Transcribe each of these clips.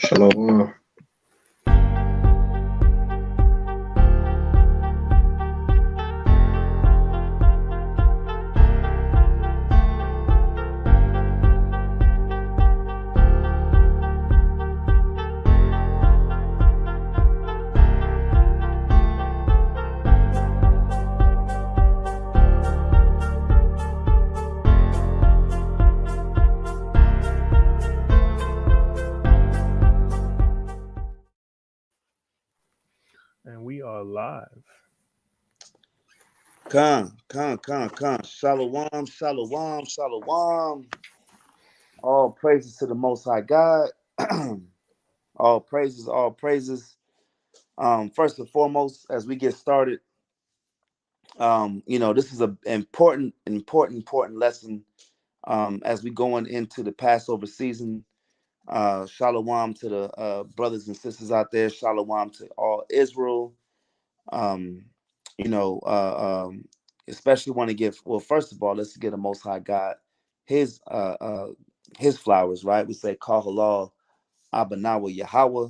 Shalom. And we are live. Khan. Shalom, shalom, shalom. All praises to the Most High God. all praises, all praises. First and foremost, as we get started, this is an important lesson as we going into the Passover season. Shalom to the brothers and sisters out there. Shalom to all Israel. Um, you know, especially want to give. Well, first of all, let's get the Most High God his his flowers, right? We say Kal Halal Abanawa Yahweh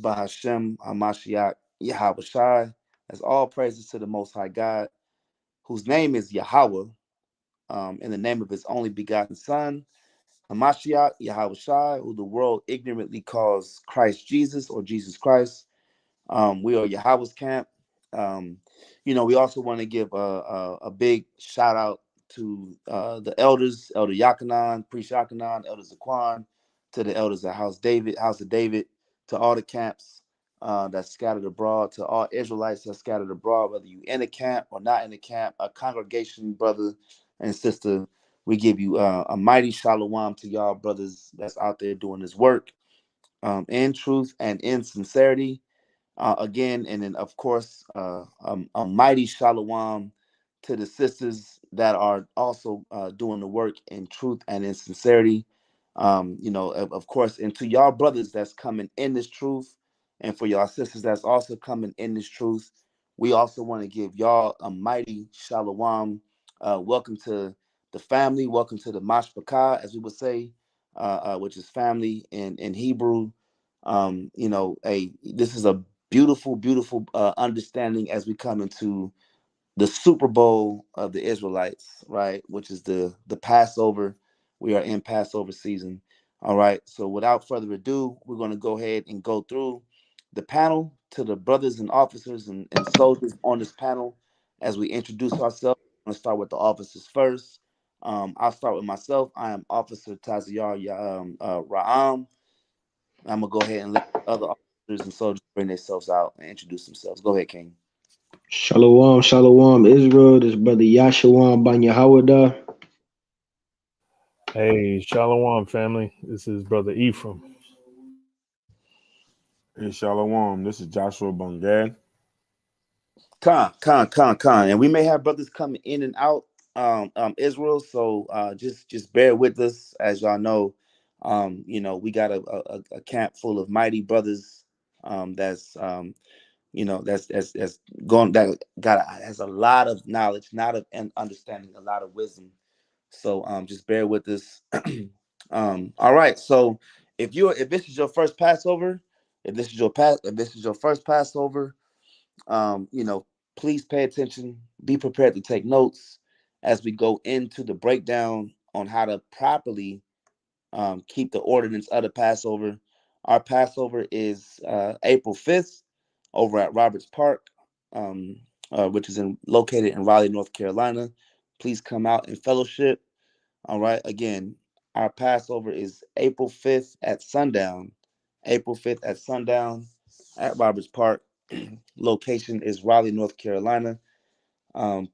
Bahashem Hamashiach Yahweh Shai. That's all praises to the Most High God, whose name is Yahweh, in the name of His only begotten Son, Hamashiach Yahweh Shai, who the world ignorantly calls Christ Jesus or Jesus Christ. We are Yahweh's camp. Um, we also want to give a big shout out to the elders, Elder Yakanan, Priest Yakanan, Elder Zaquan, to the elders of House of David, to all the camps that's scattered abroad, to all Israelites that's scattered abroad, whether you in a camp or not in a camp, a congregation, brother and sister. We give you a mighty shalom to y'all brothers that's out there doing this work in truth and in sincerity. Again, and then of course, a mighty shalom to the sisters that are also doing the work in truth and in sincerity. Of course, and to y'all brothers that's coming in this truth, and for y'all sisters that's also coming in this truth, we also want to give y'all a mighty shalom. Welcome to the family. Welcome to the mashpachah, as we would say, which is family in Hebrew. This is a beautiful understanding as we come into the Super Bowl of the Israelites, right? Which is the Passover. We are in Passover season. All right. So without further ado, we're going to go ahead and go through the panel to the brothers and officers and soldiers on this panel as we introduce ourselves. I'm going to start with the officers first. I'll start with myself. I am Officer Taziyar Ra'am. I'm gonna go ahead and let the other officers and soldiers bring themselves out and introduce themselves. Go ahead, King. Shalom, Israel. This brother Yashawan Ban Yahawada. Hey, Shalom family. This is Brother Ephraim. Hey, Shalom. This is Joshua Bungad. Khan. And we may have brothers coming in and out, Israel. So just bear with us, as y'all know. We got a camp full of mighty brothers. That's going that has a lot of knowledge, not of and understanding, a lot of wisdom. So just bear with us. All right. So if this is your first Passover, if this is your first Passover, um, you know, please pay attention. Be prepared to take notes as we go into the breakdown on how to properly keep the ordinance of the Passover. Our Passover is April 5th over at Roberts Park, which is located in Raleigh, North Carolina. Please come out and fellowship. All right. Again, our Passover is April 5th at sundown. April 5th at sundown at Roberts Park. Location is Raleigh, North Carolina.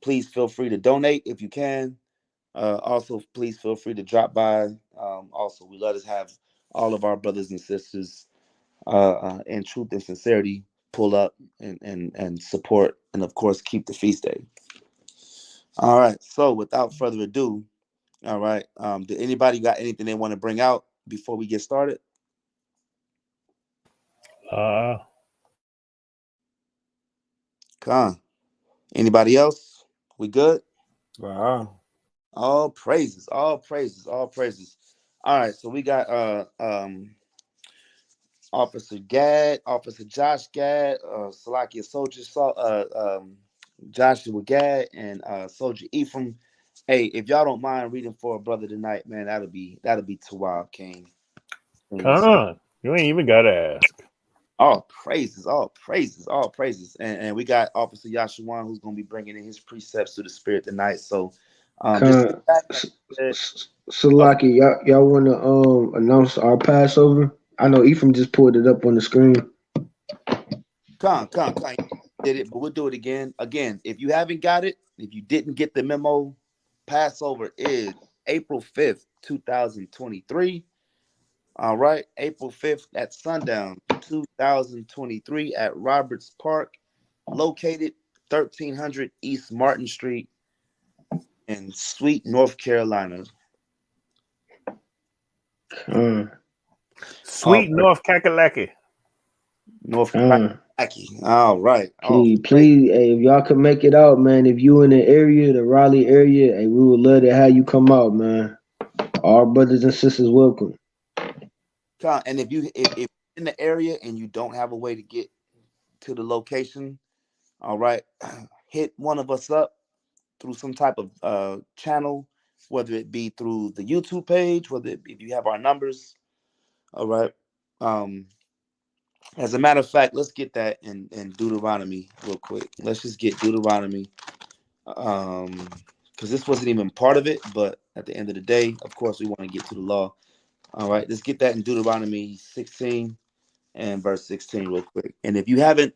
Please feel free to donate if you can. Also, please feel free to drop by. Also, we let us have all of our brothers and sisters in truth and sincerity pull up and support, and of course, keep the feast day. All right. So, without further ado, all right. Did anybody got anything they want to bring out before we get started? Uh, Con. Anybody else? We good? Wow. All praises, all praises, all praises. All right, so we got Officer Gad, Officer Josh Gad, Salakia Soldier, Joshua Gad, and Soldier Ephraim. Hey, if y'all don't mind reading for a brother tonight, man, that'll be Tawab King. Come on. You ain't even got to ask. All praises, all praises, all praises. And we got Officer Yashawan who's going to be bringing in his precepts to the spirit tonight. So just Salaki, y'all want to announce our Passover? I know Ephraim just pulled it up on the screen. Con. Did it, but we'll do it again. Again, if you haven't got it, if you didn't get the memo, Passover is April 5th, 2023. All right, April 5th at sundown, 2023 at Roberts Park, located 1300 East Martin Street in Sweet, North Carolina. Sweet North Kakalaki. North Carolina. All right. Please, hey, if y'all can make it out, man. If you in the area, the Raleigh area, hey, we would love to have you come out, man. Our brothers and sisters welcome. And if you're in the area and you don't have a way to get to the location, all right, hit one of us up through some type of channel, whether it be through the YouTube page, whether it be, if you have our numbers, all right. As a matter of fact, let's get that in Deuteronomy real quick. Let's just get Deuteronomy, because this wasn't even part of it, but at the end of the day, of course, we want to get to the law. All right, let's get that in Deuteronomy 16 and verse 16 real quick. And if you haven't,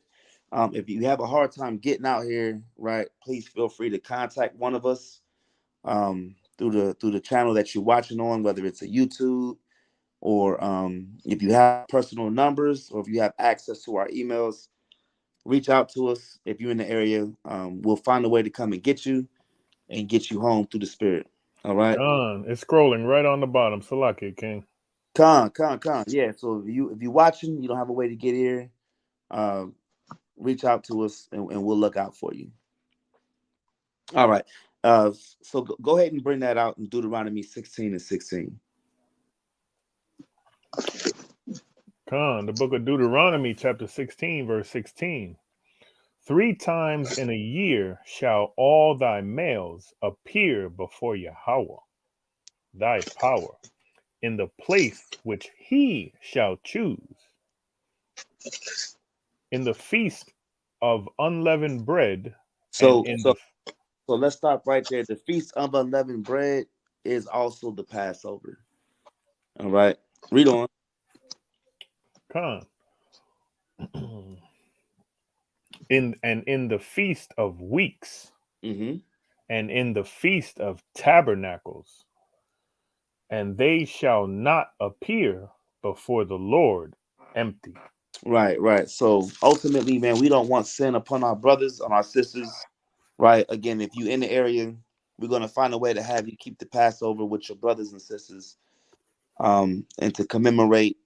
if you have a hard time getting out here, right, please feel free to contact one of us through the channel that you're watching on, whether it's a YouTube or if you have personal numbers or if you have access to our emails, reach out to us. If you're in the area, we'll find a way to come and get you home through the spirit. All right. It's scrolling right on the bottom. Salaki, King. Con. Yeah. So if you're watching, you don't have a way to get here, reach out to us and we'll look out for you. All right. So go ahead and bring that out in Deuteronomy 16 and 16. The book of Deuteronomy, chapter 16, verse 16. 3 times in a year shall all thy males appear before Yahweh, thy power, in the place which he shall choose, in the feast of unleavened bread. So let's stop right there. The feast of unleavened bread is also the Passover. All right, read on. In the feast of weeks, mm-hmm. and in the feast of tabernacles, and they shall not appear before the Lord empty. Right. So ultimately, man, we don't want sin upon our brothers, on our sisters. Right. Again, if you're in the area, we're going to find a way to have you keep the Passover with your brothers and sisters, and to commemorate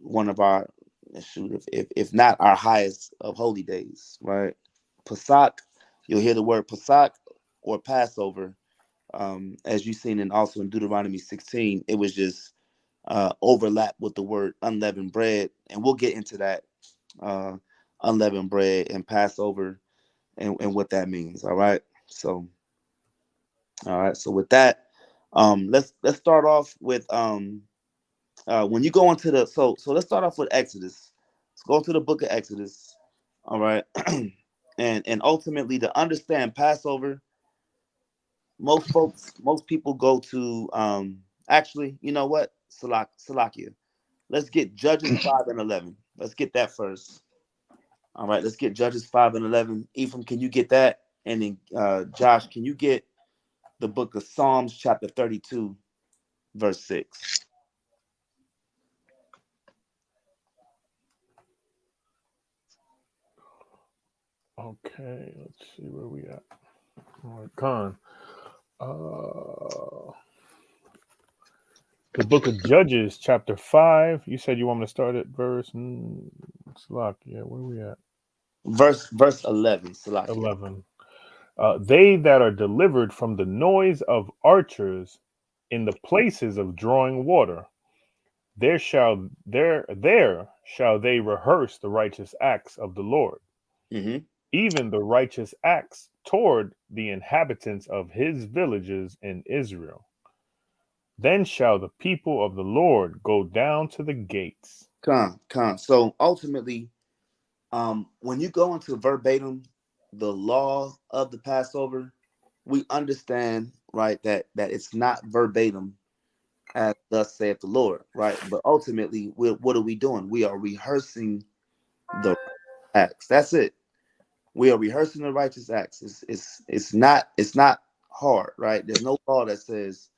one of our, if not our highest of holy days, right? Pesach, you'll hear the word Pesach or Passover, as you've seen also in Deuteronomy 16. It was just overlap with the word unleavened bread, and we'll get into that unleavened bread and Passover and what that means. All right. So with that, let's start off with when you go into the so let's start off with Exodus. Let's go to the book of Exodus. All right. and ultimately, to understand Passover, most people go to actually, you know what? Salakia. Let's get Judges 5 and 11. Let's get that first. All right, let's get Judges 5 and 11. Ephraim, can you get that? And then Josh, can you get the book of Psalms chapter 32, verse 6? Okay, let's see where we at. All right, Khan. The book of Judges, chapter 5. You said you want me to start at verse Salakia. Where we at? Verse 11. Salakia. 11. They that are delivered from the noise of archers in the places of drawing water, There shall they rehearse the righteous acts of the Lord, Mm-hmm. even the righteous acts toward the inhabitants of his villages in Israel. Then shall the people of the Lord go down to the gates. Con. So ultimately, when you go into verbatim the law of the Passover, we understand, right, that it's not verbatim as thus saith the Lord, right? But ultimately, what are we doing? We are rehearsing the acts. That's it. We are rehearsing the righteous acts. It's not hard, right? There's no law that says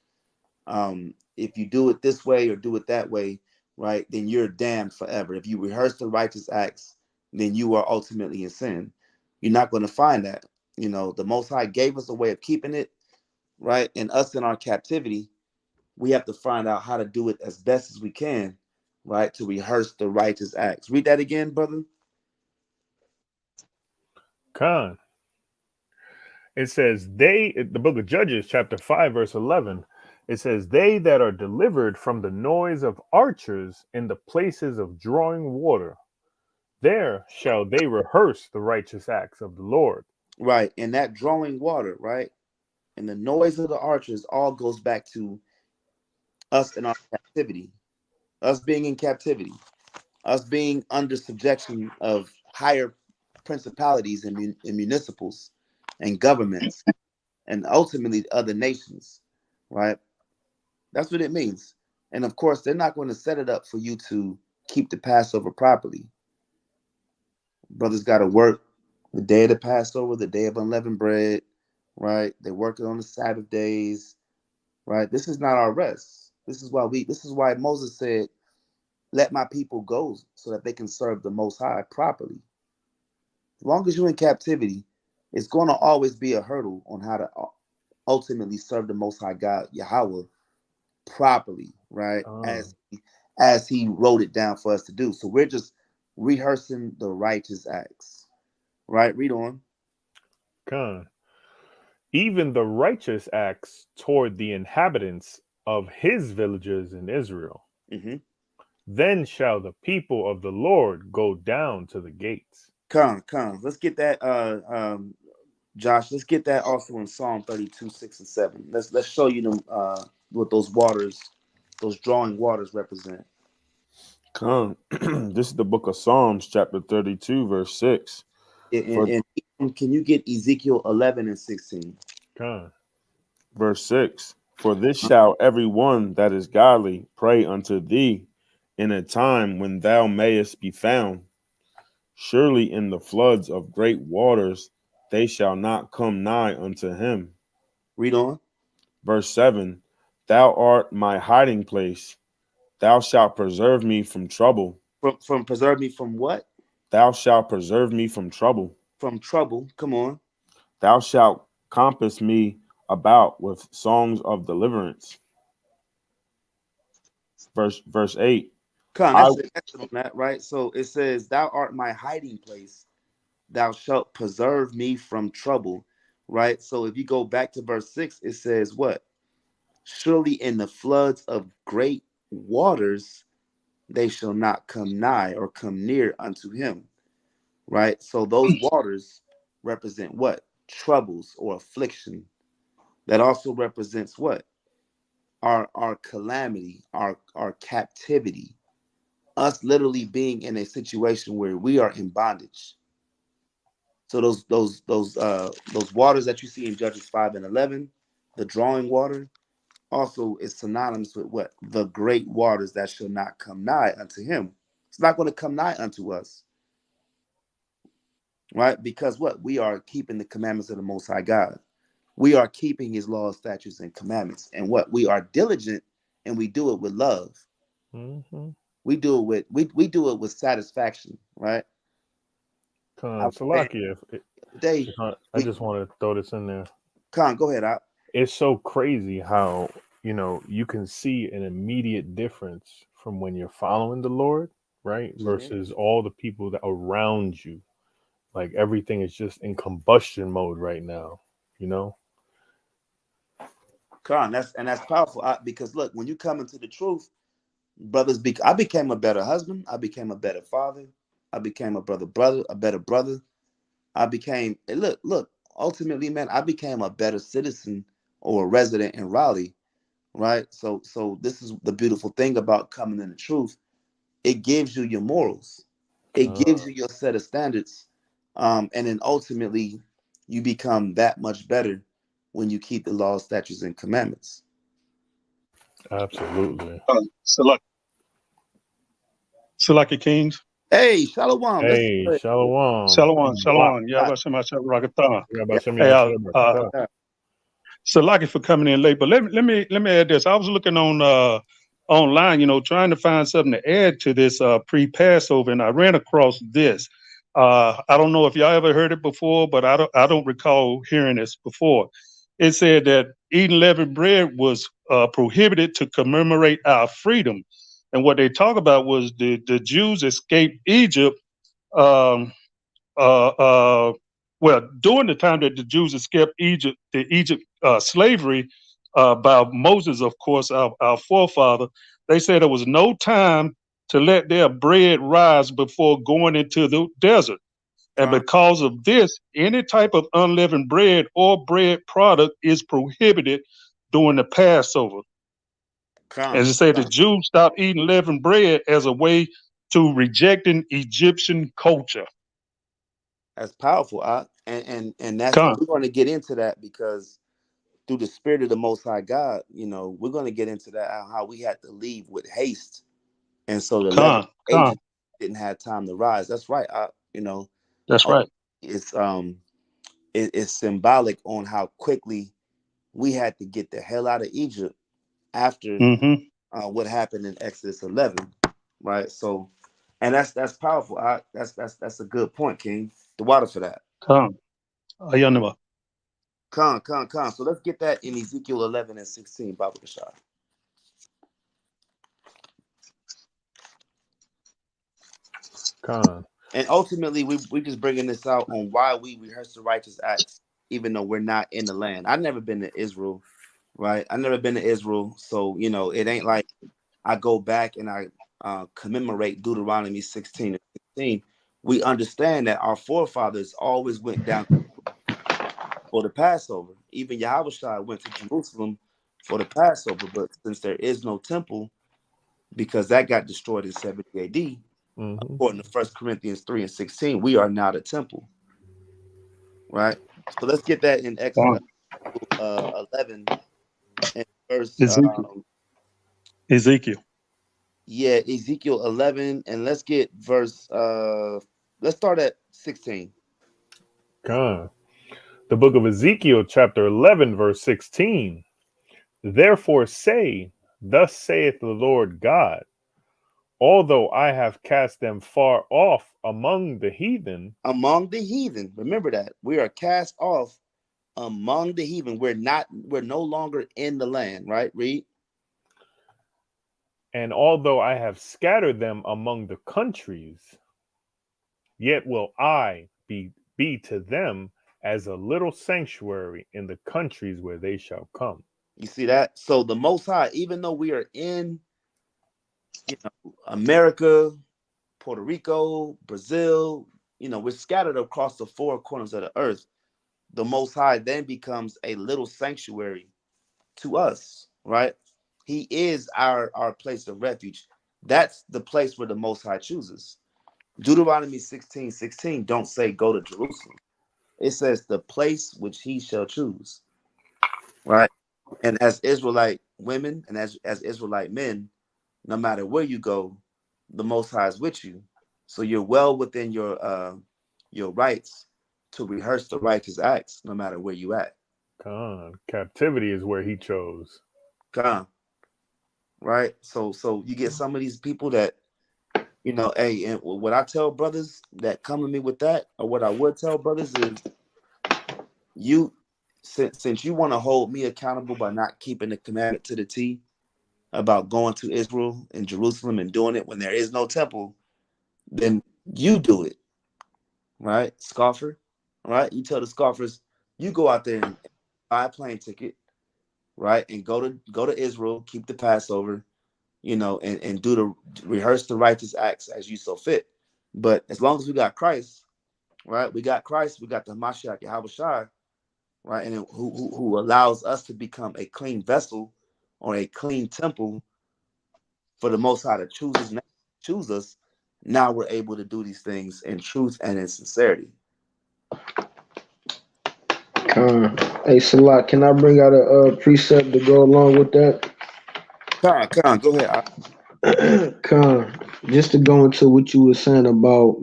if you do it this way or do it that way, right, then you're damned forever. If you rehearse the righteous acts, then you are ultimately in sin. You're not going to find that. The Most High gave us a way of keeping it, right? And us in our captivity, we have to find out how to do it as best as we can, right? To rehearse the righteous acts. Read that again, brother. Con. It says the book of Judges, chapter 5, verse 11. It says, they that are delivered from the noise of archers in the places of drawing water, there shall they rehearse the righteous acts of the Lord. Right. And that drawing water, right? And the noise of the archers all goes back to us in our captivity, us being in captivity, us being under subjection of higher principalities and municipals and governments and ultimately other nations, right? That's what it means. And of course, they're not going to set it up for you to keep the Passover properly. Brothers got to work the day of the Passover, the day of unleavened bread, right? They're working on the Sabbath days, right? This is not our rest. This is why Moses said, let my people go so that they can serve the Most High properly. As long as you're in captivity, it's going to always be a hurdle on how to ultimately serve the Most High God, Yahweh, properly, right? As He wrote it down for us to do. So we're just rehearsing the righteous acts, right? Read on. Con. Even the righteous acts toward the inhabitants of his villages in Israel. Mm-hmm. Then shall the people of the Lord go down to the gates. Come. Let's get that, Josh. Let's get that also in Psalm 32, 6 and 7. Let's show you them what those waters, those drawing waters represent. Come. This is the book of Psalms, chapter 32, verse 6. And can you get Ezekiel 11 and 16? Con. Verse 6. For this shall every one that is godly pray unto thee in a time when thou mayest be found. Surely in the floods of great waters they shall not come nigh unto him. Read on. Verse 7. Thou art my hiding place. Thou shalt preserve me from trouble. From preserve me from what? Thou shalt preserve me from trouble. From trouble. Come on. Thou shalt compass me about with songs of deliverance. Verse 8. Come, I that's it. That's it on that, right? So it says, thou art my hiding place. Thou shalt preserve me from trouble, right? So if you go back to verse 6, it says what? Surely in the floods of great waters, they shall not come nigh or come near unto him, right? So those waters represent what? Troubles or affliction. That also represents what? Our calamity, our captivity, us literally being in a situation where we are in bondage. So those waters that you see in Judges 5 and 11, the drawing water, also is synonymous with what? The great waters that shall not come nigh unto him. It's not going to come nigh unto us, right? Because what? We are keeping the commandments of the Most High God. We are keeping his laws, statutes, and commandments. And what? We are diligent and we do it with love. Mm-hmm. We do it with we do it with satisfaction, right? I Con. was saying Salakia. the day I we just want to throw this in there. go ahead out. It's so crazy how, you can see an immediate difference from when you're following the Lord, right? Mm-hmm. Versus all the people that around you. Like everything is just in combustion mode right now, you know? That's powerful because look, when you come into the truth, I became a better husband. I became a better father. I became a better brother. I became, look, ultimately, man, I became a better citizen or a resident in Raleigh, right? So this is the beautiful thing about coming in the truth. It gives you your morals. It gives you your set of standards. And then ultimately you become that much better when you keep the laws, statutes, and commandments. Absolutely. Salaki Kings. Hey, Shalom. Let's Hey, go Shalom. Shalom, shalom. ahead. Yabba Shema Shabbat Rakatah. Hey, Rakatah. Salaki for coming in late, but let me add this. I was looking on online, trying to find something to add to this pre-Passover, and I ran across this. I don't know if y'all ever heard it before, but I don't recall hearing this before. It said that eating leavened bread was prohibited to commemorate our freedom, and what they talk about was the Jews escaped Egypt. Um, uh, uh, well, during the time that the Jews escaped Egypt slavery by Moses, of course, our forefather, they said there was no time to let their bread rise before going into the desert. And Con, because of this, any type of unleavened bread or bread product is prohibited during the Passover. con, As I said, the con. Jews stopped eating leavened bread as a way to rejecting Egyptian culture. That's powerful. And that's Come, we're going to get into that because through the spirit of the Most High God, we're going to get into that how we had to leave with haste, and so the 11 come. agents didn't have time to rise. That's right. That's Oh, right. it's it's symbolic on how quickly we had to get the hell out of Egypt after Mm-hmm. what happened in Exodus 11, right? So, and that's powerful. That's a good point, King. The water for that. Come. Ayanima. Con. So let's get that in Ezekiel 11 and 16, Baba Kashar. Khan. And ultimately, we just bringing this out on why we rehearse the righteous acts, even though we're not in the land. I've never been to Israel, right? I've never been to Israel, so it ain't like I go back and I commemorate Deuteronomy 16 and 16. We understand that our forefathers always went down for the Passover. Even Yahushua went to Jerusalem for the Passover, but since there is no temple, because that got destroyed in 70 AD, Mm-hmm. according to 1 Corinthians 3 and 16, we are not a temple, right? So let's get that in Exodus Come. 11 and verse, Ezekiel. Ezekiel. yeah, Ezekiel 11, and let's get verse, let's start at 16. Khan. The book of Ezekiel, chapter 11, verse 16. Therefore say, thus saith the Lord God, although I have cast them far off among the heathen, Among the heathen, remember that we are cast off among the heathen. We're no longer in the land, right? Read. and although I have scattered them among the countries, yet will I be to them as a little sanctuary in the countries where they shall come. You see that? So the Most High, even though we are in, America, Puerto Rico, Brazil, we're scattered across the four corners of the earth. The Most High then becomes a little sanctuary to us, right? He is our place of refuge. That's the place where the Most High chooses. Deuteronomy 16:16 don't say go to Jerusalem. It says the place which he shall choose, right? And as Israelite women and as Israelite men, no matter where you go, the Most High is with you. So you're well within your rights to rehearse the righteous acts, no matter where you at. Con. Captivity is where he chose. Come, right? So you get some of these people that hey, and what I tell brothers that come to me with that, or what I would tell brothers is, you since you want to hold me accountable by not keeping the commandment to the T about going to Israel and Jerusalem and doing it when there is no temple, then you do it, right? Scoffer, right? You tell the scoffers, you go out there and buy a plane ticket, right? And go to Israel, keep the Passover, and rehearse the righteous acts as you so fit. But as long as we got Christ, right? We got Christ, we got the Mashiach Yahushua, right? And who allows us to become a clean vessel or a clean temple for the Most High to choose us. Now we're able to do these things in truth and in sincerity. Hey, Salat, can I bring out a precept to go along with that? Khan, go ahead. Just to go into what you were saying about,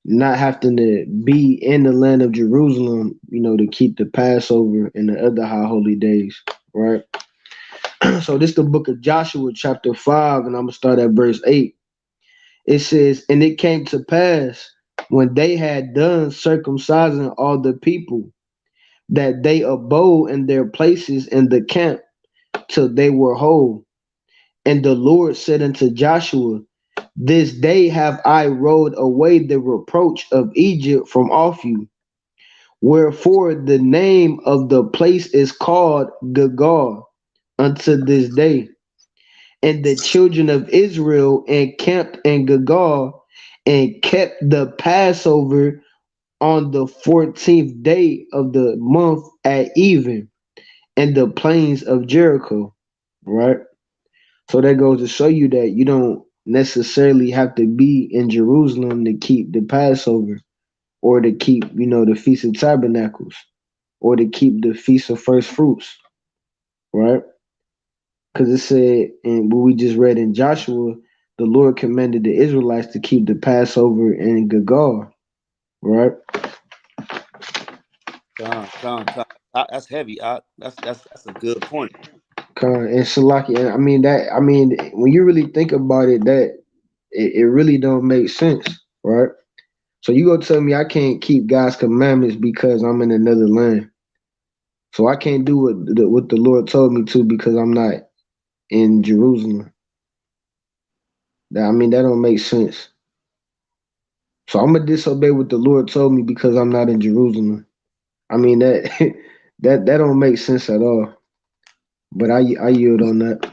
not having to be in the land of Jerusalem, to keep the Passover and the other high holy days, right? So this is the book of Joshua, chapter 5, and I'm going to start at verse 8. It says, "And it came to pass, when they had done circumcising all the people, that they abode in their places in the camp till they were whole. And the Lord said unto Joshua, This day have I rolled away the reproach of Egypt from off you. Wherefore the name of the place is called Gilgal unto this day. And the children of Israel encamped in Gilgal and kept the Passover on the 14th day of the month at even in the plains of Jericho." Right? So that goes to show you that you don't necessarily have to be in Jerusalem to keep the Passover or to keep, the Feast of Tabernacles or to keep the Feast of First Fruits, right? Because it said, and what we just read in Joshua, the Lord commanded the Israelites to keep the Passover in Gilgal, right? Khan. That's heavy. That's a good point. And Salaki, and when you really think about it, that it really don't make sense, right? So you go tell me I can't keep God's commandments because I'm in another land. So I can't do what the Lord told me to because I'm not in Jerusalem. That don't make sense. So I'm gonna disobey what the Lord told me because I'm not in Jerusalem. That that don't make sense at all. But I yield on that.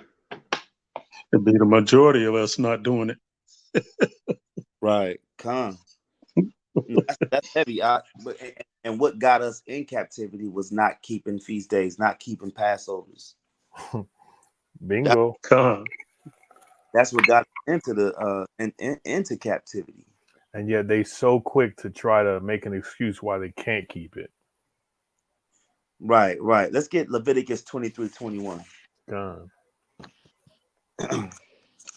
It'd be the majority of us not doing it. Right, Khan. That's heavy. And what got us in captivity was not keeping feast days, not keeping Passovers. Bingo. That's what got into the into captivity. And yet they so quick to try to make an excuse why they can't keep it. Right. Let's get Leviticus 23:21. Gone.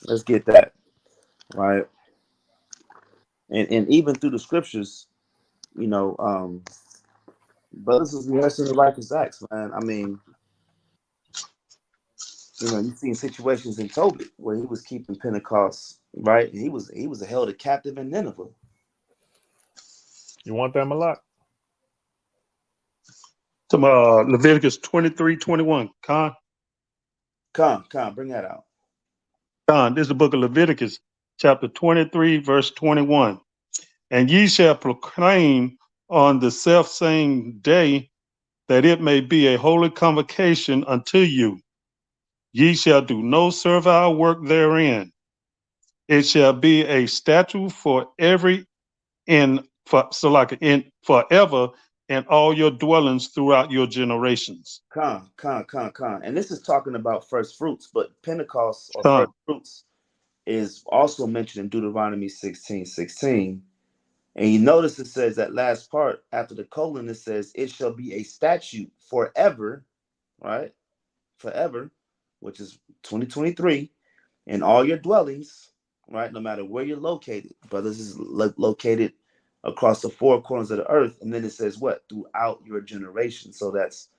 Let's get that. Right. And even through the scriptures, brothers is rehearsing the righteous acts, man. You've seen situations in Tobit where he was keeping Pentecost, right? And he was held a captive in Nineveh. You want that, Malak? Leviticus 23:21. Con, Bring that out. this is the book of Leviticus, chapter 23, verse 21. "And ye shall proclaim on the selfsame day that it may be a holy convocation unto you. Ye shall do no servile work therein. It shall be a statute for every forever in all your dwellings throughout your generations." Con. And this is talking about first fruits, but Pentecost or Con, first fruits is also mentioned in Deuteronomy 16:16. And you notice it says that last part after the colon, it says, "It shall be a statute forever," right? Forever, which is 2023, in all your dwellings, right? No matter where you're located. Brothers is located across the four corners of the earth. And then it says what? Throughout your generation. So that's,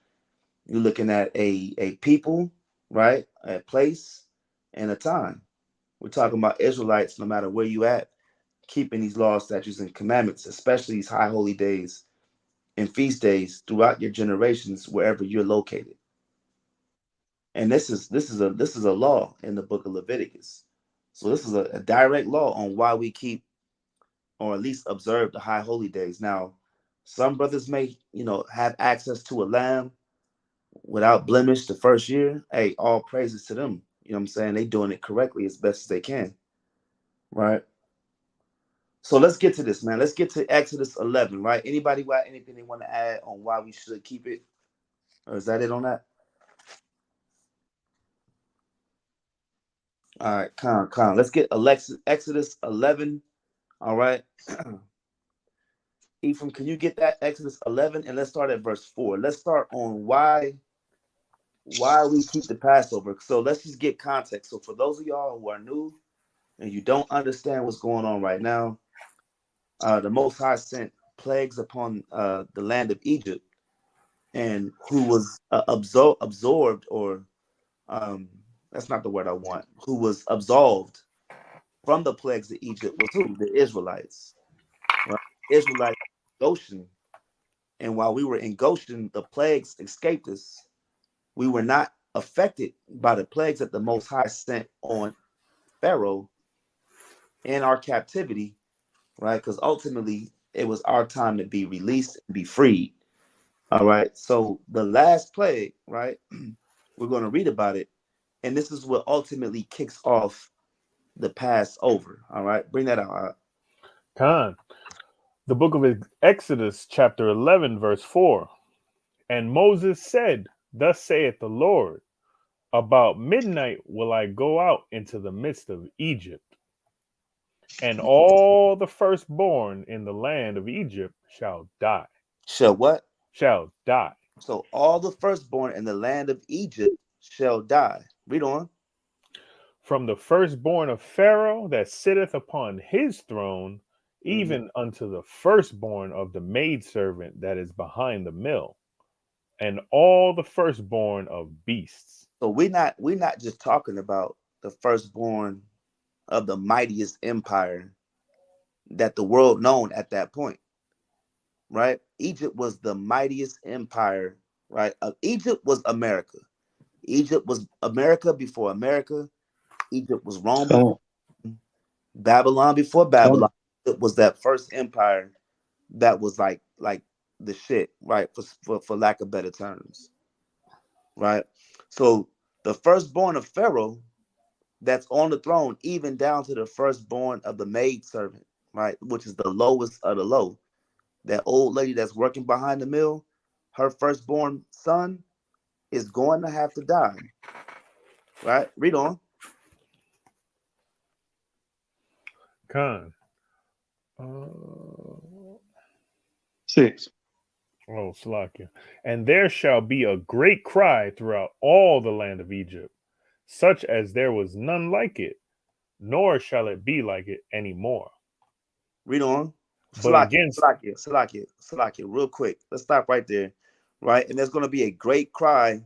you're looking at a people, right? A place and a time. We're talking about Israelites, no matter where you at, keeping these laws, statutes, and commandments, especially these high holy days and feast days throughout your generations, wherever you're located. And this is a law in the book of Leviticus. So this is a direct law on why we keep or at least observe the high holy days. Now, some brothers may, have access to a lamb without blemish the first year. Hey, all praises to them. You know what I'm saying? They doing it correctly as best as they can, right? So let's get to this, man. Let's get to Exodus 11, right? Anybody got anything they want to add on why we should keep it? Or is that it on that? All right, con. Let's get Exodus 11. All right. Ephraim, can you get that Exodus 11? And let's start at verse 4. Let's start on why we keep the Passover. So let's just get context. So for those of y'all who are new and you don't understand what's going on right now, the Most High sent plagues upon the land of Egypt, and who was absorbed, or that's not the word I want, who was absolved from the plagues of Egypt was who? The Israelites. Right? Israelites, Goshen. And while we were in Goshen, the plagues escaped us. We were not affected by the plagues that the Most High sent on Pharaoh in our captivity, right? Because ultimately it was our time to be released and be freed. All right. So the last plague, right? We're going to read about it. And this is what ultimately kicks off the Passover. All right. Bring that out. Khan. The book of Exodus, chapter 11, verse 4. And Moses said, Thus saith the Lord, about midnight will I go out into the midst of Egypt, and all the firstborn in the land of Egypt shall die. Shall what? Shall die. So all the firstborn in the land of Egypt shall die. Read on. From the firstborn of Pharaoh that sitteth upon his throne, even unto the firstborn of the maidservant that is behind the mill, and all the firstborn of beasts. So we're not just talking about the firstborn of the mightiest empire that the world known at that point, right? Egypt was the mightiest empire, right? Egypt was America. Egypt was America before America. Egypt was Rome before Come, Babylon before come. Babylon. It was that first empire that was like the shit, right? For lack of better terms, right? So the firstborn of Pharaoh that's on the throne, even down to the firstborn of the maidservant, right? Which is the lowest of the low. That old lady that's working behind the mill, her firstborn son is going to have to die, right? Read on. Khan. 6. Oh, Slakia. And there shall be a great cry throughout all the land of Egypt, such as there was none like it, nor shall it be like it any more. Read on. But against Salakia, real quick. Let's stop right there, right? And there's going to be a great cry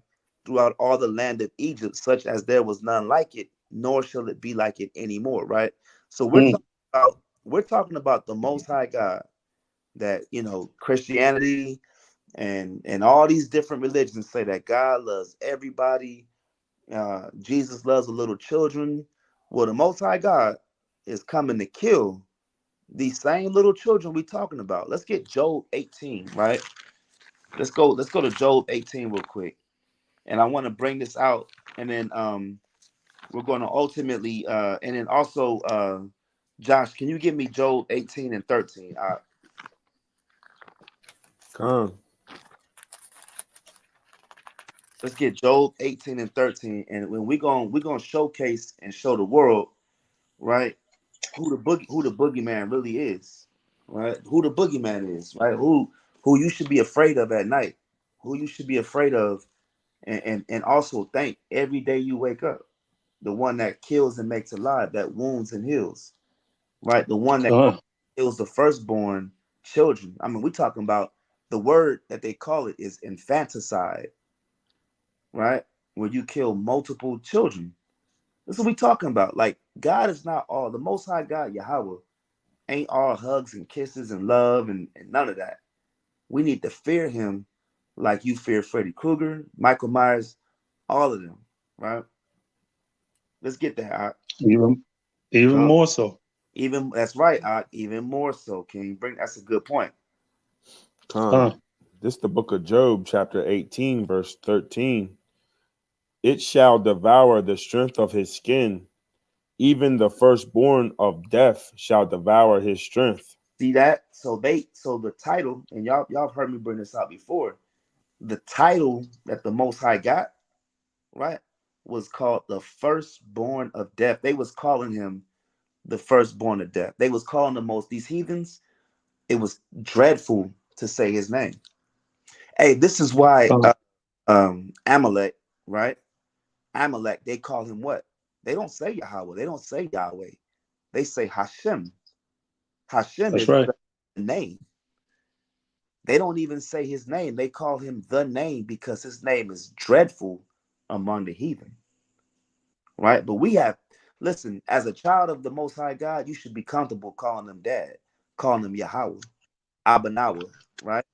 throughout all the land of Egypt, such as there was none like it, nor shall it be like it anymore, right? So we're talking about the Most High God, that Christianity and all these different religions say that God loves everybody. Jesus loves the little children. Well, the Most High God is coming to kill these same little children we talking about. Let's get Job 18, right? Let's go to Job 18 real quick. And I want to bring this out, and then we're going to ultimately and then also Josh, can you give me Job 18 and 13? Come. Let's get Job 18 and 13. And when we're gonna showcase and show the world, right, who the boogeyman really is, right? Who the boogeyman is, right? Who you should be afraid of at night, who you should be afraid of, and also thank every day you wake up. The one that kills and makes alive, that wounds and heals, right? The one that Come. kills the firstborn children. I mean, we're talking about the word that they call it is infanticide, right? Where you kill multiple children. This is what we talking about. Like, God is not all, the Most High God, Yahweh, ain't all hugs and kisses and love and none of that. We need to fear him like you fear Freddy Krueger, Michael Myers, all of them, right? Let's get that. Even more so. Even that's right. Even more so. Can you bring? That's a good point. Come. This is the book of Job, chapter 18, verse 13. It shall devour the strength of his skin. Even the firstborn of death shall devour his strength. See that? So the title, and y'all have heard me bring this out before. The title that the Most High got, right, was called the firstborn of death. They was calling him the firstborn of death. They was calling these heathens. It was dreadful to say his name. Hey, this is why Con, Amalek, right? Amalek, they call him what? They don't say Yahweh. They don't say Yahweh. They say Hashem. Hashem that's is right. the name. They don't even say his name. They call him the name because his name is dreadful among the heathen, right? But listen, as a child of the Most High God, you should be comfortable calling him dad, calling him Yahweh, Abanawa, right?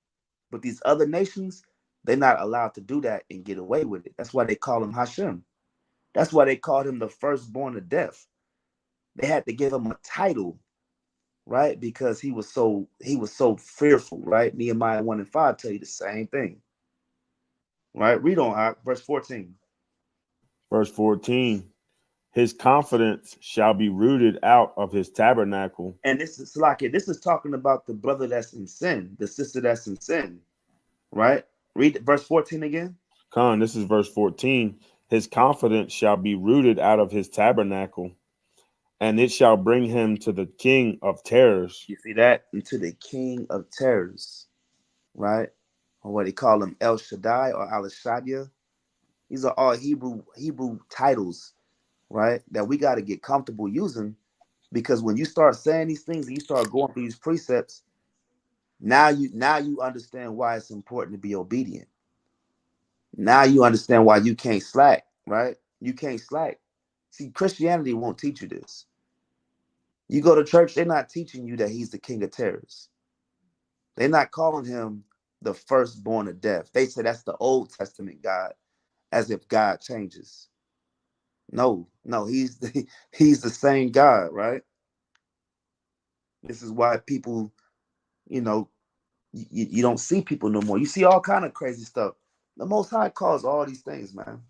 But these other nations, they're not allowed to do that and get away with it. That's why they call him Hashem. That's why they called him the firstborn of death. They had to give him a title, right? Because he was so fearful, right? Nehemiah 1 and 5 tell you the same thing. Right? Read on verse 14. Verse 14. His confidence shall be rooted out of his tabernacle. And this is like it. This is talking about the brother that's in sin, the sister that's in sin, right? Read verse 14 again. Con, this is verse 14. His confidence shall be rooted out of his tabernacle, and it shall bring him to the king of terrors. You see that? Into the king of terrors, right? Or what they call him, El Shaddai or Al Shaddai. These are all Hebrew titles, right? That we got to get comfortable using, because when you start saying these things and you start going through these precepts, now you understand why it's important to be obedient. Now you understand why you can't slack, right? You can't slack. See, Christianity won't teach you this. You go to church, they're not teaching you that he's the king of terrors. They're not calling him the firstborn of death. They say that's the Old Testament God, as if God changes. No, he's the same God, right? This is why people, you know, you don't see people no more. You see all kind of crazy stuff. The Most High calls all these things, man.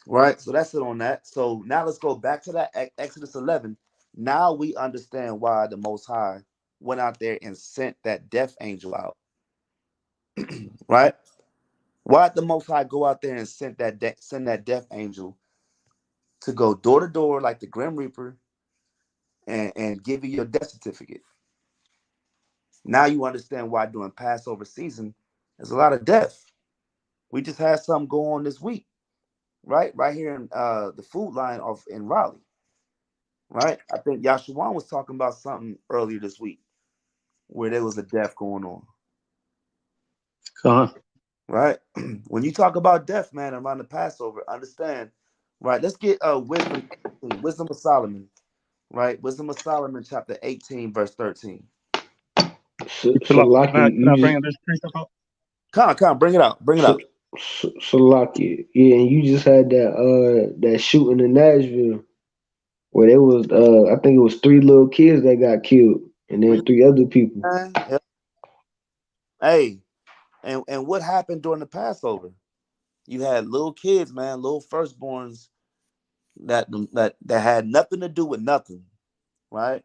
Right? So that's it on that. So now let's go back to that Exodus 11. Now we understand why the Most High went out there and sent that death angel out. Right? Why did the Most High go out there and send that death angel to go door to door like the Grim Reaper and give you your death certificate? Now you understand why during Passover season there's a lot of death. We just had something go on this week, right here in the food line off in Raleigh. Right? I think Yashuan was talking about something earlier this week where there was a death going on. Con, Right? When you talk about death, man, around the Passover, understand, right? Let's get wisdom of Solomon, right? Wisdom of Solomon, chapter 18, verse 13. so like, Salaki, can I you bring just this precept up? Come, bring it out, bring it so, out. Salaki, yeah, and you just had that shooting in Nashville where there was I think it was three little kids that got killed, and then three other people. Man, yeah. Hey, and what happened during the Passover? You had little kids, man, little firstborns that had nothing to do with nothing, right?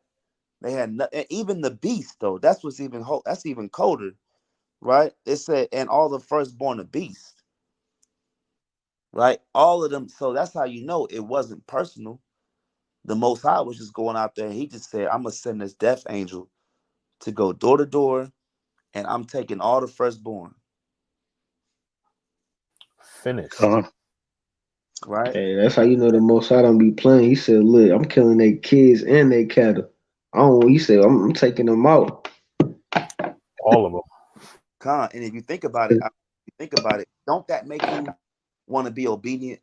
They had and even the beast though. That's what's that's even colder, right? It said, and all the firstborn of beast, right? All of them. So that's how you know it wasn't personal. The Most High was just going out there, and he just said, "I'm gonna send this death angel to go door to door, and I'm taking all the firstborn." Finished. Con, Right? Hey, that's how you know the Most High don't be playing. He said, "Look, I'm killing their kids and their cattle." I don't. He said, "I'm taking them out." All of them. And if you think about it, don't that make you want to be obedient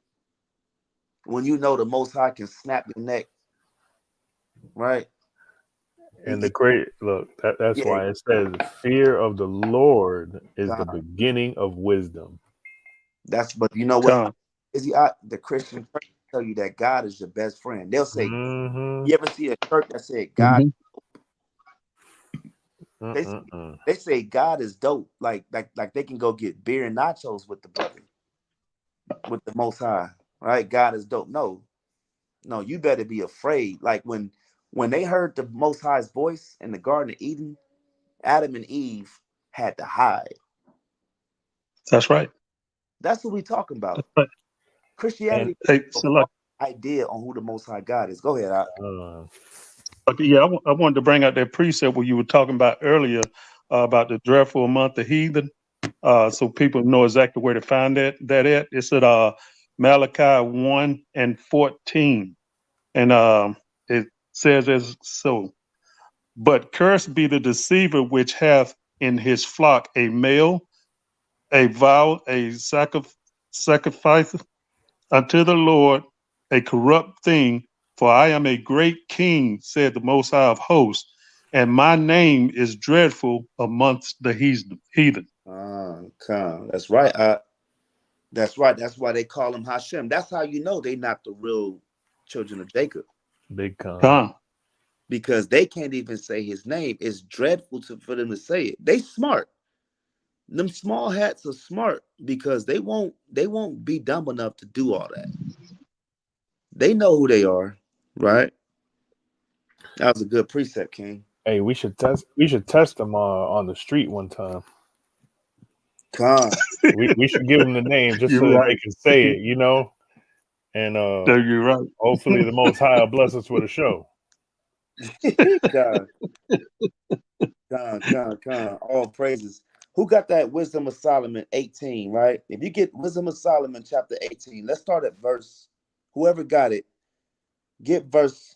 when you know the Most High can snap your neck, right? And the great look, that's Yeah, why it says fear of the Lord is the God. beginning of wisdom. But you know what's con, is the Christian church tell you that God is your best friend. They'll say, Mm-hmm. you ever see a church that said God? mm-hmm. They Mm-mm-mm. they say God is dope. Like they can go get beer and nachos with the brother. with the Most High, right? God is dope. No, no, you better be afraid. Like when they heard the Most High's voice in the Garden of Eden, Adam and Eve had to hide. That's right. That's what we talking about. That's right. And Christianity Hey, has a so false like, idea on who the Most High God is. Go ahead. uh, okay, yeah, I wanted to bring out that precept where you were talking about earlier about the dreadful month of heathen, so people know exactly where to find that at. It's at Malachi 1:14, and it says as so. But cursed be the deceiver which hath in his flock a male, a vow, a sacrifice unto the Lord, a corrupt thing. For I am a great king, said the Most High of hosts, and my name is dreadful amongst the heathen. Come. That's right. That's right. That's why they call him Hashem. That's how you know they not the real children of Jacob, big con. Come, because they can't even say his name. It's dreadful for them to say it. They smart. Them small hats are smart because they won't be dumb enough to do all that. They know who they are, right? That was a good precept, King. Hey, we should test them on the street one time. Con. We should give them the name just you're so that they right. can say it, and No, you're right. hopefully the Most High will bless us with a show. Con, con. All praises. Who got that Wisdom of Solomon 18, right? If you get Wisdom of Solomon chapter 18, let's start at verse, whoever got it, get verse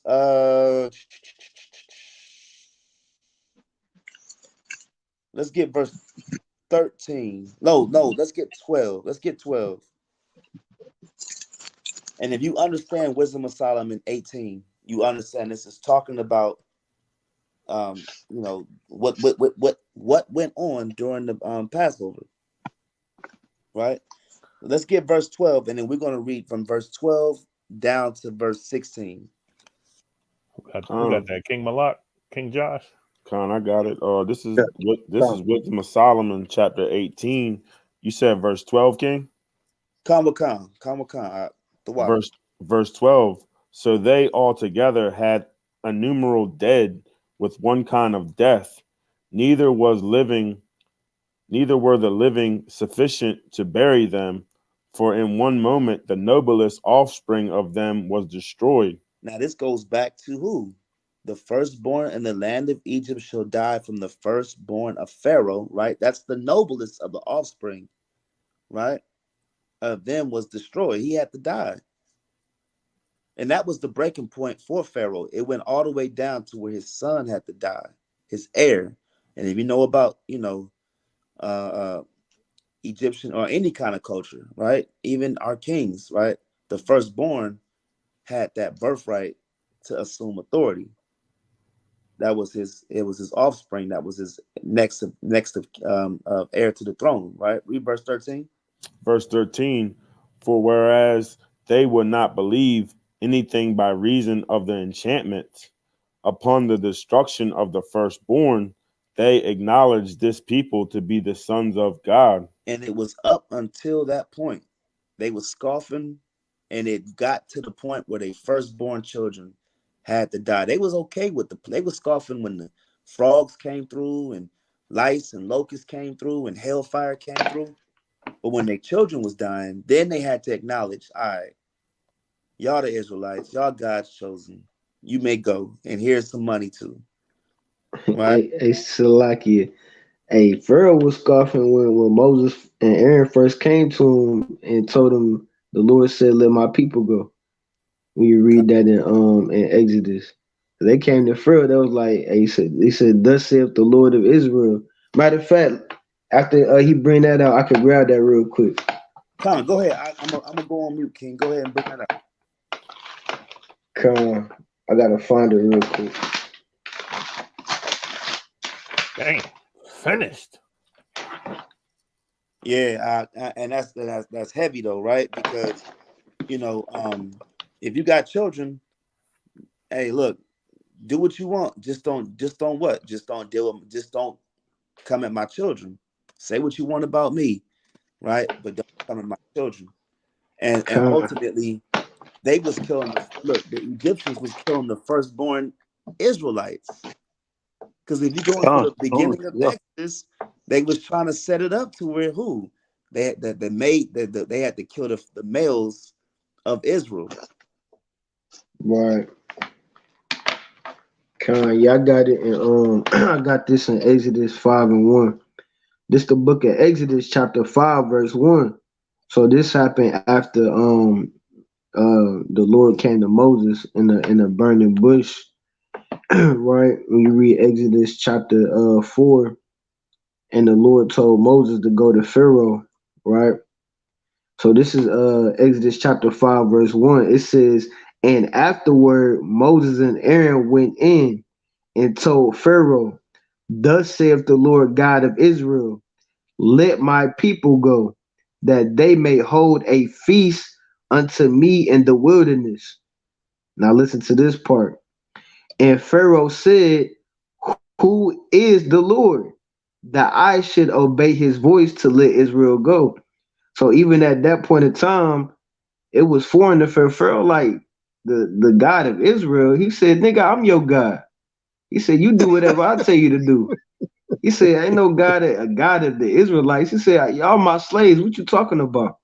let's get verse 13. No, let's get 12. Let's get 12. And if you understand Wisdom of Solomon 18, you understand this is talking about what went on during the Passover, right? Let's get verse 12, and then we're going to read from verse 12 down to verse 16. Who got that? King Malak? King Josh? Con, I got it. This is Yeah, Wisdom of Solomon, chapter 18. You said verse 12, King. Come with the water. Verse 12. So they altogether had innumerable dead with one kind of death. Neither was living, neither were the living sufficient to bury them, for in one moment the noblest offspring of them was destroyed. Now this goes back to who? The firstborn in the land of Egypt shall die from the firstborn of Pharaoh, right? That's the noblest of the offspring, right? Of them was destroyed. He had to die. And that was the breaking point for Pharaoh. It went all the way down to where his son had to die, his heir. And if you know about, uh, uh, Egyptian or any kind of culture, right? Even our kings, right? The firstborn had that birthright to assume authority. That was his. It was his offspring. That was his next of heir to the throne, right? Read verse 13. Verse 13. For whereas they would not believe anything by reason of the enchantment upon the destruction of the firstborn, they acknowledged this people to be the sons of God. And it was up until that point. They were scoffing, and it got to the point where their firstborn children had to die. They was okay with they was scoffing when the frogs came through and lice and locusts came through and hellfire came through. But when their children was dying, then they had to acknowledge, all right, y'all the Israelites, y'all God's chosen. You may go, and here's some money too. Right? Hey, Salakia. Hey, Pharaoh was scoffing when Moses and Aaron first came to him and told him the Lord said, "Let my people go." When you read that in Exodus, they came to Pharaoh. They was like, hey, he said, "Thus saith the Lord of Israel." Matter of fact, after he bring that out, I can grab that real quick. Con, go ahead. I'm gonna go on mute, King. Go ahead and bring that up. Come on, I gotta find it real quick. Dang, finished. Yeah, and that's heavy though, right? Because if you got children, hey, look, do what you want. Just don't what? Just don't deal with. Just don't come at my children. Say what you want about me, right? But don't come at my children. and Con, ultimately they was killing the Egyptians was killing the firstborn Israelites. Because if you go into the beginning of Yeah. Exodus, they was trying to set it up to where they had they had to kill the males of Israel. right. Con, yeah, I got it in I got this in Exodus 5:1. This the book of Exodus, chapter 5, verse 1. So this happened after the Lord came to Moses in a burning bush, right? When you read Exodus chapter 4, and the Lord told Moses to go to Pharaoh, right? So this is Exodus chapter 5, verse 1. It says, and afterward Moses and Aaron went in and told Pharaoh, thus saith the Lord God of Israel, let my people go, that they may hold a feast unto me in the wilderness. Now listen to this part. And Pharaoh said, who is the Lord, that I should obey his voice to let Israel go? So even at that point in time, it was foreign to Pharaoh, like the God of Israel. He said, nigga, I'm your God. He said, you do whatever I tell you to do. He said, ain't no God, a God of the Israelites. He said, y'all my slaves. What you talking about?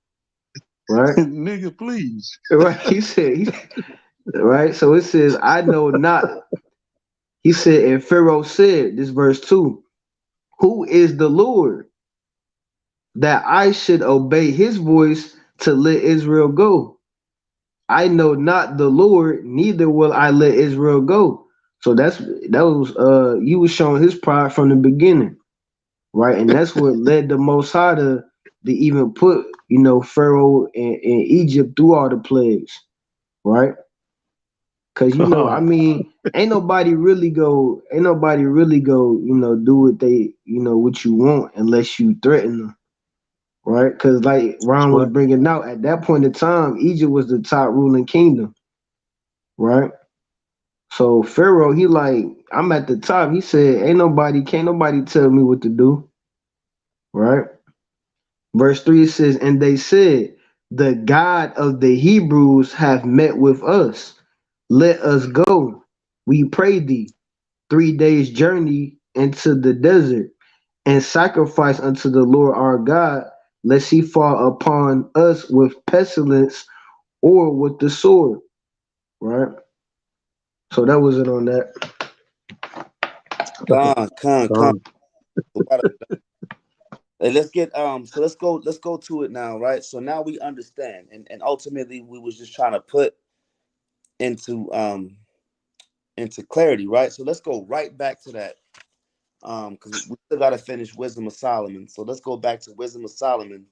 Right? Nigga, please. Right. Right. So it says, I know not. He said, and Pharaoh said, this verse 2, who is the Lord, that I should obey his voice to let Israel go? I know not the Lord, neither will I let Israel go. So that was you was showing his pride from the beginning, right? And that's what led the Most High to even put, Pharaoh and Egypt through all the plagues, right? Cause I Con. mean, ain't nobody really go, do what they, what you want unless you threaten them, right? Cause like That's Ron was right. bringing out, at that point in time, Egypt was the top ruling kingdom, right? So Pharaoh, he like, I'm at the top. He said, can't nobody tell me what to do, right? Verse 3 says, and they said, the God of the Hebrews have met with us. Let us go, we pray thee, 3 days' journey into the desert, and sacrifice unto the Lord our God, lest he fall upon us with pestilence or with the sword, right? So that was it on that. Con. Con. Hey, let's get so let's go to it now, right? So now we understand, and ultimately we was just trying to put into into clarity, right? So let's go right back to that. Because we still gotta finish Wisdom of Solomon. So let's go back to Wisdom of Solomon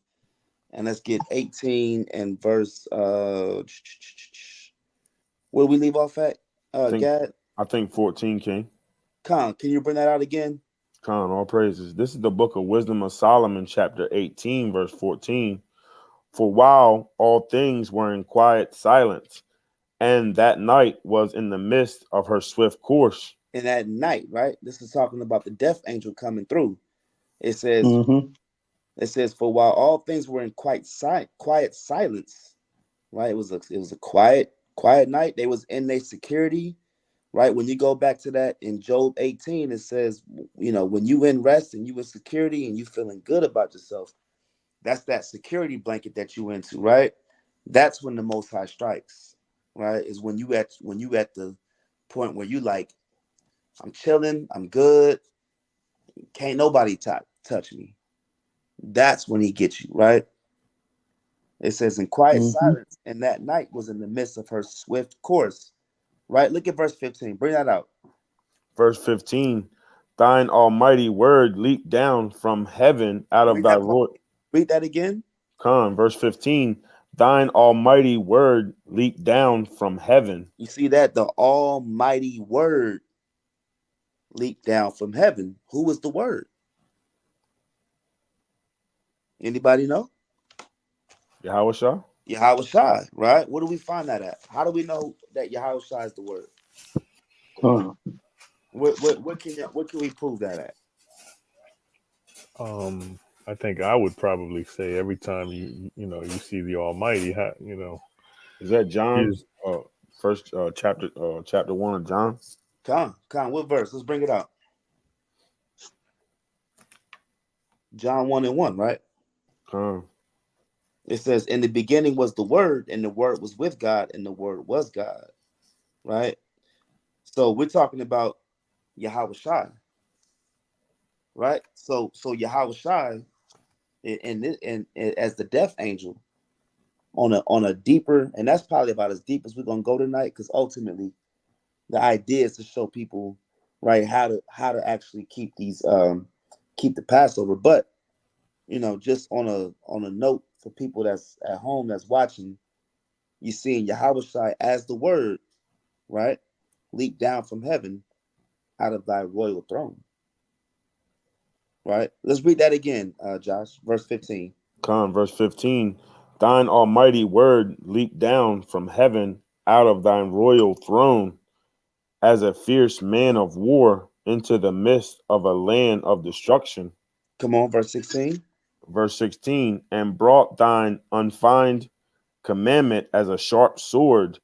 and let's get 18 and verse where we leave off at? I think Gad. I think 14, King. Con, can you bring that out again? Con, all praises. This is the book of Wisdom of Solomon, chapter 18, verse 14. For while all things were in quiet silence, and that night was in the midst of her swift course. And at night, right? This is talking about the death angel coming through. It says, Mm-hmm. for while all things were in quiet silence, right? It was a quiet night. They was in their security, right? When you go back to that in Job 18, it says, when you in rest and you in security and you feeling good about yourself, that's that security blanket that you into, right? That's when the Most High strikes, right? Is when you at the point where you like, I'm chilling, I'm good, can't nobody touch me. That's when he gets you, right? It says, in quiet Mm-hmm. silence, and that night was in the midst of her swift course. Right? Look at verse 15. Bring that out. Verse 15. Thine almighty word leaped down from heaven out of Read thy that part. royal. Read that again. Con, verse 15. Thine almighty word leaped down from heaven. You see that? The almighty word leaped down from heaven. Who was the word? Anybody know? Yahweh Shah. Yahweh Shai, right? Where do we find that at? How do we know that Yahweh Shai is the word? Con. What can we prove that at? I think I would probably say every time you see the Almighty, Is that John? he's First chapter 1 of John. Con, what verse? Let's bring it out. John 1:1, right? Con. It says, "In the beginning was the Word, and the Word was with God, and the Word was God." Right. So we're talking about Yahweh Shai, right? So Yahweh Shai, and as the death angel, on a deeper, and that's probably about as deep as we're gonna go tonight, because ultimately the idea is to show people, right, how to actually keep the Passover. But just on a note for people that's at home that's watching, you seeing Yahweh Shai as the Word, right, leap down from heaven out of thy royal throne. Right. Let's read that again, Josh. Verse 15. Con, verse 15. Thine almighty word leaped down from heaven out of thine royal throne as a fierce man of war into the midst of a land of destruction. Come on, verse 16. Verse 16. And brought thine unfeigned commandment as a sharp sword,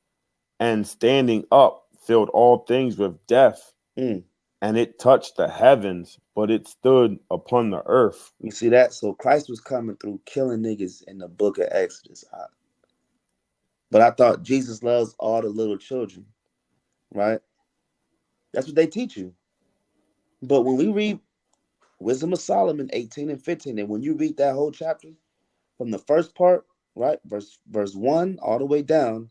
and standing up filled all things with death. Mm. And it touched the heavens, but it stood upon the earth. You see that? So Christ was coming through killing niggas in the book of Exodus. But I thought Jesus loves all the little children, right? That's what they teach you. But when we read Wisdom of Solomon 18 and 15, and when you read that whole chapter from the first part, right, verse 1 all the way down,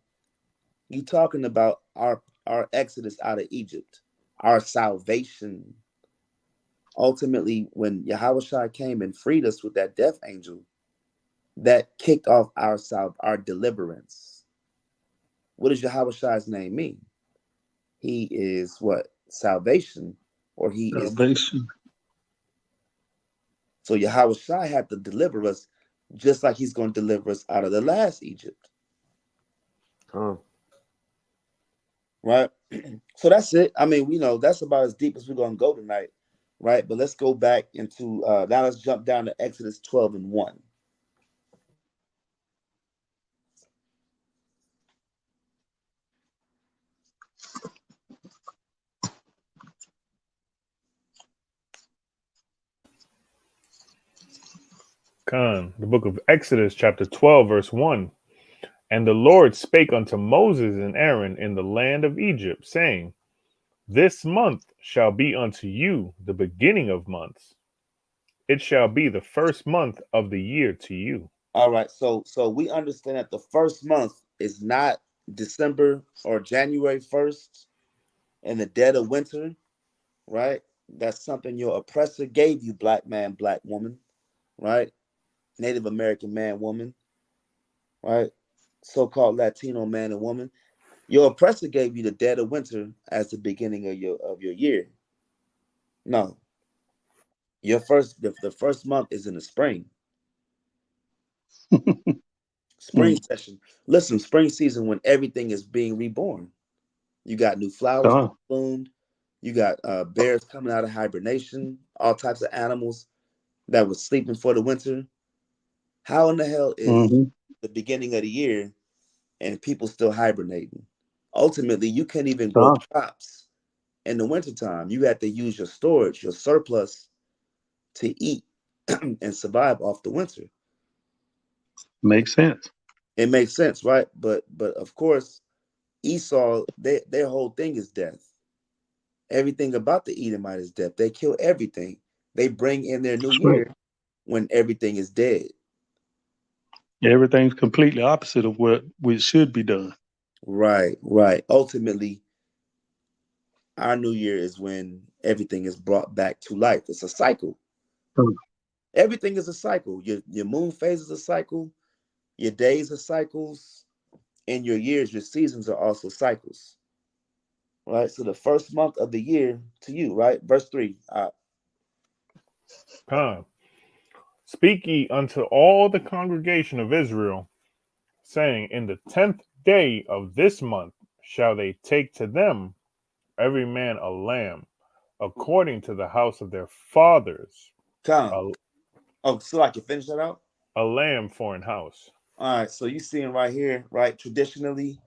you talking about our exodus out of Egypt, our salvation. Ultimately, when Yahweh Shai came and freed us with that death angel, that kicked off our deliverance. What does Yahweh Shai's name mean? He is what? Salvation, or he is. Salvation. So Yahweh Shai had to deliver us, just like he's going to deliver us out of the last Egypt. Right? So that's it. I mean, that's about as deep as we're going to go tonight. Right? But let's go back into, now let's jump down to Exodus 12 and 1. Con, the book of Exodus, chapter 12, verse 1. And the Lord spake unto Moses and Aaron in the land of Egypt, saying, This month shall be unto you the beginning of months. It shall be the first month of the year to you. All right. So we understand that the first month is not December or January 1st in the dead of winter, right? That's something your oppressor gave you, black man, black woman, right? Native American man, woman, right? So-called Latino man and woman. Your oppressor gave you the dead of winter as the beginning of your year. No, the first month is in the spring. Spring session. Listen, spring season when everything is being reborn. You got new flowers bloomed. You got bears coming out of hibernation. All types of animals that were sleeping for the winter. How in the hell is the beginning of the year and people still hibernating? Ultimately, you can't even grow crops in the wintertime. You have to use your storage, your surplus to eat and survive off the winter. Makes sense. It makes sense, right? But of course, Esau, their whole thing is death. Everything about the Edomite is death. They kill everything. They bring in their new year when everything is dead. Everything's completely opposite of what should be done. Right. Ultimately, our new year is when everything is brought back to life. It's a cycle. Everything is a cycle. Your moon phase is a cycle. Your days are cycles. And your years, your seasons are also cycles. Right? So the first month of the year to you, right? Verse 3. Con, speak ye unto all the congregation of Israel, saying, In the 10th day of this month shall they take to them every man a lamb, according to the house of their fathers. Come. Oh, so I can finish that out. A lamb for an house. All right. So you seeing right here, right? Traditionally,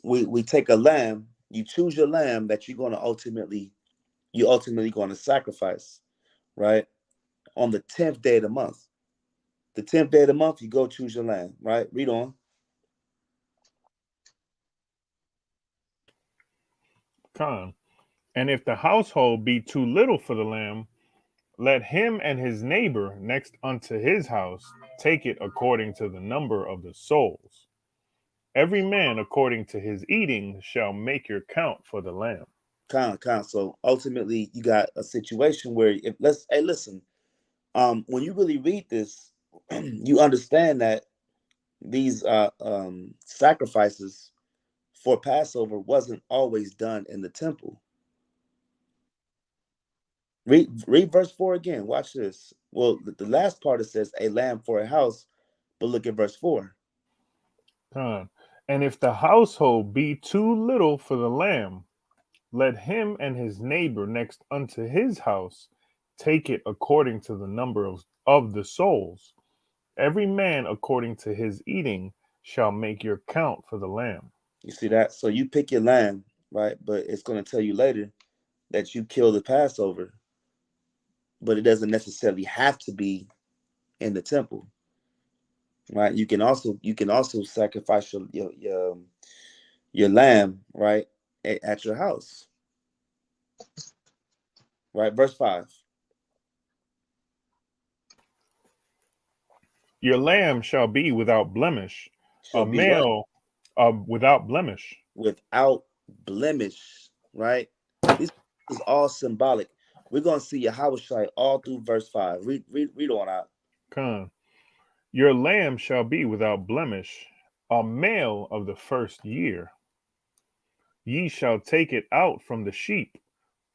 we take a lamb. You choose your lamb that you ultimately going to sacrifice, right? On the 10th day of the month. The 10th day of the month, you go choose your lamb, right? Read on. Con. And if the household be too little for the lamb, let him and his neighbor next unto his house take it according to the number of the souls. Every man according to his eating shall make your count for the lamb. So ultimately, you got a situation where if hey, listen, when you really read this, you understand that these sacrifices for Passover wasn't always done in the temple. Read verse 4 again. Watch this. Well, the last part it says a lamb for a house, but look at verse 4. Con. And if the household be too little for the lamb, let him and his neighbor next unto his house take it according to the number of the souls. Every man according to his eating shall make your count for the lamb. You see that? So you pick your lamb, right? But it's going to tell you later that you kill the Passover, but it doesn't necessarily have to be in the temple, right? You can also sacrifice your lamb, right, at your house, right? Verse 5 Your lamb shall be without blemish, shall a be what? male without blemish. Without blemish, right? This is all symbolic. We're gonna see Yahweh all through verse 5. Read on out. Con. Your lamb shall be without blemish, a male of the first year. Ye shall take it out from the sheep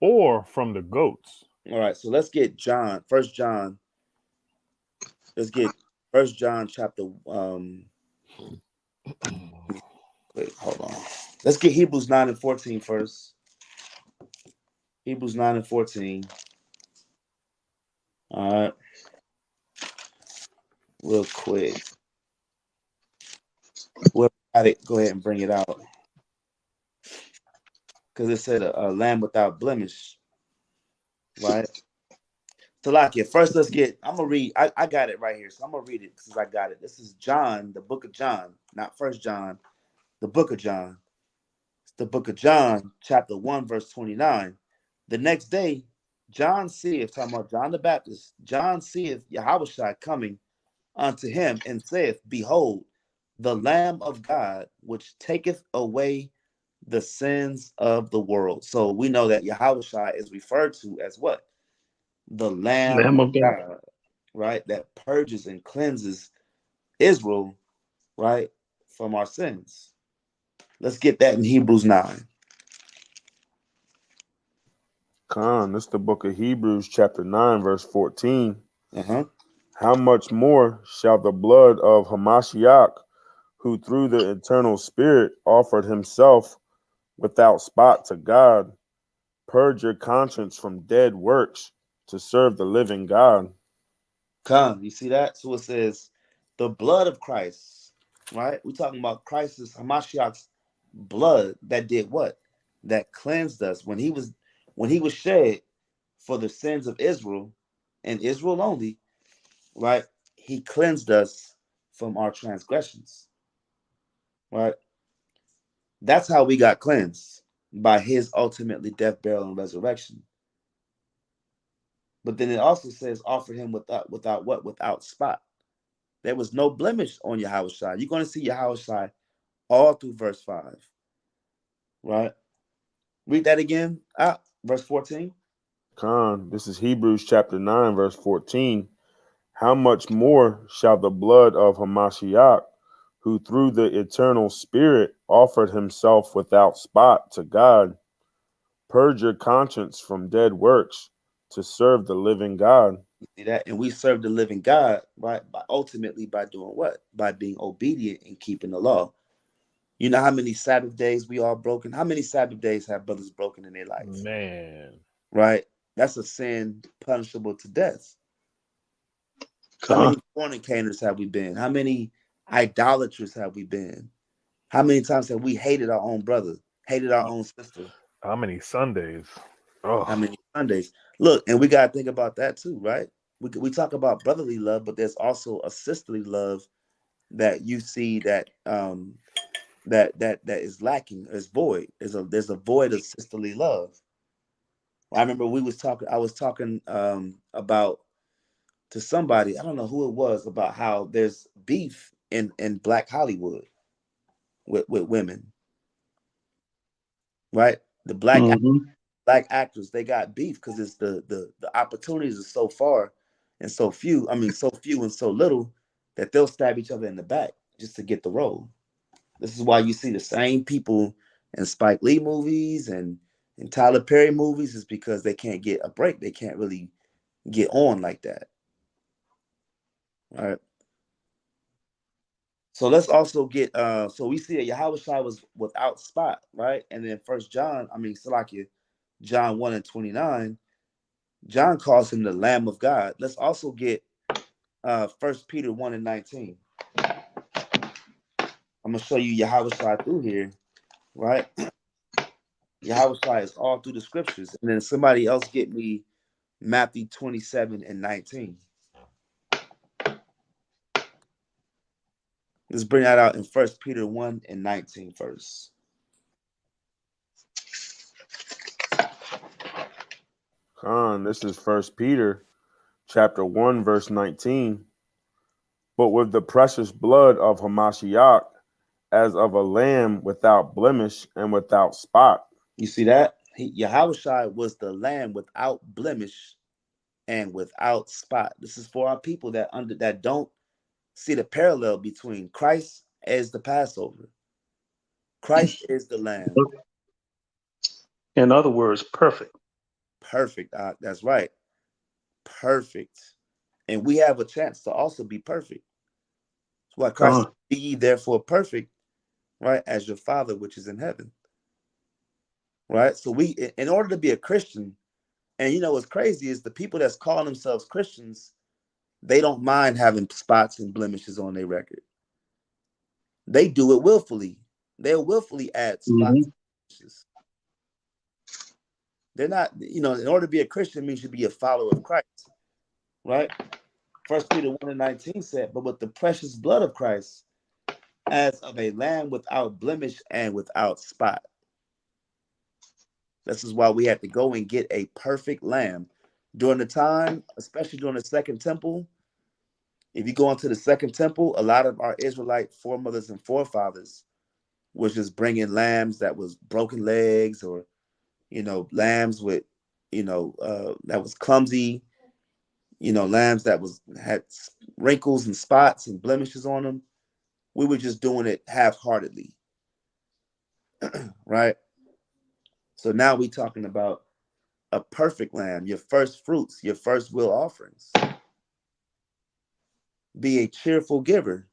or from the goats. All right, so let's get First John. Let's get First John chapter. Wait, hold on. Let's get Hebrews 9 and 14 first. Hebrews 9 and 14. All right, real quick. Whoever got it, go ahead and bring it out. Because it said a lamb without blemish, right? Salakia, first I'm gonna read, I got it right here, so I'm gonna read it since I got it. This is John, the book of John, not First John, the book of John. It's the book of John, chapter 1, verse 29. The next day, John seeth, talking about John the Baptist, John seeth Yahushua coming unto him and saith, Behold, the Lamb of God, which taketh away the sins of the world. So we know that Yahushua is referred to as what? The Lamb Lamb of of God. God, right? That purges and cleanses Israel, right, from our sins. Let's get that in Hebrews 9. Khan, this is the book of Hebrews, chapter 9, verse 14. Uh-huh. How much more shall the blood of Hamashiach, who through the eternal Spirit offered himself without spot to God, purge your conscience from dead works to serve the living God? Come, you see that? So it says the blood of Christ, right? We're talking about Christ's Hamashiach's blood that did what? That cleansed us when he was shed for the sins of Israel and Israel only, right? He cleansed us from our transgressions, right? That's how we got cleansed by his ultimately death, burial, and resurrection. But then it also says offer him without what? Without spot. There was no blemish on Yahushua. You're going to see Yahushua all through verse 5, right? Read that again. Verse 14. Khan, this is Hebrews chapter 9, verse 14. How much more shall the blood of Hamashiach, who through the eternal Spirit offered himself without spot to God, purge your conscience from dead works to serve the living God? You see that? And we serve the living God, right? By doing what? By being obedient and keeping the law. You know how many Sabbath days we all broken? How many Sabbath days have brothers broken in their life? Man. Right? That's a sin punishable to death. How many fornicators have we been? How many idolaters have we been? How many times have we hated our own brother, hated our own sister? How many Sundays? How Oh, many Sundays? Look, and we got to think about that too, right? We talk about brotherly love, but there's also a sisterly love that you see that that is lacking, is void. There's a void of sisterly love. I remember I was talking about to somebody, I don't know who it was, about how there's beef in Black Hollywood with women, right? The Mm-hmm. black actors, they got beef because it's the opportunities are so far and so few. I mean, so few and so little that they'll stab each other in the back just to get the role. This is why you see the same people in Spike Lee movies and Tyler Perry movies, is because they can't get a break. They can't really get on like that. All right. So let's also get so we see that Yahushua was without spot, right? And then Salakia, John 1 and 29, John calls him the Lamb of God. Let's also get 1 Peter 1 and 19. I'm gonna show you Yahushua through here, right? Yahushua is all through the scriptures. And then somebody else get me Matthew 27 and 19. Let's bring that out in 1 Peter 1 and 19 first. This is First Peter chapter 1, verse 19. But with the precious blood of Hamashiach, as of a lamb without blemish and without spot. You see that? Yahushua was the lamb without blemish and without spot. This is for our people that don't see the parallel between Christ as the Passover. Christ is the lamb. In other words, perfect. Perfect. That's right. Perfect. And we have a chance to also be perfect. That's why Christ said, be ye therefore perfect, right, as your Father which is in heaven. Right? So in order to be a Christian, and you know what's crazy is the people that's calling themselves Christians, they don't mind having spots and blemishes on their record. They do it willfully. They'll willfully add spots and blemishes. They're not, in order to be a Christian means you be a follower of Christ. Right? 1 Peter 1 and 19 said, but with the precious blood of Christ, as of a lamb without blemish and without spot. This is why we had to go and get a perfect lamb. During the time, especially during the Second Temple, if you go into the Second Temple, a lot of our Israelite foremothers and forefathers was just bringing lambs that was broken legs, or, lambs with, that was clumsy, lambs that had wrinkles and spots and blemishes on them. We were just doing it half-heartedly, right? So now we're talking about a perfect lamb, your first fruits, your first will offerings. Be a cheerful giver.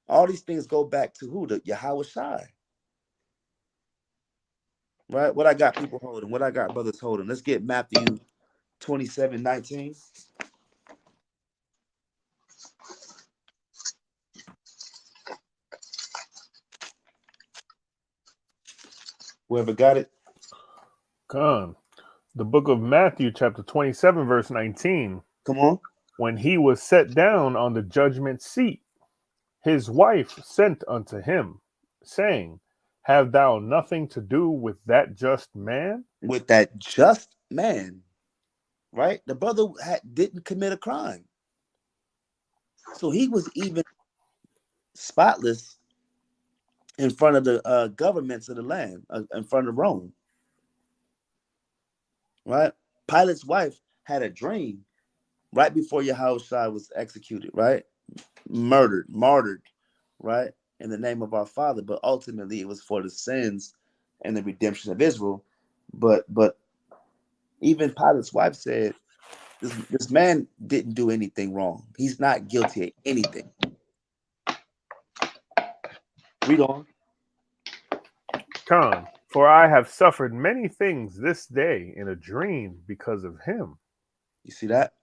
All these things go back to who? The Yahushua. Right? What I got people holding, what I got brothers holding. Let's get Matthew 27, 19. Whoever got it. Con. The book of Matthew, chapter 27, verse 19. Come on. When he was set down on the judgment seat, his wife sent unto him, saying, have thou nothing to do with that just man? With that just man, right? The brother didn't commit a crime. So he was even spotless in front of the governments of the land, in front of Rome. Right? Pilate's wife had a dream right before Yahushua was executed, right? Martyred, right? In the name of our Father, but ultimately it was for the sins and the redemption of Israel. But even Pilate's wife said, this man didn't do anything wrong. He's not guilty of anything. Read on. Con, for I have suffered many things this day in a dream because of him. You see that?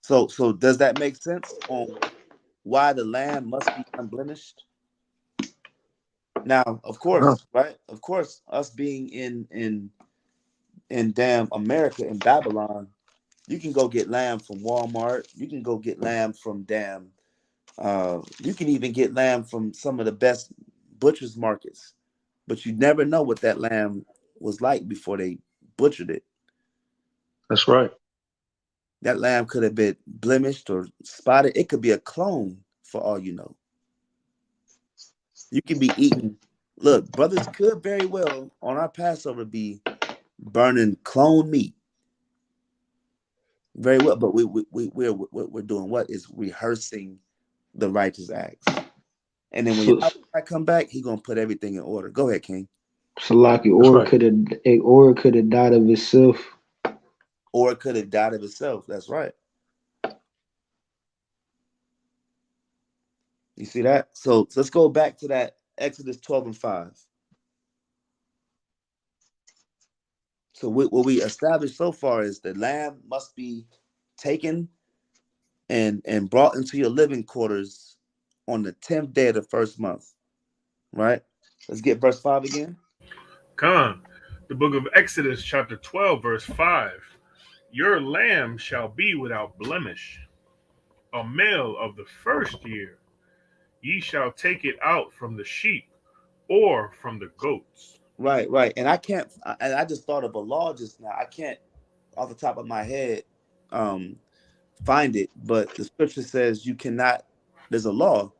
So does that make sense on why the lamb must be unblemished? Now, of course, right? Of course, us being in damn America, in Babylon, you can go get lamb from Walmart. You can go get lamb from damn. You can even get lamb from some of the best butchers markets, but you never know what that lamb was like before they butchered it. That's right. That lamb could have been blemished or spotted. It could be a clone for all you know. You can be eating. Look, brothers could very well on our Passover be burning clone meat. Very well, but we're doing what is rehearsing the righteous acts. And then when So, Yahweh come back, he gonna put everything in order. Go ahead, King. Salaki, That's right. or it could have died of itself. Or it could have died of itself. That's right. You see that? So let's go back to that Exodus 12 and 5. So what we established so far is the lamb must be taken and brought into your living quarters on the 10th day of the first month. Right? Let's get verse 5 again. Con, the book of Exodus, chapter 12, verse 5. Your lamb shall be without blemish, a male of the first year. Ye shall take it out from the sheep or from the goats. Right, right. And I just thought of a law just now. I can't off the top of my head um find it, but the scripture says you cannot, there's a law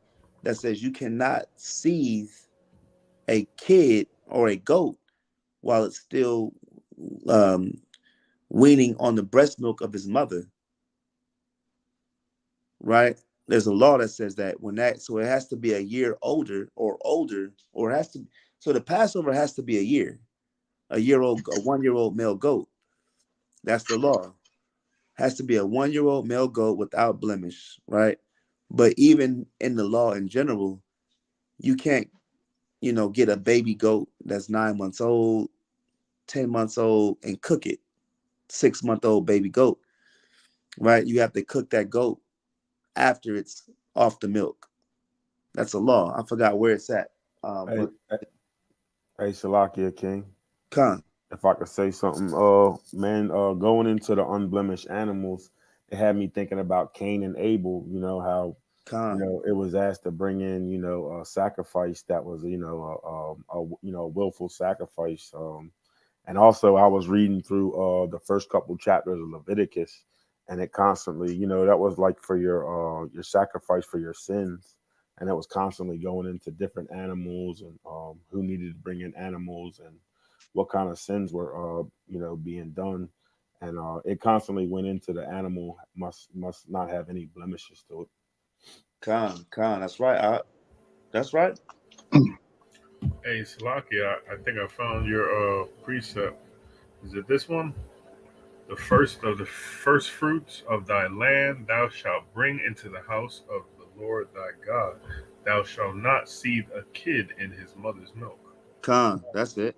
that says you cannot seize a kid or a goat while it's still um weaning on the breast milk of his mother, right? There's a law that says that when that, so it has to be a year older, or it has to, so the Passover has to be a year old, a 1 year old male goat. That's the law. Has to be a 1 year old male goat without blemish, right? But even in the law in general, you can't, get a baby goat that's 9 months old, 10 months old, and cook it. 6 month old baby goat, right? You have to cook that goat after it's off the milk. That's a law. I forgot where it's at. Hey, But hey, Salakia King. con, If I could say something, man, going into the unblemished animals, it had me thinking about Cain and Abel. You know how, con, it was asked to bring in, a sacrifice that was, willful sacrifice. And also, I was reading through the first couple chapters of Leviticus, and it constantly, that was like for your sacrifice for your sins, and it was constantly going into different animals and who needed to bring in animals and what kind of sins were being done, and it constantly went into the animal must not have any blemishes to it. con. That's right. That's right. Hey, Salaki, I think I found your precept. Is it this one? The first of the first fruits of thy land thou shalt bring into the house of the Lord thy God. Thou shalt not seethe a kid in his mother's milk. Con. That's it.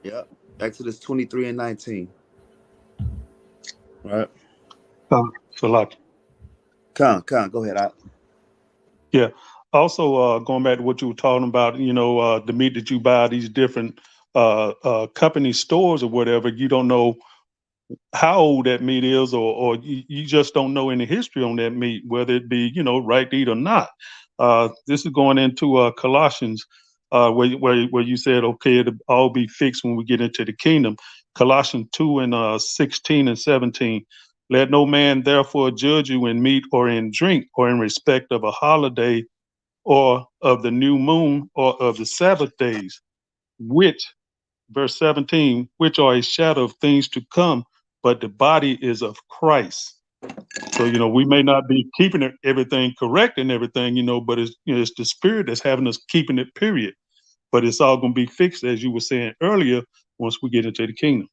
Yep. Exodus 23 and 19. Right. So like, Con. Go ahead. yeah. Also, going back to what you were talking about, the meat that you buy at these different company stores or whatever, you don't know how old that meat is, or you just don't know any history on that meat, whether it be, right to eat or not. This is going into Colossians, where you said, okay, it'll all be fixed when we get into the kingdom. Colossians 2 and 16 and 17. Let no man therefore judge you in meat or in drink or in respect of a holiday or of the new moon or of the Sabbath days, which, verse 17, which are a shadow of things to come, but the body is of Christ. So, we may not be keeping everything correct and everything, but it's the spirit that's having us keeping it, period. But it's all going to be fixed, as you were saying earlier, once we get into the kingdom.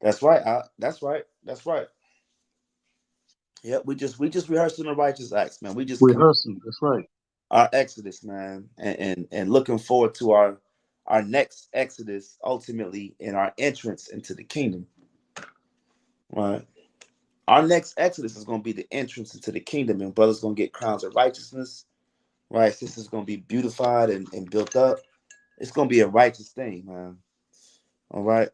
That's right. That's right. That's right. Yeah, we just rehearsing the righteous acts, man. We just Rehearsing, that's right. our Exodus, man, and looking forward to our next Exodus, ultimately in our entrance into the kingdom. Right. Our next Exodus is going to be the entrance into the kingdom, and brothers going to get crowns of righteousness, right? Sisters going to be beautified and built up. It's going to be a righteous thing, man. All right.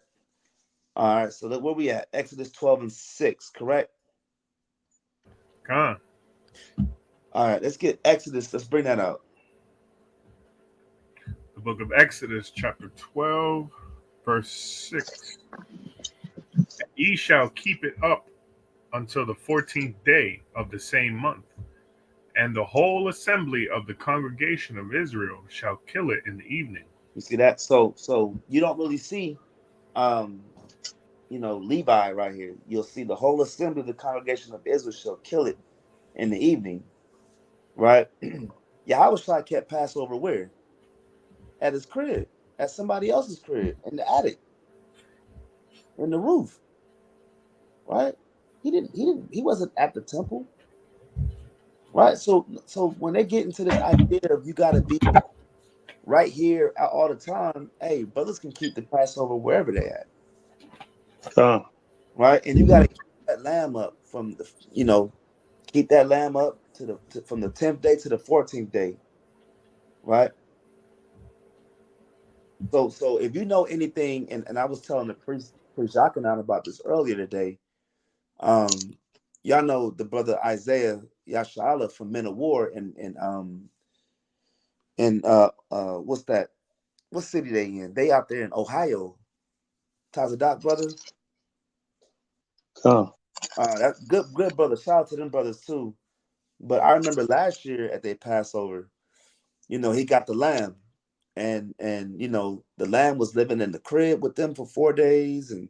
All right. So where we at? Exodus 12 and 6, correct? Con. All right. Let's get Exodus. Let's bring that out. The book of Exodus, chapter 12, verse 6. Ye shall keep it up until the 14th day of the same month, and the whole assembly of the congregation of Israel shall kill it in the evening. You see that? So you don't really see Levi right here. You'll see the whole assembly of the congregation of Israel shall kill it in the evening, right? Yahweh kept Passover where? At his crib, at somebody else's crib, in the attic, in the roof, right? He wasn't at the temple, right? So when they get into this idea of you got to be right here all the time, hey, brothers can keep the Passover wherever they at, right? And you got to keep that lamb up from keep that lamb up from the 10th day to the 14th day, right? So if you know anything, and I was telling the priest Jacqueline about this earlier today, y'all know the brother Isaiah Yashala from Men of War and what's that? What city they in? They out there in Ohio. Tazadak brother. That's good brother. Shout out to them brothers too. But I remember last year at their Passover, he got the lamb, and the lamb was living in the crib with them for 4 days, and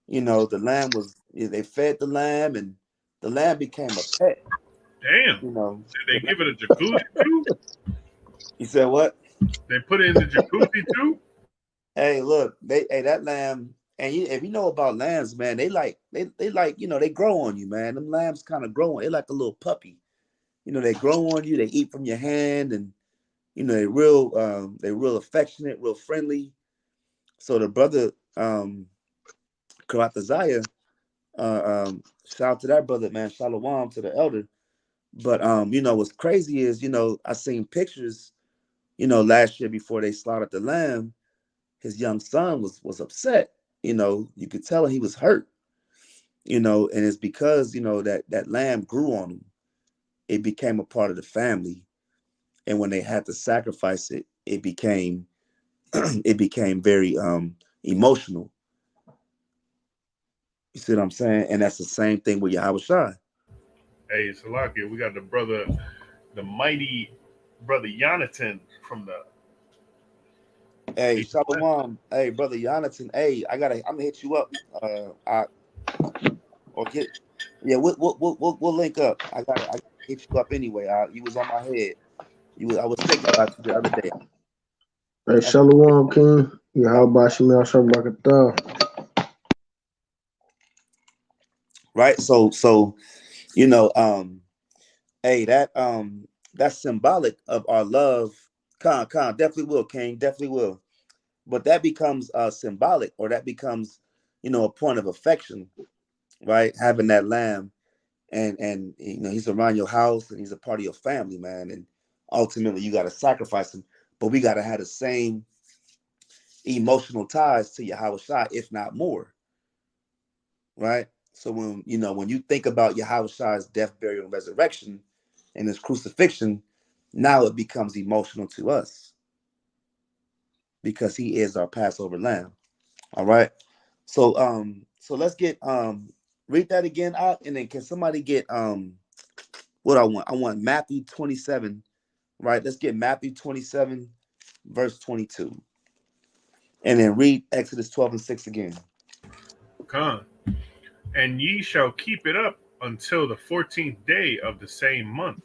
the lamb they fed the lamb, and the lamb became a pet. Damn. Did they give it a jacuzzi too? You said what? They put it in the jacuzzi too? Hey, look, that lamb, and if you know about lambs, man, they they grow on you, man. Them lambs kind of grow on. They like a little puppy. They grow on you. They eat from your hand, and they're real affectionate, real friendly. So the brother Karataziah, shout out to that brother, man. Shalom to the elder. But what's crazy is I seen pictures last year before they slaughtered the lamb. His young son was upset. You could tell he was hurt. And it's because that lamb grew on him. It became a part of the family, and when they had to sacrifice it, it became very emotional. You see what I'm saying? And that's the same thing with Yahweh Shai. Hey, Salakia, we got the mighty brother Jonathan from the. Hey, Shalom. Hey, brother Jonathan. Hey, I'm gonna hit you up. We'll link up. I gotta hit you up anyway. You was on my head. I was thinking about you the other day. Hey, Shalom, King. Yahweh Shemel Shabrakatah. Right. So hey, that's symbolic of our love. Con definitely will, King, definitely will. But that becomes symbolic, or that becomes a point of affection, right? Having that lamb, and he's around your house, and he's a part of your family, man. And ultimately you got to sacrifice him, but we got to have the same emotional ties to Yahweh Shai, if not more, right? So when you think about Yahweh Shai's death, burial, and resurrection, and his crucifixion, now it becomes emotional to us because he is our Passover lamb. All right. So let's get read that again out, and then can somebody get what I want? I want Matthew 27, right? Let's get Matthew 27, verse 22. And then read Exodus 12 and 6 again. Con. And ye shall keep it up until the 14th day of the same month,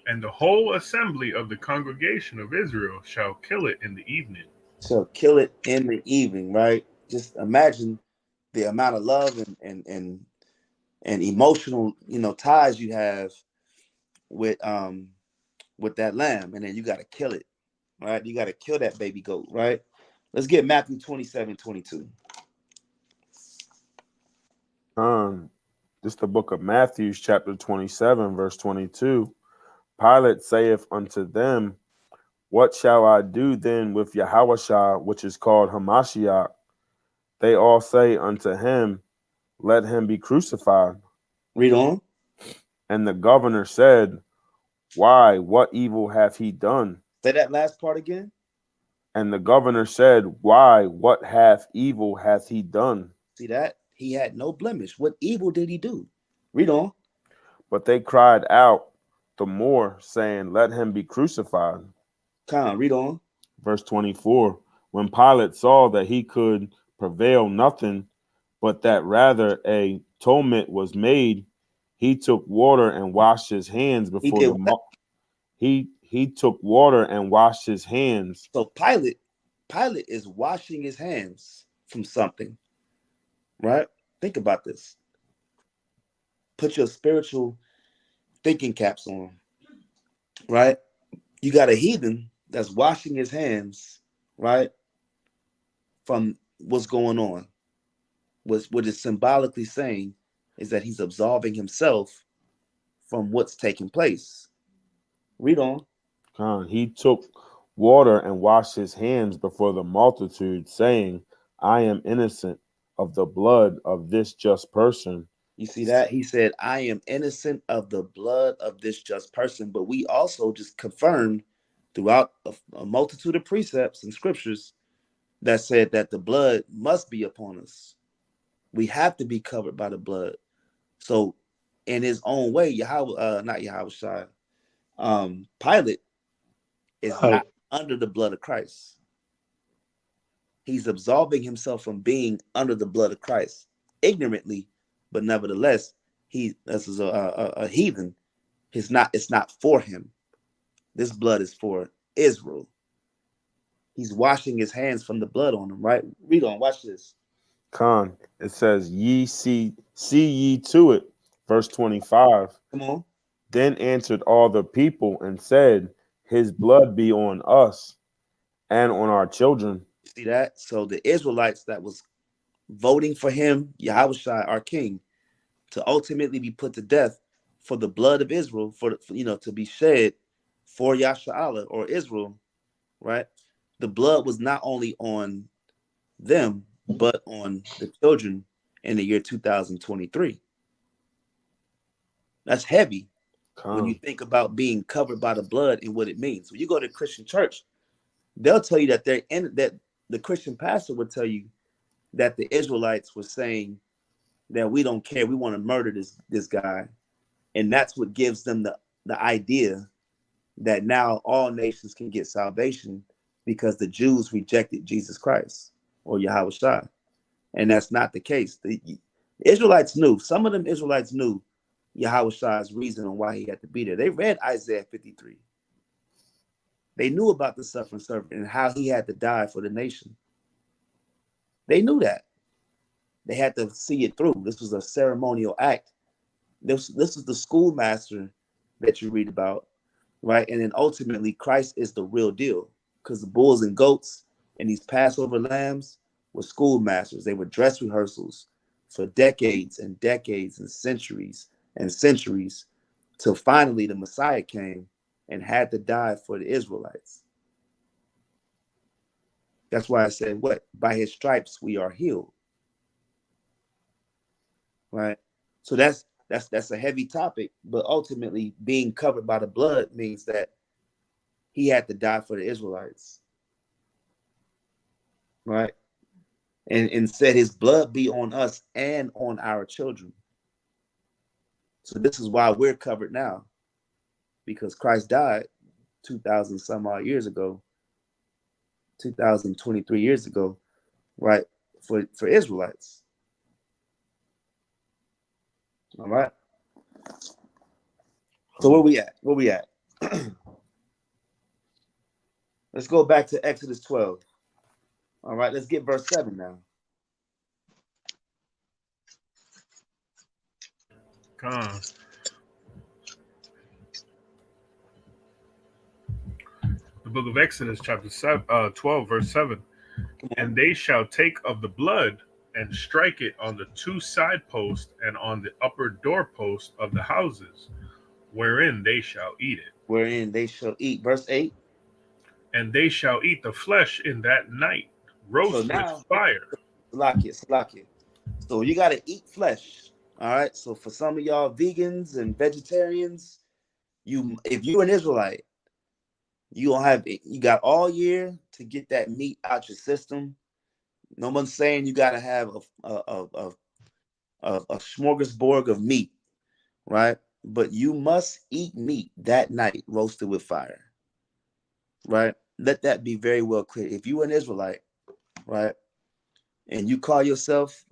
and the whole assembly of the congregation of Israel shall kill it in the evening. So kill it in the evening, right? Just imagine the amount of love and emotional, ties you have with that lamb, and then you got to kill it, right? You got to kill that baby goat, right? Let's get Matthew 27, 22. This is the book of Matthew, chapter 27, verse 22. Pilate saith unto them, what shall I do then with Yahushua, which is called Hamashiach? They all say unto him, let him be crucified. Read on. And the governor said, why, what evil hath he done? Say that last part again. And the governor said, why, what evil hath he done? See that? He had no blemish. What evil did he do? Read on. But they cried out the more, saying, let him be crucified. Read on. Verse 24. When Pilate saw that he could prevail nothing, but that rather a tumult was made, he took water and washed his hands before he took water and washed his hands. So Pilate is washing his hands from something, right? Think about this. Put your spiritual thinking caps on, right? You got a heathen that's washing his hands, right, from what's going on. What is symbolically saying is that he's absolving himself from what's taking place. Read on. He took water and washed his hands before the multitude, saying, I am innocent of the blood of this just person. You see that? He said, I am innocent of the blood of this just person. But we also just confirmed throughout a multitude of precepts and scriptures that said that the blood must be upon us. We have to be covered by the blood. So in his own way, Pilate is not under the blood of Christ. He's absolving himself from being under the blood of Christ ignorantly, but nevertheless, this is a heathen. It's not for him. This blood is for Israel. He's washing his hands from the blood on him, right? Read on, watch this. It says, see ye to it. Verse 25. Come on. Then answered all the people and said, his blood be on us and on our children. See that? So the Israelites that was voting for him, Yahushua, our king, to ultimately be put to death for the blood of Israel, to be shed for Yasha'Allah or Israel, right? The blood was not only on them, but on the children in the year 2023. That's heavy when you think about being covered by the blood and what it means. When you go to a Christian church, they'll tell you that the Christian pastor would tell you that the Israelites were saying that we don't care, we want to murder this guy. And that's what gives them the idea that now all nations can get salvation because the Jews rejected Jesus Christ or Yahushua. And that's not the case. The Israelites knew, some of them Israelites knew Yahushua's reason on why he had to be there. They read Isaiah 53. They knew about the suffering servant and how he had to die for the nation. They knew that. They had to see it through. This was a ceremonial act. This is the schoolmaster that you read about, right? And then ultimately, Christ is the real deal, because the bulls and goats and these Passover lambs were schoolmasters. They were dress rehearsals for decades and decades and centuries till finally the Messiah came and had to die for the Israelites. That's why I said, what? By his stripes we are healed. Right? So that's a heavy topic, but ultimately being covered by the blood means that he had to die for the Israelites. Right? And said his blood be on us and on our children. So this is why we're covered now, because Christ died 2,000 some odd years ago, 2023 years ago, right? For Israelites. All right. So where we at? Let's go back to Exodus 12. All right, let's get verse 7 now. The book of Exodus, chapter 12, verse 7. And they shall take of the blood and strike it on the two side posts and on the upper doorpost of the houses, wherein they shall eat it. wherein they shall eat. Verse 8. And they shall eat the flesh in that night, So roast with now, fire. Salakia. So you got to eat flesh. All right. So for some of y'all vegans and vegetarians, if you're an Israelite, you got all year to get that meat out your system. No one's saying you got to have a smorgasbord of meat, right? But you must eat meat that night, roasted with fire, right? Let that be very well clear. If you're an Israelite, right, and you call yourself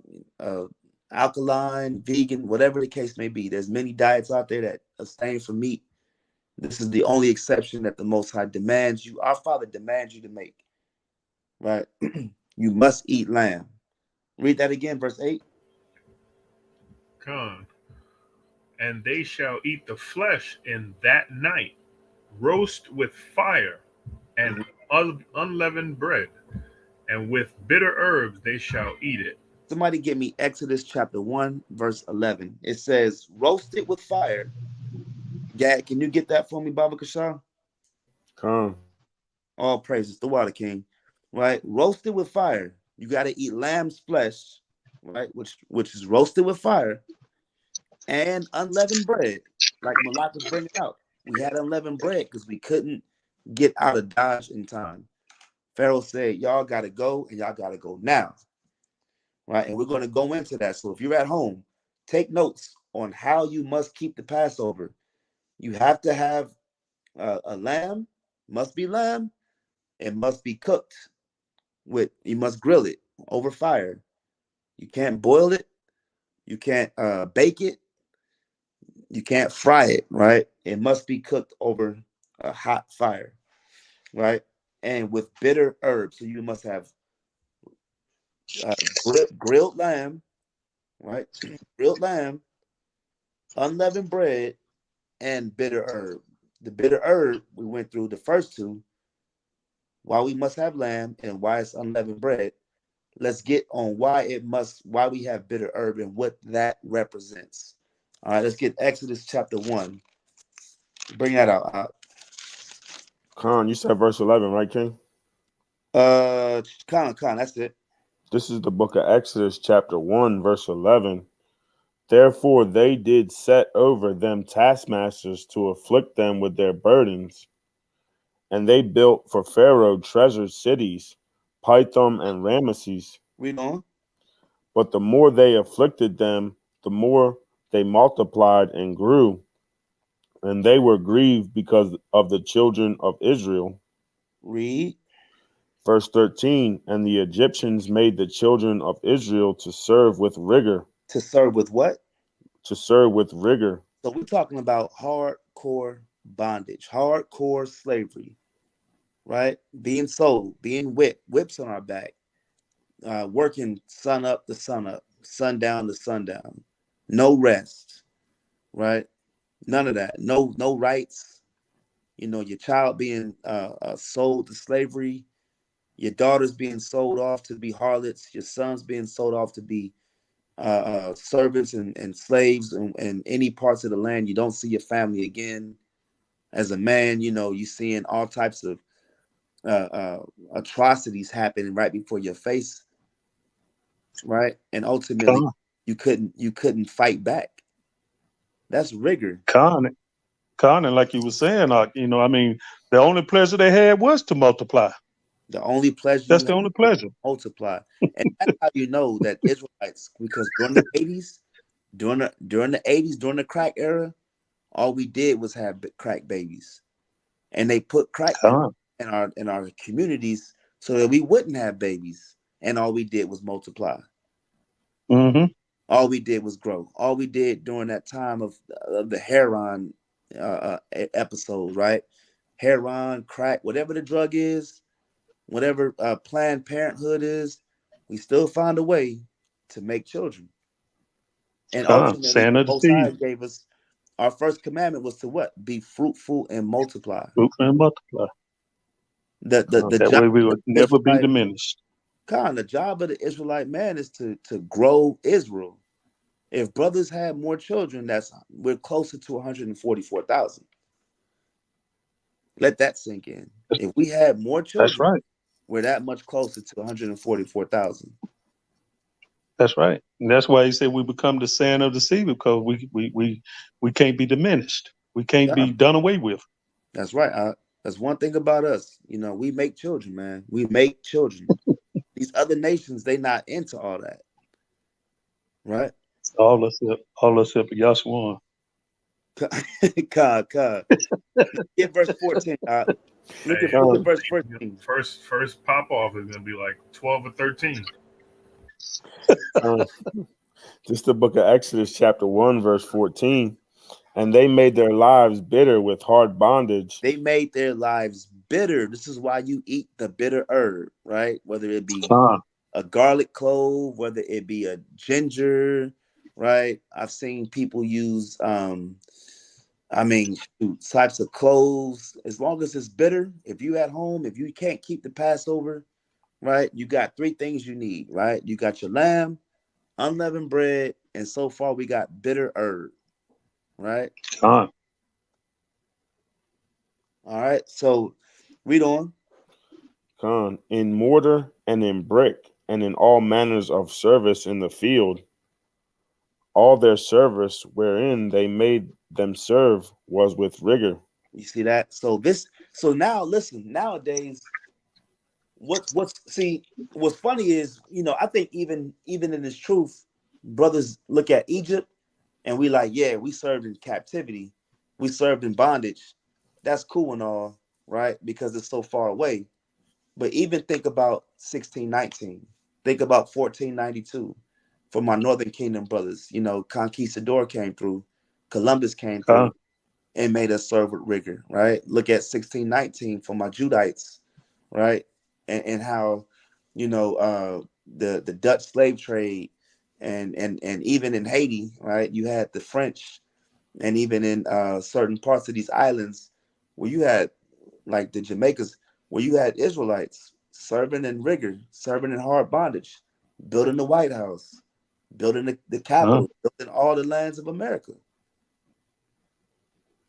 alkaline, vegan, whatever the case may be, there's many diets out there that abstain from meat. This is the only exception that the Most High demands you, our Father demands you to make, right? You must eat lamb. Read that again, verse 8. Con. And they shall eat the flesh in that night, roast with fire and Mhm. unleavened bread, and with bitter herbs they shall eat it. Somebody give me Exodus chapter 1, verse 11. It says, roast it with fire. Gad, can you get that for me, Baba Kashaw? Come. All praises, the Water King, right? Roasted with fire. You got to eat lamb's flesh, right? Which is roasted with fire and unleavened bread, like Malak was bringing out. We had unleavened bread because we couldn't get out of Dodge in time. Pharaoh said, y'all got to go and y'all got to go now, right? And we're going to go into that. So if you're at home, take notes on how you must keep the Passover. You have to have a lamb, must be lamb, and must be cooked you must grill it over fire. You can't boil it. You can't bake it. You can't fry it, right? It must be cooked over a hot fire, right? And with bitter herbs. So you must have uh, grilled lamb, right? Grilled lamb, unleavened bread, and bitter herb. The bitter herb, we went through the first two, why we must have lamb and why it's unleavened bread. Let's get on why we have bitter herb and what that represents. All right, let's get Exodus chapter 1. Bring that out. Con, you said verse 11, right, King? Con, that's it. This is the book of Exodus, chapter 1, verse 11. Therefore they did set over them taskmasters to afflict them with their burdens. And they built for Pharaoh treasured cities, Pithom and Ramesses. Read on. But the more they afflicted them, the more they multiplied and grew. And they were grieved because of the children of Israel. Read. Verse 13, and the Egyptians made the children of Israel to serve with rigor. To serve with what? To serve with rigor. So we're talking about hardcore bondage, hardcore slavery, right? Being sold, being whips on our back, working sun up to sun up, sundown to sundown. No rest, right? None of that. No rights. Your child being sold to slavery, your daughters being sold off to be harlots, your sons being sold off to be servants and slaves in any parts of the land. You don't see your family again. As a man, you seeing all types of atrocities happening right before your face, right? And ultimately, Con, you couldn't fight back. That's rigor. con, con, and like you were saying, I mean, the only pleasure they had was to multiply. The only pleasure That's you the have only is to pleasure. multiply, and that's how you know that Israelites, because during the '80s, during the crack era, all we did was have crack babies, and they put crack Con, in our communities so that we wouldn't have babies, and all we did was multiply. mm-hmm. All we did was grow. All we did during that time of the heroin episode, right? Heroin, crack, whatever the drug is, whatever Planned Parenthood is, we still find a way to make children. And Con, ultimately, sand the of the Most High seed, gave us our first commandment was to what? Be fruitful and multiply. root and multiply. The That job way we of would the never be Israelite, diminished. Khan, the job of the Israelite man is to grow Israel. If brothers had more children, we're closer to 144,000. Let that sink in. If we had more That's children, right. we're that much closer to 144,000. That's right. And that's why he said we become the sand of the sea, because we can't be diminished. We can't be God, done away with. that's right. That's one thing about us. We make children, man. We make children. These other nations, they not into all that, right? All except for Yahshua. God. Get verse 14. Hey, Look at Con, verse 14. first pop off is gonna be like 12 or 13. con. This is the book of Exodus, chapter 1, verse 14. And they made their lives bitter with hard bondage. They made their lives bitter. This is why you eat the bitter herb, right? Whether it be Con, a garlic clove, whether it be a ginger, right? I've seen people use shoot, types of cloves. As long as it's bitter, if you at home, if you can't keep the Passover, right? You got three things you need, right? You got your lamb, unleavened bread, and so far we got bitter herb, right? con, All right. So read on. Con, in mortar and in brick, and in all manners of service in the field. All their service wherein they made them serve was with rigor. You see that? So now listen, nowadays, what's funny is, I think even in this truth, brothers look at Egypt and we like, yeah, we served in captivity, we served in bondage. That's cool and all, right? Because it's so far away. But even think about 1619. Think about 1492. For my Northern Kingdom brothers, Conquistador came through, Columbus came through, con, and made us serve with rigor, right? Look at 1619 for my Judites, right? And how, the Dutch slave trade, and even in Haiti, right? You had the French, and even in certain parts of these islands where you had, like the Jamaicas, where you had Israelites serving in rigor, serving in hard bondage, building the White House, building the con, Capitol, building all the lands of America,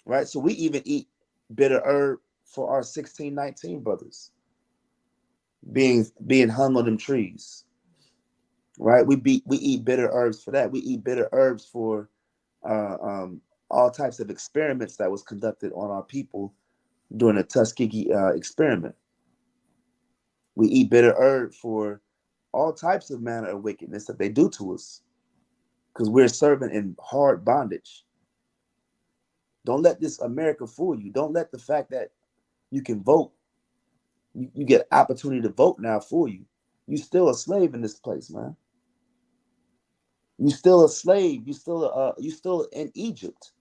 right? So we even eat bitter herb for our 1619 brothers being hung on them trees, right? We eat bitter herbs for that. We eat bitter herbs for uh, um, all types of experiments that was conducted on our people during the Tuskegee experiment. We eat bitter herb for all types of manner of wickedness that they do to us, because we're serving in hard bondage. Don't let this America fool you. Don't let the fact that you can vote, you get opportunity to vote now fool you. You still a slave in this place, man. You still a slave. You still in Egypt,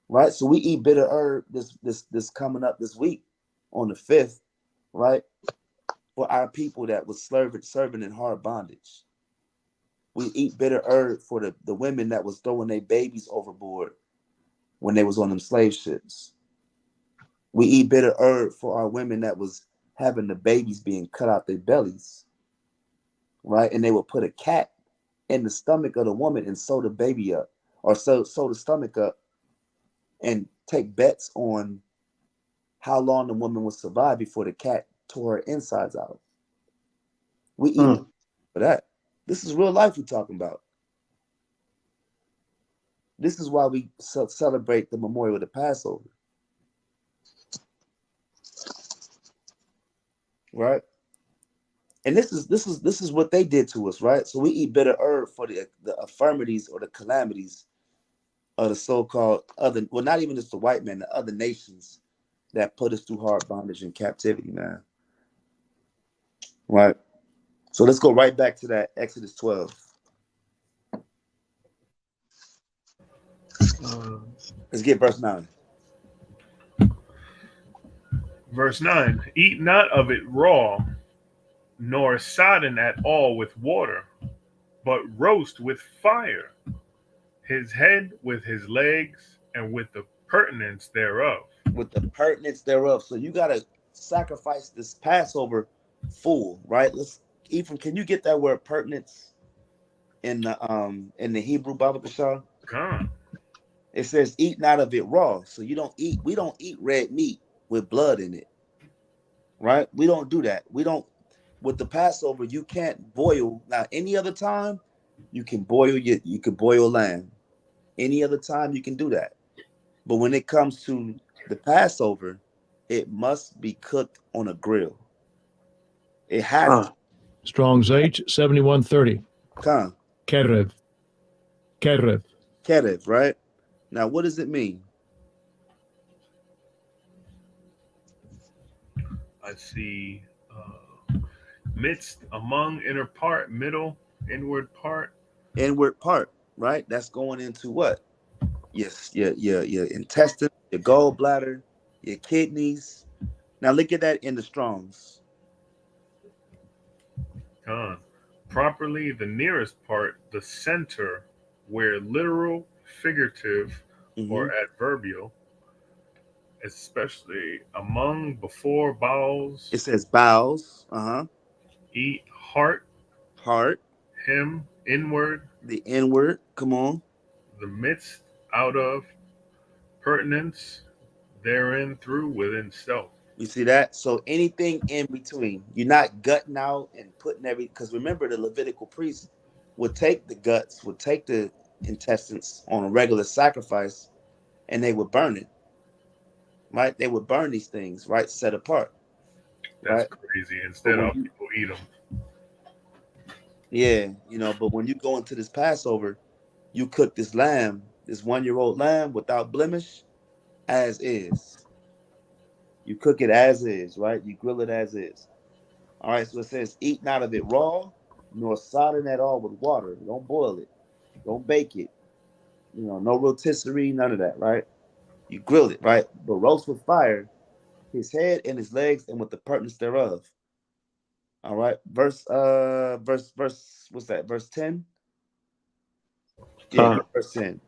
right? So we eat bitter herb this coming up this week on the 5th, right? For our people that was serving in hard bondage. We eat bitter herb for the women that was throwing their babies overboard when they was on them slave ships. We eat bitter herb for our women that was having the babies being cut out their bellies, right? And they would put a cat in the stomach of the woman and sew the baby up, or sew the stomach up, and take bets on how long the woman would survive before the cat tore her insides out. We eat mm, for that. This is real life we're talking about. This is why we celebrate the memorial of the Passover, right? And this is what they did to us, right? So we eat bitter herb for the affirmities or the calamities of the so-called other, well, not even just the white man, the other nations that put us through hard bondage and captivity, man. Right. So let's go right back to that Exodus 12. Uh, Let's get verse 9. verse 9. Eat not of it raw, nor sodden at all with water, but roast with fire his head with his legs, and with the pertinence thereof. With the pertinence thereof. So you gotta sacrifice this Passover full, right? Let's Ephraim, can you get that word pertinence in the Hebrew Baba Kashar? Con. It says eat not of it raw. So we don't eat red meat with blood in it, right? We don't do that. We don't with the Passover, you can't boil. Now, any other time, you can boil lamb. Any other time you can do that. But when it comes to the Passover, it must be cooked on a grill. It has to Strong's H 7130. come. Kerev. Kerev. Kerev, right? Now, what does it mean? I see midst, among, inner part, middle, inward part. Inward part, right? That's going into what? Yes, your intestine, your gallbladder, your kidneys. Now look at that in the Strongs. Con. Properly the nearest part, the center, where literal, figurative, Mm-hmm. or adverbial, especially among, before, bowels, It says bowels, eat, heart, heart, him, inward, the inward. Come on, the midst, out of, pertinence, therein, through, within self. you see that? So anything in between, you're not gutting out and putting because remember the Levitical priests would take the guts, would take the intestines on a regular sacrifice, and they would burn it. Right? They would burn these things, right? Set apart, That's right? crazy. But Instead, when of you, people eat them. yeah, but when you go into this Passover, you cook this lamb, this 1-year-old lamb without blemish, as is. You cook it as is, right? You grill it as is. All right, so it says, eat not of it raw, nor sodden at all with water. Don't boil it. Don't bake it. No rotisserie, none of that, right? You grill it, right? But roast with fire, his head and his legs, and with the pertness thereof. All right. What's that? Verse 10? Yeah, verse 10. It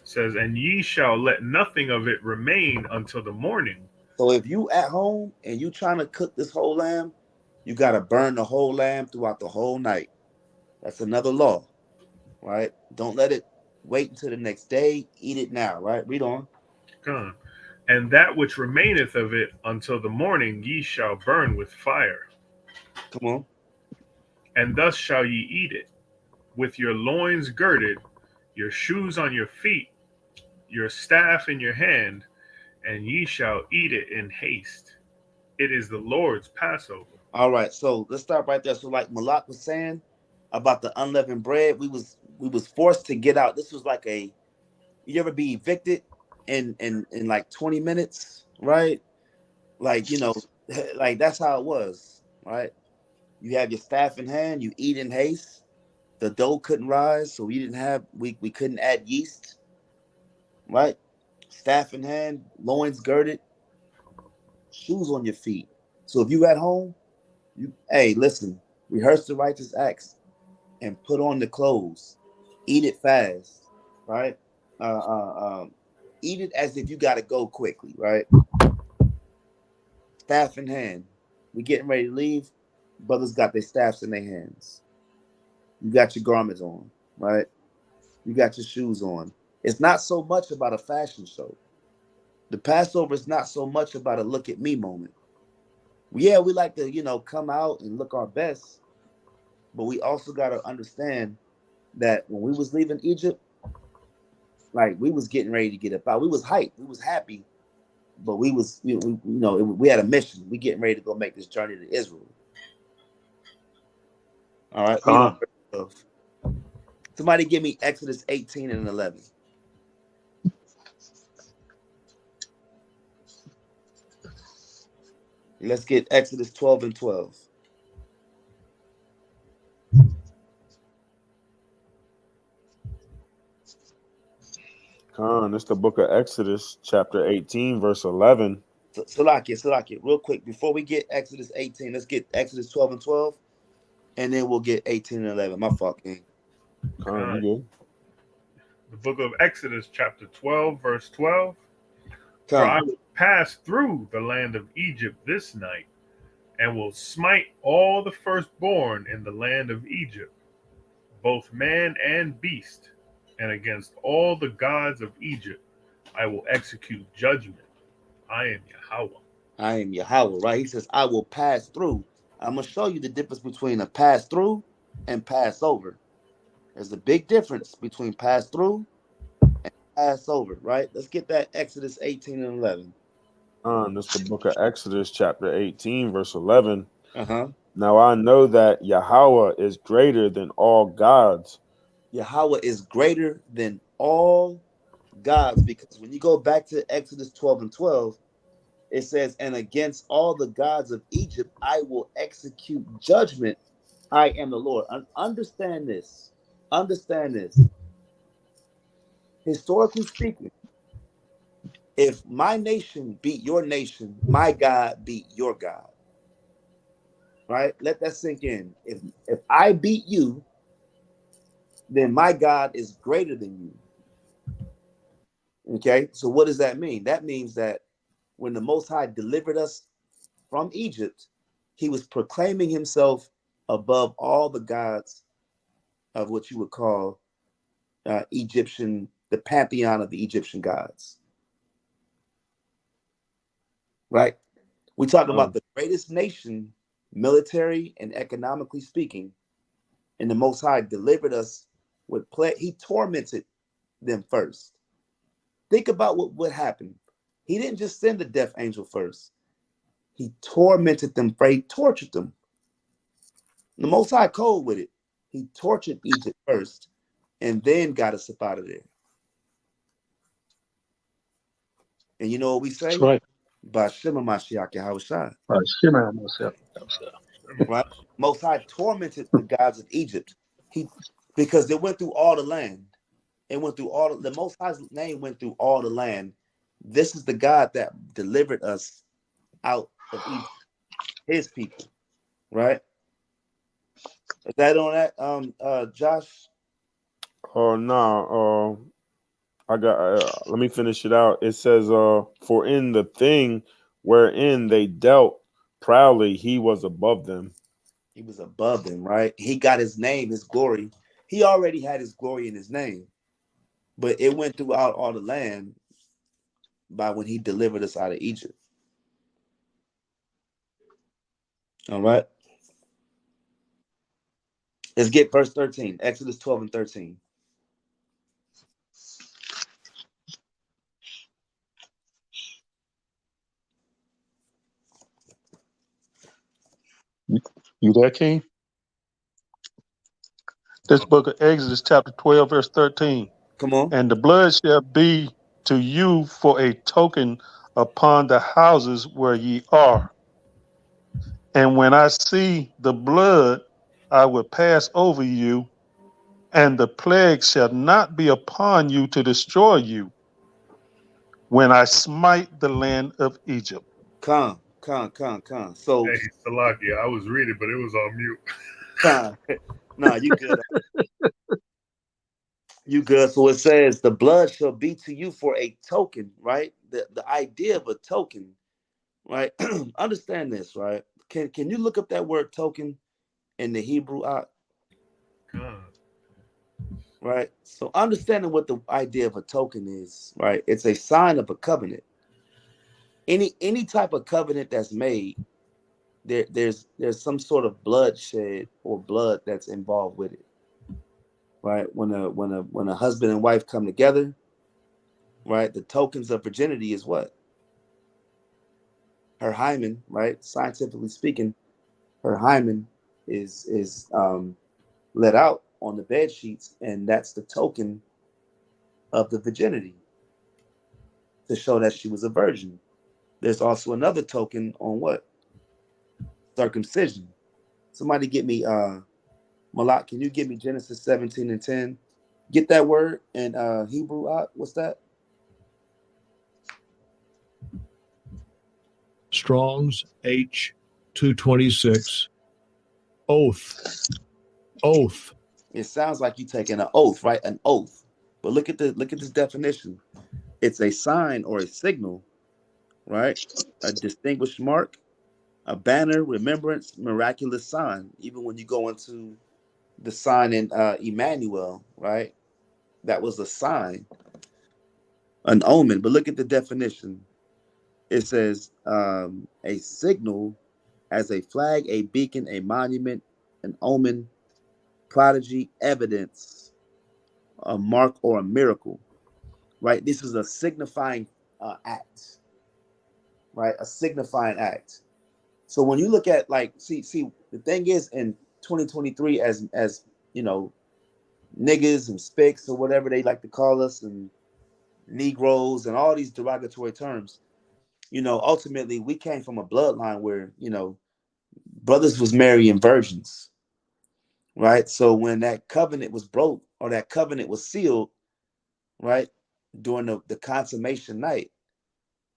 says, and ye shall let nothing of it remain until the morning. So if you at home and you trying to cook this whole lamb, you gotta burn the whole lamb throughout the whole night. That's another law, right? Don't let it wait until the next day. Eat it now, right? Read on. Con. And that which remaineth of it until the morning ye shall burn with fire. Come on. And thus shall ye eat it, with your loins girded, your shoes on your feet, your staff in your hand, and ye shall eat it in haste. It is the Lord's Passover. All right. So let's start right there. So like Malak was saying about the unleavened bread, we was forced to get out. This was like you ever be evicted in like 20 minutes, right? Like, like that's how it was, right? You have your staff in hand, you eat in haste. The dough couldn't rise, so we couldn't add yeast, right? Staff in hand, loins girded, shoes on your feet. So if you at home, hey, listen, rehearse the righteous acts and put on the clothes. Eat it fast, right? Eat it as if you got to go quickly, right? Staff in hand. We getting ready to leave. Brothers got their staffs in their hands. You got your garments on, right? You got your shoes on. It's not so much about a fashion show. The Passover is not so much about a look at me moment. Yeah, we like to, come out and look our best, but we also got to understand that when we was leaving Egypt, like we was getting ready to get up out. We was hyped. We was happy, but we had a mission. We getting ready to go make this journey to Israel. All right. Read on. Somebody give me Exodus 18 and 11. Let's get Exodus 12 and 12. Khan, it's the book of Exodus, chapter 18, verse 11. Salakia, real quick, before we get Exodus 18, let's get Exodus 12 and 12, and then we'll get 18 and 11. My fault, King. Khan, you good? The book of Exodus, chapter 12, verse 12. For Come. I will pass through the land of Egypt this night, and will smite all the firstborn in the land of Egypt, both man and beast, and against all the gods of Egypt I will execute judgment. I am Yahweh. I am Yahweh, right? He says, I will pass through. I'm going to show you the difference between a pass through and pass over. There's a big difference between pass through and pass over, right? Let's get that Exodus 18 and 11. That's the book of Exodus, chapter 18, verse 11. Uh-huh. Now I know that Yahweh is greater than all gods. Yahweh is greater than all gods, because when you go back to Exodus 12 and 12, it says, and against all the gods of Egypt, I will execute judgment. I am the Lord. Understand this. Understand this. Historically speaking, if my nation beat your nation, my God beat your God. Right? Let that sink in. If I beat you, then my God is greater than you. Okay? So what does that mean? That means that when the Most High delivered us from Egypt, he was proclaiming himself above all the gods of what you would call Egyptian, the pantheon of the Egyptian gods. Right? We talk about the greatest nation, military and economically speaking, and the Most High delivered us with plague. He tormented them first. Think about what happened. He didn't just send the death angel first. He tormented them, he tortured them. The Most High cold with it. He tortured Egypt first and then got us up out of there. And you know what we That's say? right. Bashima Mashiach Yahushua. Shimon myself. Right? Most High tormented the gods of Egypt. Because they went through all the land. It went through all the Most High's name went through all the land. This is the God that delivered us out of Egypt, his people, right? Is that on that, Josh? Oh no. I got. Let me finish it out. It says, "For in the thing wherein they dealt proudly, he was above them." He was above them, right? He got his name, his glory. He already had his glory in his name, but it went throughout all the land by when he delivered us out of Egypt. All right. Let's get verse 13, Exodus 12 and 13. You there, King? This book of Exodus, chapter 12, verse 13. Come on. And the blood shall be to you for a token upon the houses where ye are. And when I see the blood, I will pass over you, and the plague shall not be upon you to destroy you when I smite the land of Egypt. Come. So, Hey, Salakia, I was reading, but it was on mute. come. Nah, you good. You good. So it says, the blood shall be to you for a token, right? The idea of a token, right? Understand this, right? Can you look up that word token in the Hebrew? God. Right? So understanding what the idea of a token is, right? It's a sign of a covenant. Any type of covenant that's made, there's some sort of bloodshed or blood that's involved with it. Right? When a husband and wife come together, right? The tokens of virginity is what? Her hymen, right? Scientifically speaking, her hymen is let out on the bed sheets, and that's the token of the virginity to show that she was a virgin. There's also another token on what? Circumcision. Somebody get me Malak, can you give me Genesis 17 and 10? Get that word in Hebrew. What's that? Strong's H 226. Oath. Oath. It sounds like you taking an oath, right? An oath. But look at this definition. It's a sign or a signal, right? A distinguished mark, A banner, remembrance, miraculous sign. Even when you go into the sign in Emmanuel, right? That was a sign, an omen. But look at the definition. It says a signal as a flag, a beacon, a monument, an omen, prodigy, evidence, a mark, or a miracle. Right? This is a signifying act. Right? A signifying act. So when you look at like, see, the thing is in 2023, as you know, niggas and spicks or whatever they like to call us, and Negroes and all these derogatory terms. Ultimately we came from a bloodline where brothers was marrying virgins, right? So when that covenant was broke or that covenant was sealed, right, during the consummation night,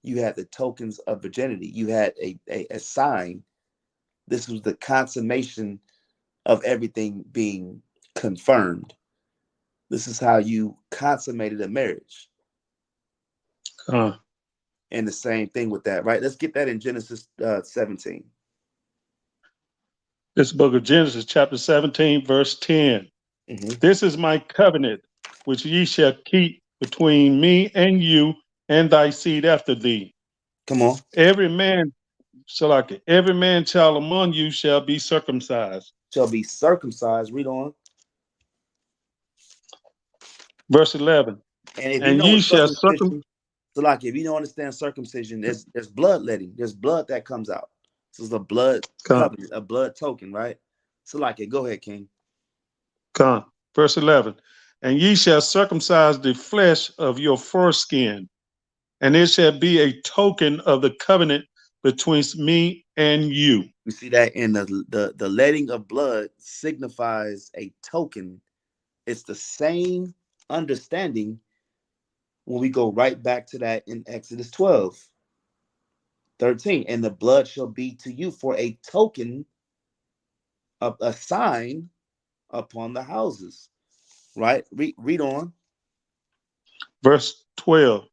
you had the tokens of virginity. You had a sign. This was the consummation of everything being confirmed. This is how you consummated a marriage. And the same thing with that, right? Let's get that in Genesis 17. This book of Genesis, chapter 17, verse 10. Mm-hmm. This is my covenant, which ye shall keep between me and you and thy seed after thee. Come on. Every man child among you shall be circumcised. Shall be circumcised. Read on. Verse 11. And if you And know ye what shall circumcision, so like if you don't understand circumcision, there's bloodletting. There's blood that comes out. This is a blood covenant, a blood token, right? So like go ahead, King. Verse 11. And ye shall circumcise the flesh of your foreskin, and it shall be a token of the covenant between me and you. We see that in the letting of blood signifies a token. It's the same understanding when we go right back to that in Exodus 12:13. And the blood shall be to you for a token of a sign upon the houses. Right? Read on. Verse 12.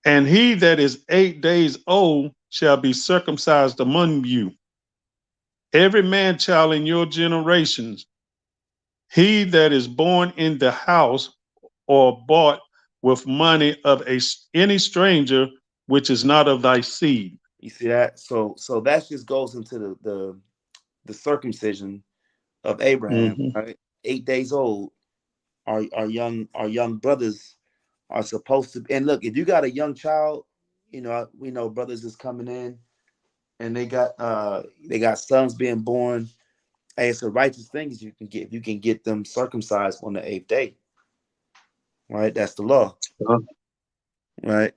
And he that is 8 days old shall be circumcised among you. Every man child in your generations, he that is born in the house or bought with money of any stranger which is not of thy seed. You see that? So that just goes into the circumcision of Abraham, right? 8 days old. Our young brothers are supposed to. And look, if you got a young child, we know brothers is coming in, and they got sons being born. Hey, it's a righteous thing is you can get them circumcised on the 8th day, right? That's the law, right?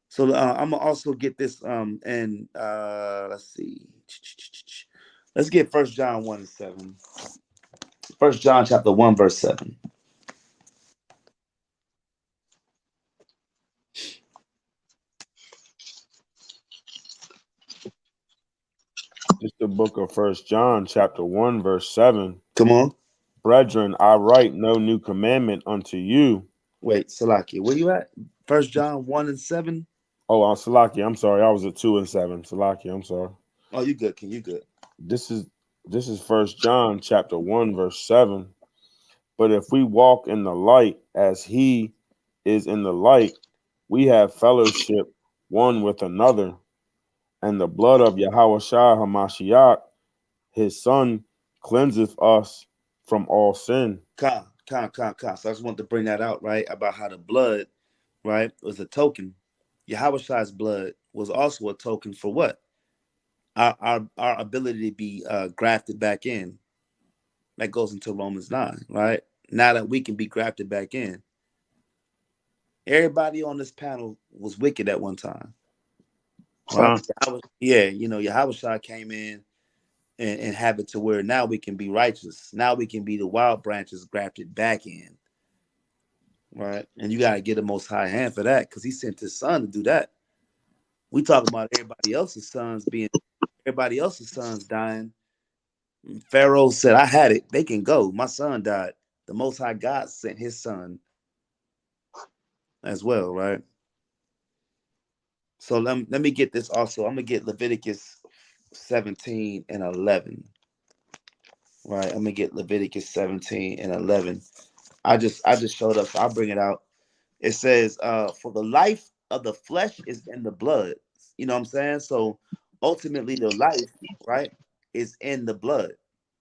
So I'm gonna also get this and let's see, let's get 1 John 1:7. 1 John chapter 1 verse 7. It's the book of 1 John chapter 1 verse 7. Come on. Brethren, I write no new commandment unto you. Wait, Salaki, where you at? 1 John 1:7. Oh, Salaki, I'm sorry. I was at 2 and 7. Salaki, I'm sorry. Oh, you good, King? You good? This is 1 John chapter 1 verse 7. But if we walk in the light as he is in the light, we have fellowship one with another, and the blood of Yahushua HaMashiach, his son, cleanseth us from all sin. Ka. So I just want to bring that out, right? About how the blood, right, was a token. Yahushua's blood was also a token for what? Our ability to be grafted back in. That goes into Romans 9, right? Now that we can be grafted back in. Everybody on this panel was wicked at one time. Right? Yahushua came in and have it to where now we can be righteous. Now we can be the wild branches grafted back in. Right? And you got to get the Most High hand for that because he sent his son to do that. We talk about everybody else's sons dying. Pharaoh said, I had it. They can go. My son died. The Most High God sent his son as well, right? So let me get this also. I'm gonna get Leviticus 17 and 11. Right. I'm gonna get Leviticus 17 and 11. I just showed up, so I'll bring it out. It says, for the life of the flesh is in the blood. You know what I'm saying? So ultimately the life, right, is in the blood.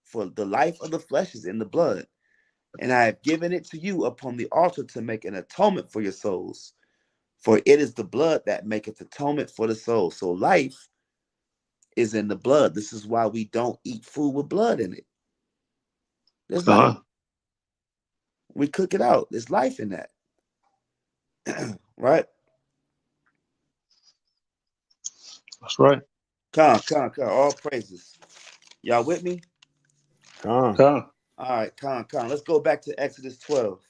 For the life of the flesh is in the blood. And I have given it to you upon the altar to make an atonement for your souls. For it is the blood that maketh atonement for the soul. So life is in the blood. This is why we don't eat food with blood in it. There's life. Con, We cook it out. There's life in that. Right? that's right. Con. All praises. Y'all with me? Con. Con. All right, con. Let's go back to Exodus 12.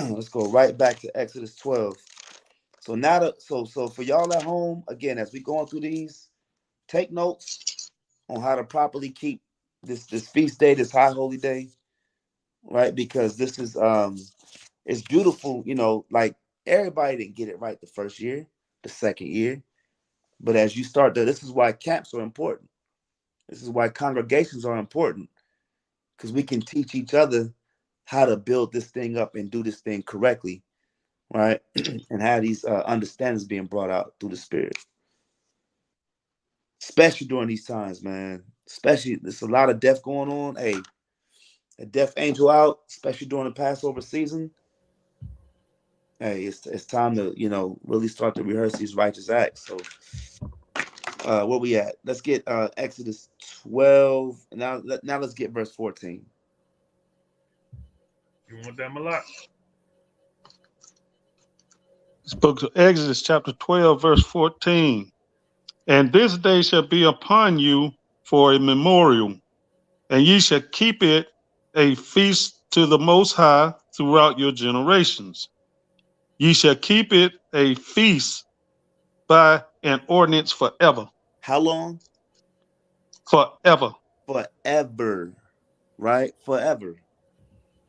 Let's go right back to Exodus 12. So now, so for y'all at home, again, as we going through these, take notes on how to properly keep this feast day, this high holy day, right? Because this is it's beautiful, like everybody didn't get it right the first year, the second year, but as you start to, this is why camps are important. This is why congregations are important, because we can teach each other how to build this thing up and do this thing correctly, right? And have these understandings being brought out through the Spirit, especially during these times, man. Especially, there's a lot of death going on. Hey, a death angel out, especially during the Passover season. Hey, it's time to really start to rehearse these righteous acts. So, where we at? Let's get Exodus 12. Now let's get verse 14. You want them a lot? This book of Exodus, chapter 12, verse 14. And this day shall be upon you for a memorial, and ye shall keep it a feast to the Most High throughout your generations. Ye shall keep it a feast by an ordinance forever. How long? Forever. Forever, right? Forever,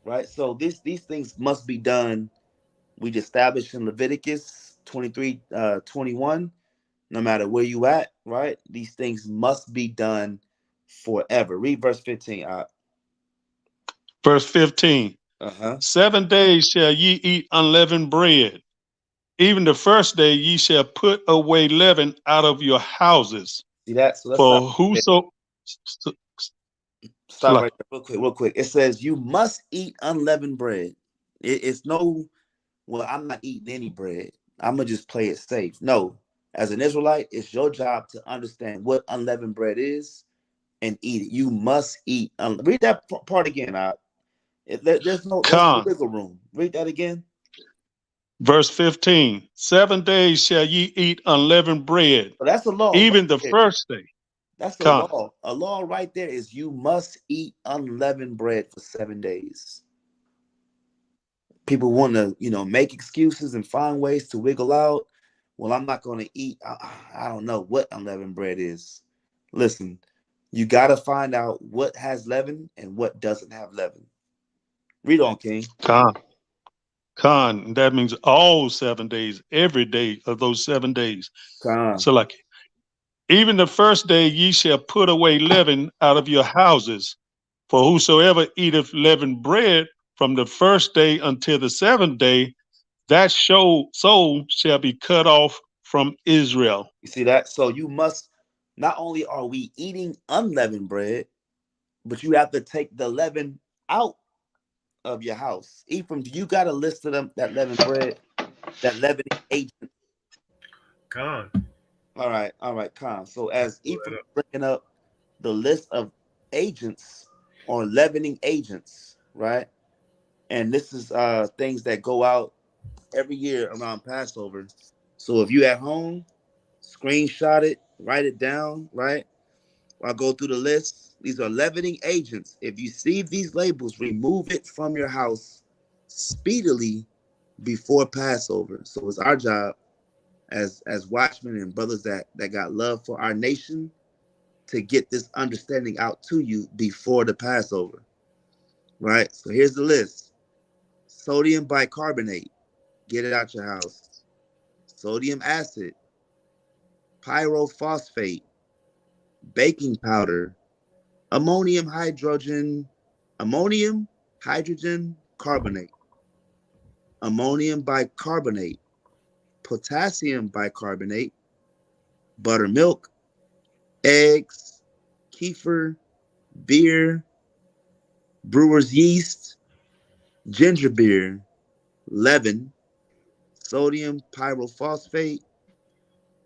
right? So these things must be done. We established in Leviticus 23, 21. No matter where you at, right? These things must be done forever. Read verse 15. Verse 15. Uh-huh. 7 days shall ye eat unleavened bread. Even the first day ye shall put away leaven out of your houses. See that? So let's stop For right whoso s- there. Stop like right there real quick. It says you must eat unleavened bread. It's no, well, I'm not eating any bread. I'm gonna just play it safe. No, as an Israelite, it's your job to understand what unleavened bread is and eat it. You must eat. Read that part again. There's no Con. wiggle room. Read that again. Verse 15. 7 days shall ye eat unleavened bread, So that's a law right even the there. first day. That's a Con. law. A law right there is you must eat unleavened bread for 7 days. People want to, make excuses and find ways to wiggle out. Well, I'm not going to eat. I don't know what unleavened bread is. Listen, you got to find out what has leaven and what doesn't have leaven. Read on, King. Con. Con. That means all 7 days, every day of those 7 days. Come. So like even the first day ye shall put away leaven out of your houses. For whosoever eateth leavened bread from the first day until the seventh day, that soul shall be cut off from Israel. You see that? So you must, not only are we eating unleavened bread, but you have to take the leaven out of your house. Ephraim, do you got a list of them that leavened bread, that leavening agent? Con. All right, Khan. So as Pull that Ephraim up. bringing up the list of agents or leavening agents, right? And this is things that go out every year around Passover. So if you at home, screenshot it, write it down, right? I'll go through the list. These are leavening agents. If you see these labels, remove it from your house speedily before Passover. So it's our job as watchmen and brothers that got love for our nation to get this understanding out to you before the Passover. Right? So here's the list. Sodium bicarbonate, get it out your house. sodium acid, pyrophosphate, baking powder, ammonium hydrogen, ammonium hydrogen carbonate, ammonium bicarbonate, potassium bicarbonate, buttermilk, eggs, kefir, beer, brewer's yeast, ginger beer, leaven, sodium pyrophosphate,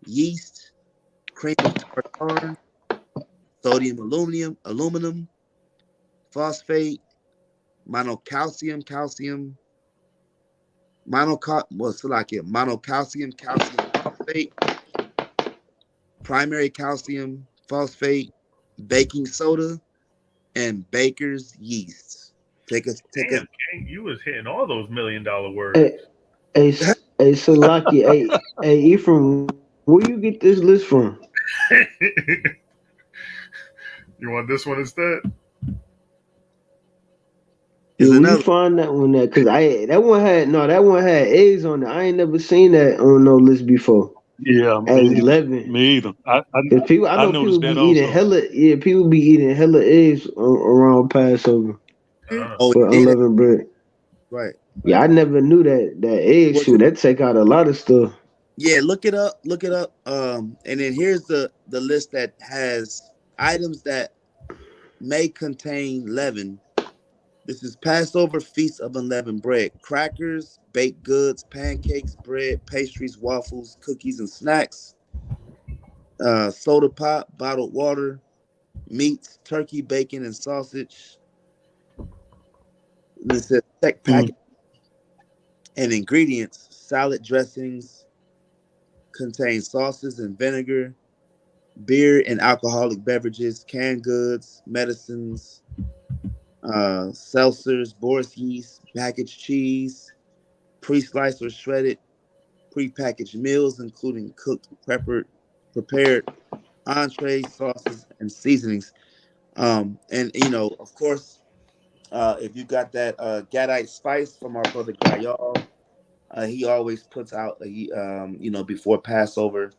yeast, cream of tartar, sodium aluminum, phosphate, monocalcium, monocalcium phosphate, primary calcium phosphate, baking soda, and baker's yeast. Take a. Damn, King, you was hitting all those $1 million words. Hey, hey, Salaki, hey, Ephraim, where you get this list from? You want this one instead? Yeah, Is where you another. find that one at? Cause that one had eggs on it. I ain't never seen that on no list before. Yeah, At me either. 11. Me either. Cause people, I I know people noticed be that eating also. hella, yeah, people be eating hella eggs around Passover Uh, Oh for yeah, that's unleavened bread. right. Yeah, I never knew that egg Well, shoot that take out a lot of stuff. yeah, look it up. Look it up. And then here's the list that has items that may contain leaven. This is Passover Feast of Unleavened Bread: crackers, baked goods, pancakes, bread, pastries, waffles, cookies, and snacks. Soda pop, bottled water, meats, turkey, bacon, and sausage. And it says check Mm. package and ingredients: salad dressings contain sauces and vinegar, beer and alcoholic beverages, canned goods, medicines, seltzers, Boris yeast, packaged cheese, pre-sliced or shredded, pre-packaged meals, including cooked, prepared entrees, sauces, and seasonings. And of course, if you got that Gadite spice from our brother Gayal, he always puts out, before Passover,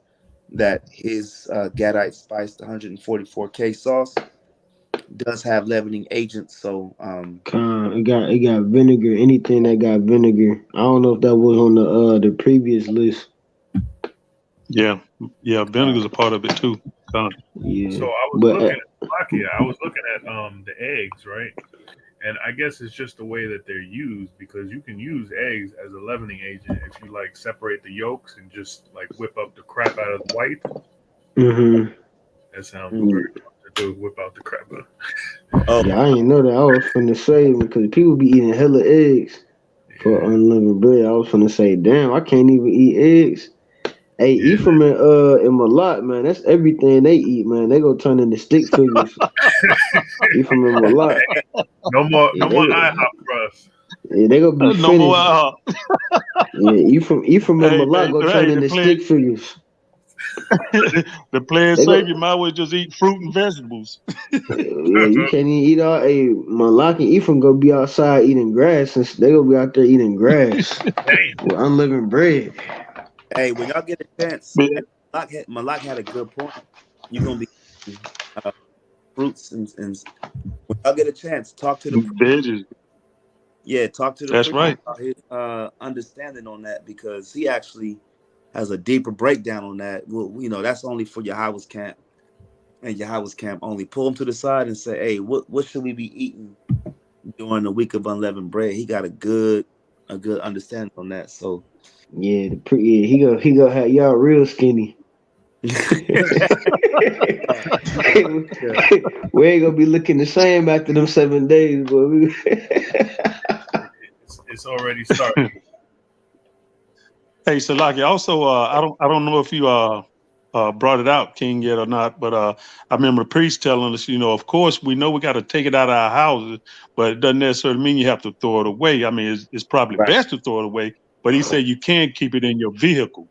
that his Gadite spiced 144K sauce does have leavening agents. So, It got vinegar. Anything that got vinegar. I don't know if that was on the previous list. Yeah, yeah. uh, Vinegar's a part of it too. Con. so Yeah, I was but looking at Slovakia. I was looking at the eggs, right? And I guess it's just the way that they're used because you can use eggs as a leavening agent if you like separate the yolks and just like whip up the crap out of the white. hmm That sounds very tough to do. Whip out the crap out. oh, yeah, I ain't know that. I was finna say because people be eating hella eggs for Yeah, unleavened bread. I was finna say, damn, I can't even eat eggs. Hey, yeah. Ephraim and Malak, man, that's everything they eat, man. They go turn into stick figures. Ephraim and Malak, No yeah, more IHOP crust. they gonna be No more. finished. Yeah, Ephraim and Hey, Malak go turn hey, into stick figures. the playing They safe. You go, might as well just eat fruit and vegetables. yeah, you can't even eat all. Hey, Malak and Ephraim go be outside eating grass, and they gonna be out there eating grass Damn. with unleavened bread. hey, when y'all get a chance, Man, Malak had a good point. You're gonna be uh, fruits and when y'all get a chance, talk to the veggies. talk to the That's priest right. about his understanding on that because he actually has a deeper breakdown on that. Well, that's only for Yahweh's camp and Yahweh's camp only. Pull him to the side and say, "Hey, what should we be eating during the week of unleavened bread?" He got a good understanding on that. So, Yeah, yeah, he go have y'all real skinny. uh, yeah. We ain't gonna be looking the same after them 7 days, boy. It's already started. Hey, Salaki. Also, I don't know if you brought it out, King, yet or not, but I remember the priest telling us, of course, we know we got to take it out of our houses, but it doesn't necessarily mean you have to throw it away. I mean, it's probably Right. best to throw it away, but he said you can keep it in your vehicle.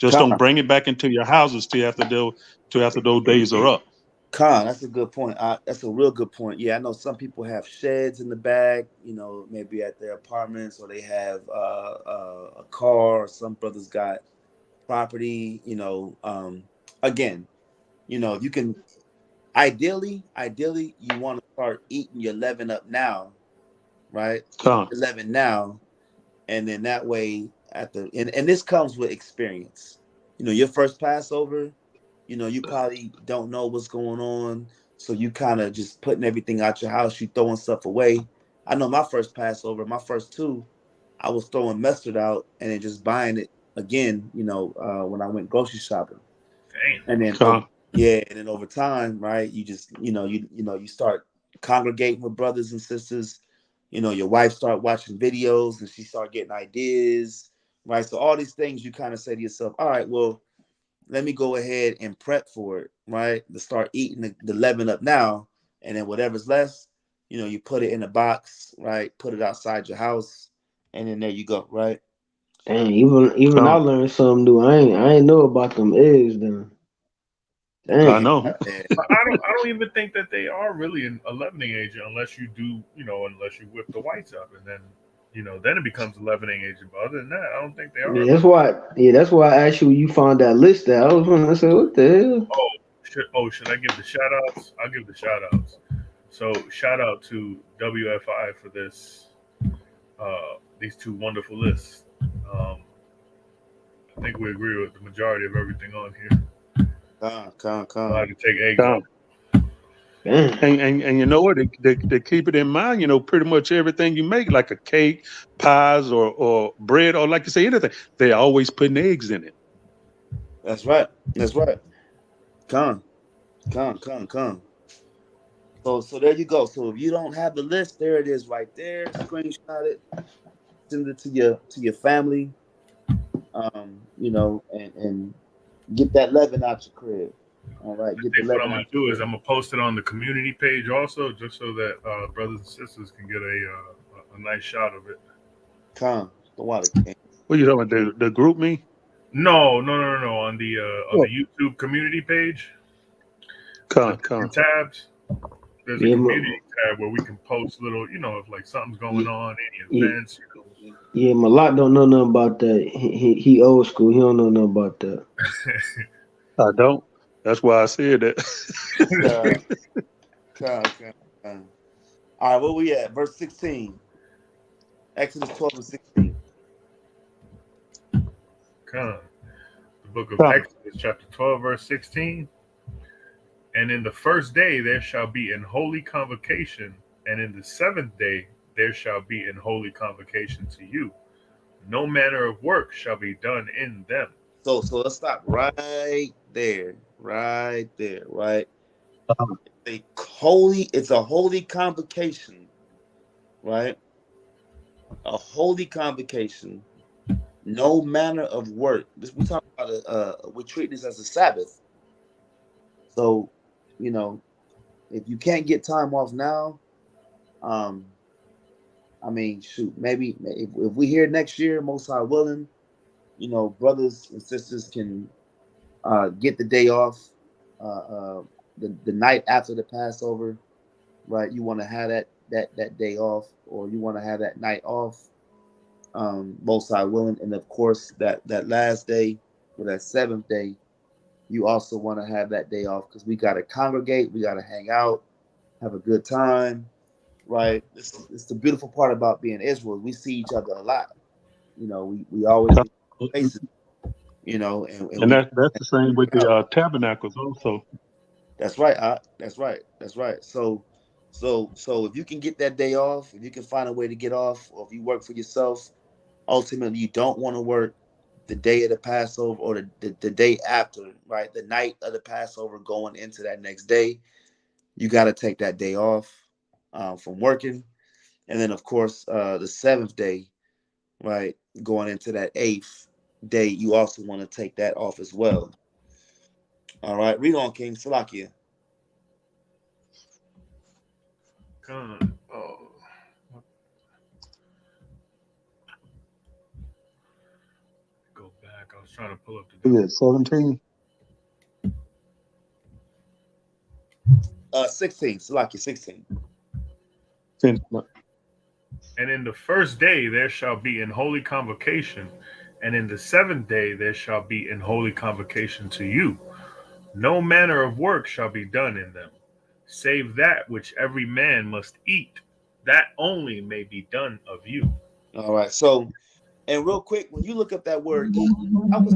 Just don't Con, bring it back into your houses till after those days are up. that's a good point. That's a real good point. Yeah, I know some people have sheds in the back, maybe at their apartments, or they have a car. Or some brothers got property. Again, if you can, ideally, you want to start eating your leaven up now, right? Eat Con. your leaven now, and then that way and this comes with experience. Your first Passover, you probably don't know what's going on, so you kind of just putting everything out your house, you throwing stuff away. I know my first Passover, my first two, I was throwing mustard out and then just buying it again, when I went grocery shopping. Damn. And then Con. over time, right, you just you start congregating with brothers and sisters. Your wife start watching videos and she start getting ideas, right? So all these things you kind of say to yourself, all right, well, let me go ahead and prep for it, right? To start eating the leaven up now, and then whatever's less, you put it in a box, right? Put it outside your house, and then there you go, right? And even I Con. learned something new. I ain't know about them eggs then. I Dang. know. Yeah. I don't even think that they are really a leavening agent unless you do, unless you whip the whites up and then, then it becomes a leavening agent. But other than that, I don't think they are a Yeah, that's leavening. why. Yeah, that's why I asked you when you found that list. That I was gonna say, what the hell? Should I give the shout outs? I'll give the shout outs. So shout out to WFI for these two wonderful lists. Um, I think we agree with the majority of everything on here. I Con. had to take eggs Con. out. Damn. And you know what? They keep it in mind. Pretty much everything you make, like a cake, pies, or bread, or like you say, anything, they always putting eggs in it. That's right. That's right. Con. So there you go. So if you don't have the list, there it is right there. Screenshot it, send it to your family, and get that leaven out your crib. All right, I get the think what I'm leaven going out to do your is crib. I'm going to post it on the community page also, just so that brothers and sisters can get a nice shot of it. The water king. What you talking about? The group me? No. On the Oh, YouTube community page, the con. different tabs. There's a Yeah, community tab where we can post little, if like something's going on, any yeah, events. yeah. Malak don't know nothing about that. He old school. He don't know nothing about that. I don't. That's why I said that. Uh, con. All right, where we at? Verse 16. Exodus 12 and 16. Come. The book of Con. Exodus, chapter 12, verse 16. And in the first day there shall be an holy convocation, and in the seventh day there shall be an holy convocation to you. No manner of work shall be done in them. So let's stop right there. Right there, right? It's a holy convocation, right? A holy convocation. No manner of work. We talk about we treat this as a Sabbath. So, you know, if you can't get time off now, um, I mean, shoot, maybe if we hear next year, most high willing, brothers and sisters can get the day off, uh, uh, the night after the Passover, right? You want to have that day off, or you want to have that night off, most high willing, and of course that last day or that seventh day, you also want to have that day off because we got to congregate, we got to hang out, have a good time, right? It's the beautiful part about being Israel. We see each other a lot. We always get faces, and And we. that's the same with the tabernacles also. That's right. That's right. That's right. So if you can get that day off, if you can find a way to get off, or if you work for yourself, ultimately you don't want to work the day of the Passover or the day after, right? The night of the Passover going into that next day, you got to take that day off from working. And then, of course, the seventh day, right, going into that eighth day, you also want to take that off as well. All right, read on, King Salakia. Come. Oh, go back. I was trying to pull up the Yeah, different. 17. 16, Salakia, 16. And in the first day there shall be an holy convocation, And in the seventh day there shall be an holy convocation to you. No manner of work shall be done in them, save that which every man must eat. That only may be done of you. All right. So, and real quick, when you look up that word eat, I was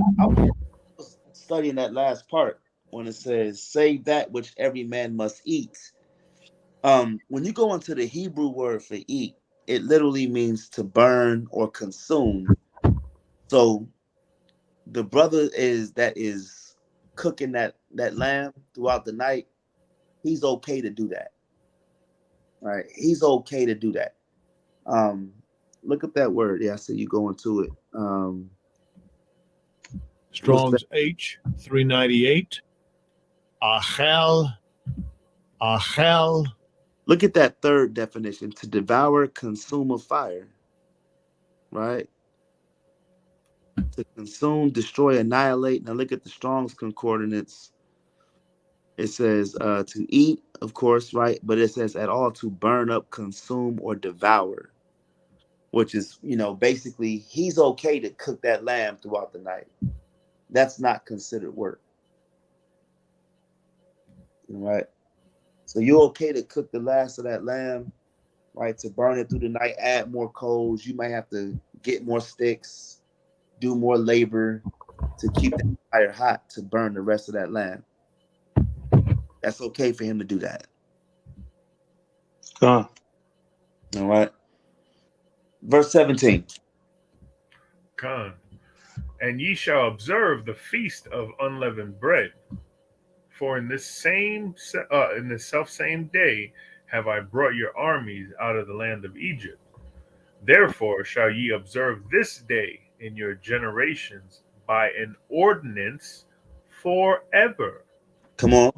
studying that last part when it says, save that which every man must eat. When you go into the Hebrew word for eat, it literally means to burn or consume. So the brother is cooking that lamb throughout the night. He's okay to do that. Right? He's okay to do that. Um, Look up that word. Yeah, I see you go into it. What's that? Strong's H 398. Achel, achel, Look at that third definition: to devour, consume of fire. Right? To consume, destroy, annihilate. Now look at the Strong's concordance. It says to eat, of course, right? But it says at all to burn up, consume, or devour, which is, basically he's okay to cook that lamb throughout the night. That's not considered work, right? So you're okay to cook the last of that lamb, right? To burn it through the night, add more coals. You might have to get more sticks, do more labor to keep that fire hot to burn the rest of that lamb. That's okay for him to do that. Con. All right. Verse 17. Con. And ye shall observe the feast of unleavened bread. For in this self same day have I brought your armies out of the land of Egypt. Therefore shall ye observe this day in your generations by an ordinance forever. Come on.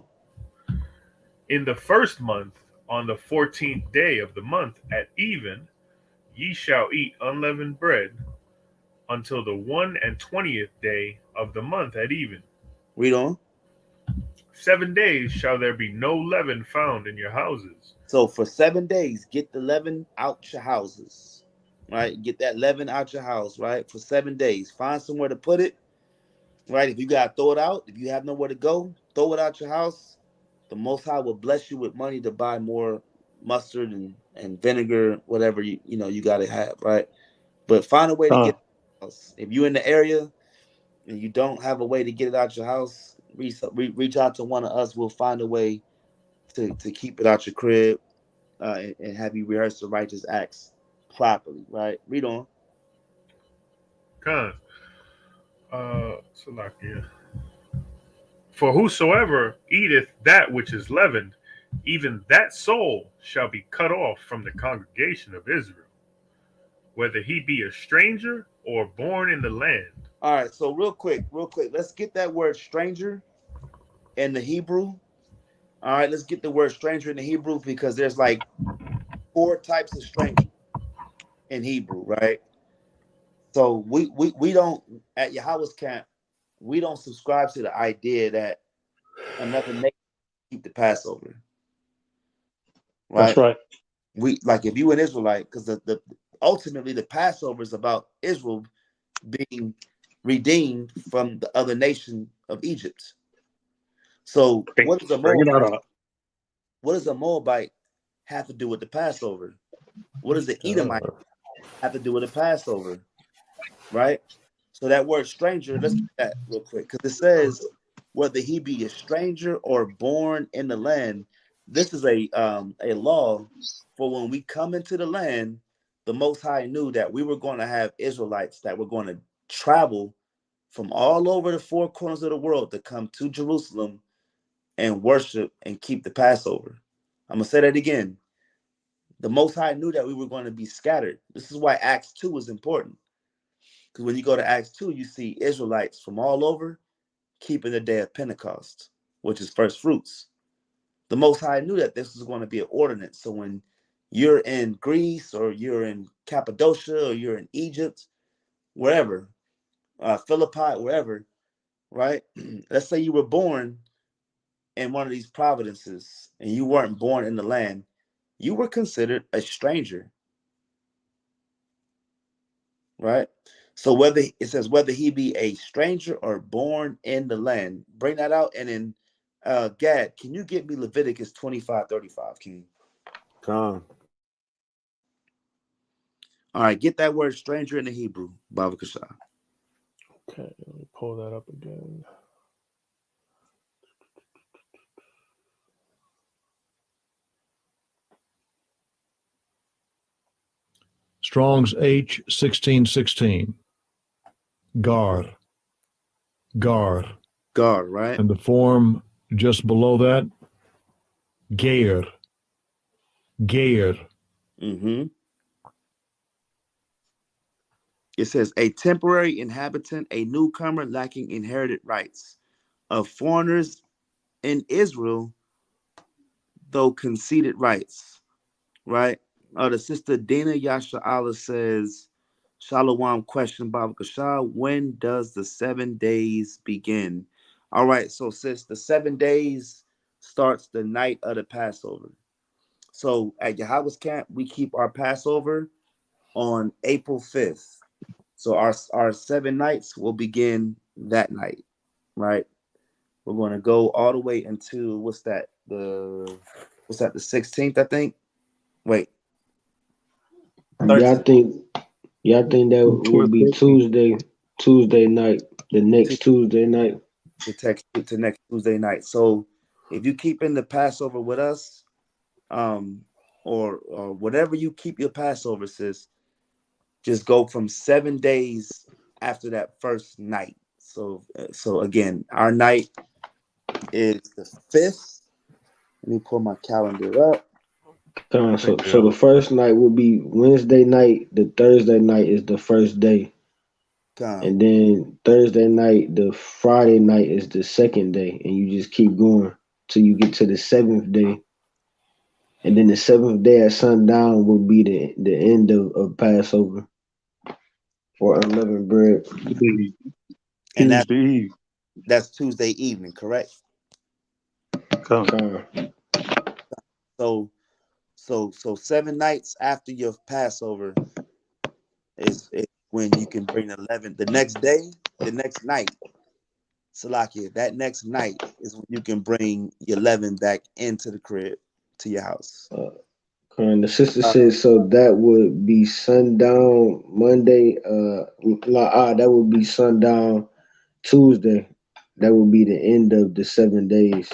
In the first month, on the 14th day of the month at even, ye shall eat unleavened bread until the 21st day of the month at even. Read on. 7 days shall there be no leaven found in your houses. So for 7 days, get the leaven out your houses, right? Get that leaven out your house, right? For 7 days. Find somewhere to put it, right? If you got to throw it out, if you have nowhere to go, throw it out your house. The Most High will bless you with money to buy more mustard and vinegar, whatever you got to have, right? But find a way to get Con. it out your house. If you're in the area and you don't have a way to get it out your house, reach out to one of us. We'll find a way to keep it out your crib, and have you rehearse the righteous acts properly, right? Read on. Con. Salakia. For whosoever eateth that which is leavened, even that soul shall be cut off from the congregation of Israel, whether he be a stranger or born in the land. All right, so real quick, let's get that word stranger in the Hebrew. All right, let's get the word stranger in the Hebrew because there's like four types of stranger in Hebrew, right? So we don't at Yahweh's camp, we don't subscribe to the idea that another nation keep the Passover, That's right? right. We like if you an Israelite, because the ultimately the Passover is about Israel being redeemed from the other nation of Egypt. So Bring it out. what does a Moabite have to do with the Passover? What does the Edomite have to do with the Passover? Right? So that word stranger, let's get that real quick. Because it says whether he be a stranger or born in the land. This is a law for when we come into the land, the Most High knew that we were going to have Israelites that were going to travel from all over the four corners of the world to come to Jerusalem and worship and keep the Passover. I'm going to say that again. The Most High knew that we were going to be scattered. This is why Acts 2 is important. Because when you go to Acts 2, you see Israelites from all over keeping the day of Pentecost, which is first fruits. The Most High knew that this was going to be an ordinance. So when you're in Greece or you're in Cappadocia or you're in Egypt, wherever, Philippi, wherever, right? Let's say you were born in one of these providences and you weren't born in the land, you were considered a stranger, right? So whether it says whether he be a stranger or born in the land, bring that out. And then Gad, can you get me Leviticus 25:35, King? Con. All right, get that word stranger in the Hebrew, Baba Kasha. Okay, let me pull that up again. Strong's H 1616. Gar. Gar. God, right? And the form just below that, Geir. Geir. Mm-hmm. It says a temporary inhabitant, a newcomer lacking inherited rights, of foreigners in Israel, though conceded rights, right? The sister Dina Yasha Allah says, Shalom question, Baba Kasha, when does the 7 days begin? All right, so sis, the 7 days starts the night of the Passover. So at Yahweh's camp, we keep our Passover on April 5th. So our 7 nights will begin that night, right? We're going to go all the way until the 16th, I think. Wait, Yeah, 13th. I think that would 12, be 13. Tuesday night, the next Tuesday night. To next Tuesday night. So if you keep in the Passover with us, or whatever you keep your Passover, sis, just go from 7 days after that first night. So again, our night is the 5th. Let me pull my calendar up. So Thank so the you. first night will be Wednesday night. The Thursday night is the first day, Come, and then Thursday night, the Friday night is the second day, and you just keep going till you get to the seventh day, and then the seventh day at sundown will be the end of Passover or unleavened bread. and Tuesday Eve. that's Tuesday evening, correct? Come. So 7 nights after your Passover is when you can bring 11. The next day, the next night, Salakia, that next night is when you can bring your 11 back into the crib to your house. And the sister Uh, said so that would be sundown Monday. That would be sundown Tuesday. That would be the end of the 7 days.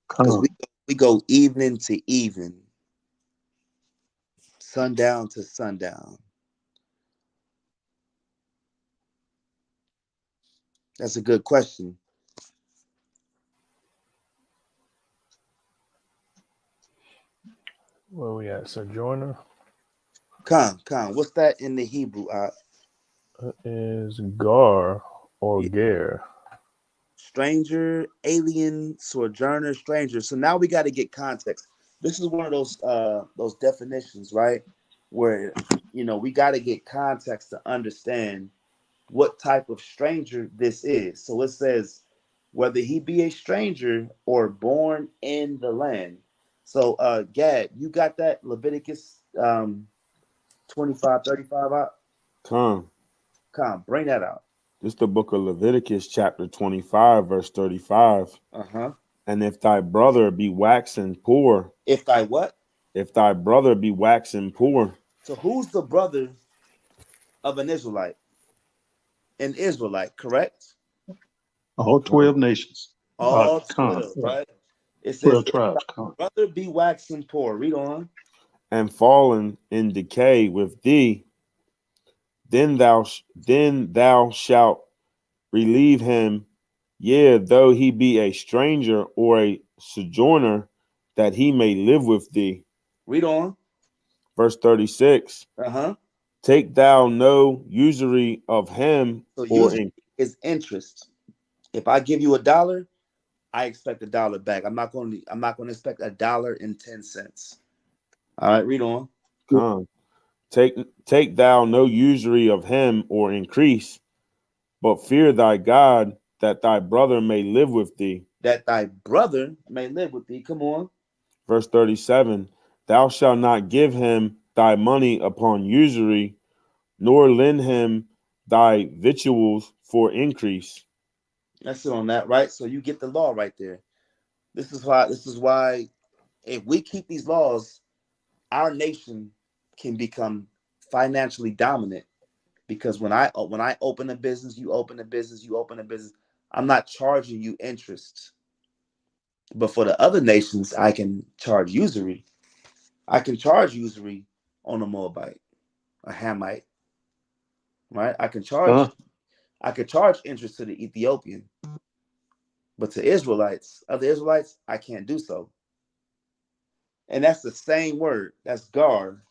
Because Come. we go evening to evening, sundown to sundown. That's a good question. Where we at? Sojourner Khan, what's that in the Hebrew? is Gar or Yeah, Ger. stranger, alien, sojourner, stranger. So now we got to get context. This is one of those definitions, right? Where we got to get context to understand what type of stranger this is. So it says whether he be a stranger or born in the land. So Gad, you got that Leviticus 25:35 out? Con. Come, bring that out. This is the book of Leviticus, chapter 25, verse 35. Uh-huh. And if thy brother be waxen poor, If thy what? if thy brother be waxen poor, So who's the brother of an Israelite? An Israelite, correct? All con, 12 nations. All Come. 12, right? It says, 12 if thy tribes. Come. brother be waxing poor. Read on. and fallen in decay with thee, then thou shalt relieve him, yea, though he be a stranger or a sojourner, that he may live with thee. Read on. Verse 36. Uh-huh. Take thou no usury of him, So or usually is interest. If I give you $1, I expect $1 back. I'm not going to expect $1.10. All right, read on. con. Take thou no usury of him or increase, but fear thy God, that thy brother may live with thee. That thy brother may live with thee. Come on. Verse 37. Thou shalt not give him thy money upon usury, nor lend him thy victuals for increase. That's it on that, right? So you get the law right there. This is why if we keep these laws, our nation can become financially dominant. Because when I open a business, you open a business, you open a business, I'm not charging you interest. But for the other nations, I can charge usury. I can charge usury on a Moabite, a Hamite, right? I could charge interest to the Ethiopian, but to other Israelites, I can't do so. And that's the same word. That's gar,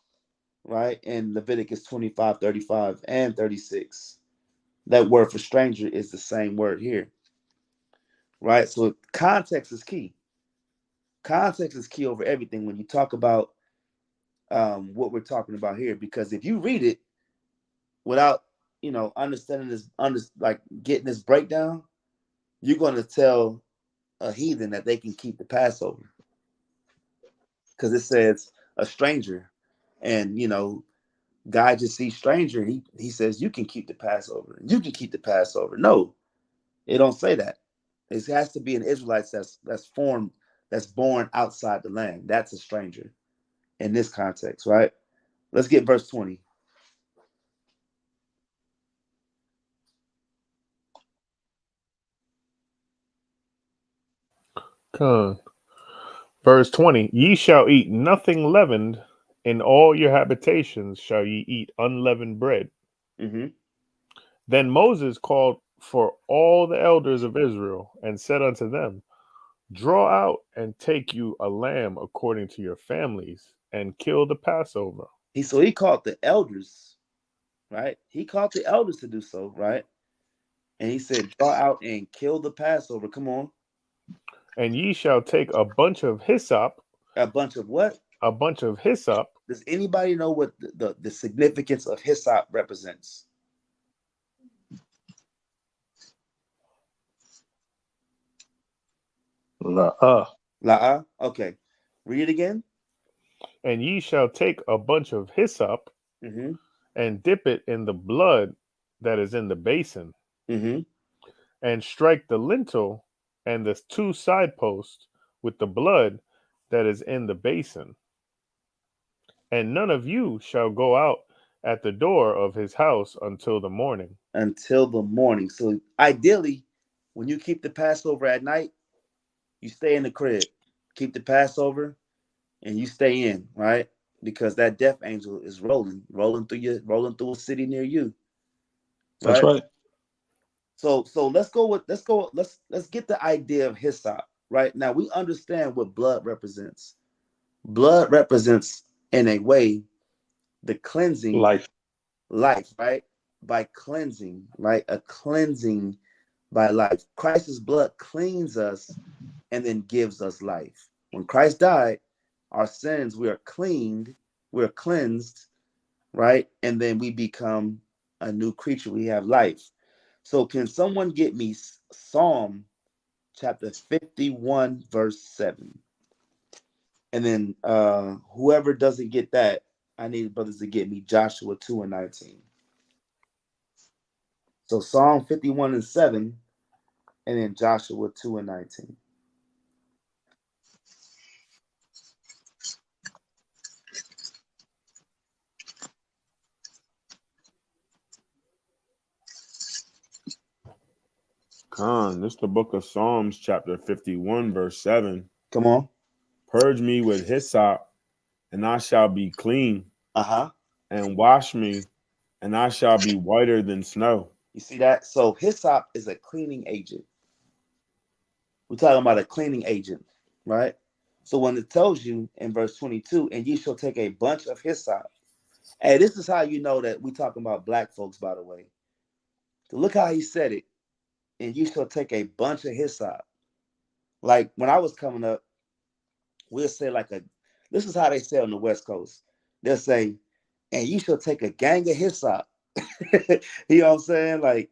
right? In Leviticus 25, 35, and 36. That word for stranger is the same word here, right? So context is key. Context is key over everything when you talk about what we're talking about here. Because if you read it without, understanding this, like getting this breakdown, you're going to tell a heathen that they can keep the Passover because it says a stranger, and guy just sees stranger, and he says you can keep the Passover. You can keep the Passover. No, it don't say that. It has to be an Israelite that's born outside the land. That's a stranger in this context, right? Let's get verse 20. Con. Verse 20, ye shall eat nothing leavened, in all your habitations shall ye eat unleavened bread. Mm-hmm. Then Moses called for all the elders of Israel and said unto them, draw out and take you a lamb according to your families, and kill the Passover. He called the elders, right? He called the elders to do so, right? And he said, draw out and kill the Passover. Come on. And ye shall take a bunch of hyssop. A bunch of what? A bunch of hyssop. Does anybody know what the significance of hyssop represents? La'ah. Okay. Read it again. And ye shall take a bunch of hyssop Mm-hmm. and dip it in the blood that is in the basin, Mm-hmm. and strike the lintel and the two side posts with the blood that is in the basin. And none of you shall go out at the door of his house until the morning. Until the morning. So ideally, when you keep the Passover at night, you stay in the crib. Keep the Passover and you stay in, right? Because that death angel is rolling through a city near you, That's right? right. So let's get the idea of hyssop, right? Now we understand what blood represents. Blood represents in a way the cleansing Life. life, right? By cleansing, right? A cleansing by life. Christ's blood cleans us and then gives us life. When Christ died, our sins, we are cleaned, we're cleansed, right? And then we become a new creature. We have life. So can someone get me Psalm chapter 51, verse 7? And then whoever doesn't get that, I need brothers to get me Joshua 2 and 19. So Psalm 51 and 7, and then Joshua 2 and 19. Khan, this is the book of Psalms, chapter 51, verse 7. Come on. Purge me with hyssop, and I shall be clean, Uh-huh. and wash me, and I shall be whiter than snow. You see that? So hyssop is a cleaning agent. We're talking about a cleaning agent, right? So when it tells you in verse 22, and ye shall take a bunch of hyssop. Hey, this is how you know that we're talking about black folks, by the way. So look how he said it. And you shall take a bunch of hyssop. Like when I was coming up, we'll say this is how they say on the West Coast. They'll say, and you shall take a gang of hyssop. You know what I'm saying? Like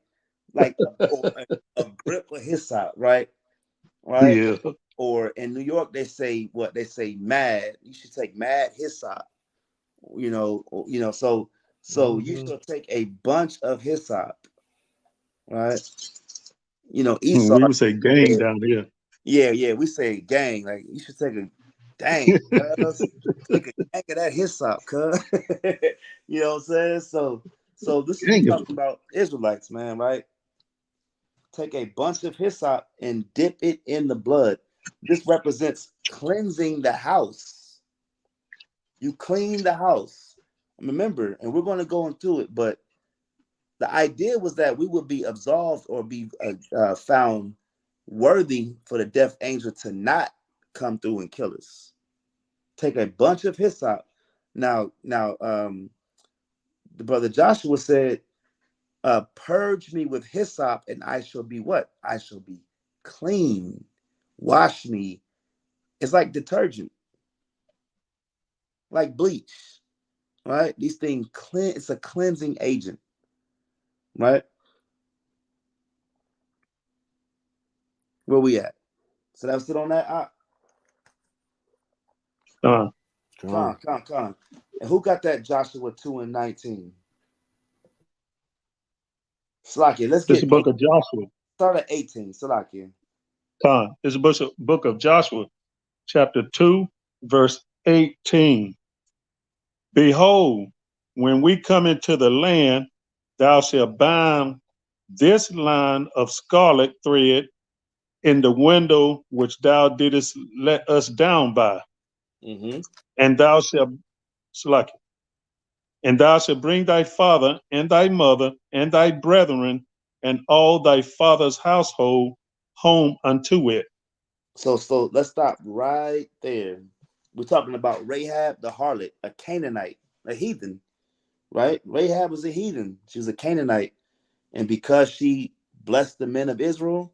a grip of hyssop, right? Right? Yeah. Or in New York, they say what? They say mad. You should take mad hyssop. So you shall take a bunch of hyssop, right? Esau We would say gang said, down here. yeah, we say gang, like you should take a dang, cuz take a gang of that hyssop, cuz. You know what I'm saying? So this is we Gang. talking about Israelites, man, right? Take a bunch of hyssop and dip it in the blood. This represents cleansing the house. You clean the house. Remember, and we're going to go into it, but the idea was that we would be absolved or be found worthy for the death angel to not come through and kill us. Take a bunch of hyssop. Now, the brother Joshua said, purge me with hyssop and I shall be what? I shall be clean. Wash me. It's like detergent, like bleach, right? These things clean. It's a cleansing agent, right? Where we at? So that was it on that. Uh, Con. Con. And who got that Joshua 2:19? Slakia, let's it's the get book of Joshua. start at 18. Slakia. It's the book of Joshua, chapter 2, verse 18. Behold, when we come into the land, thou shalt bind this line of scarlet thread in the window which thou didst let us down by, Mm-hmm. and thou shalt select it. And thou shalt bring thy father and thy mother and thy brethren and all thy father's household home unto it. So let's stop right there. We're talking about Rahab the harlot, a Canaanite, a heathen, right? Rahab was a heathen. She was a Canaanite. And because she blessed the men of Israel,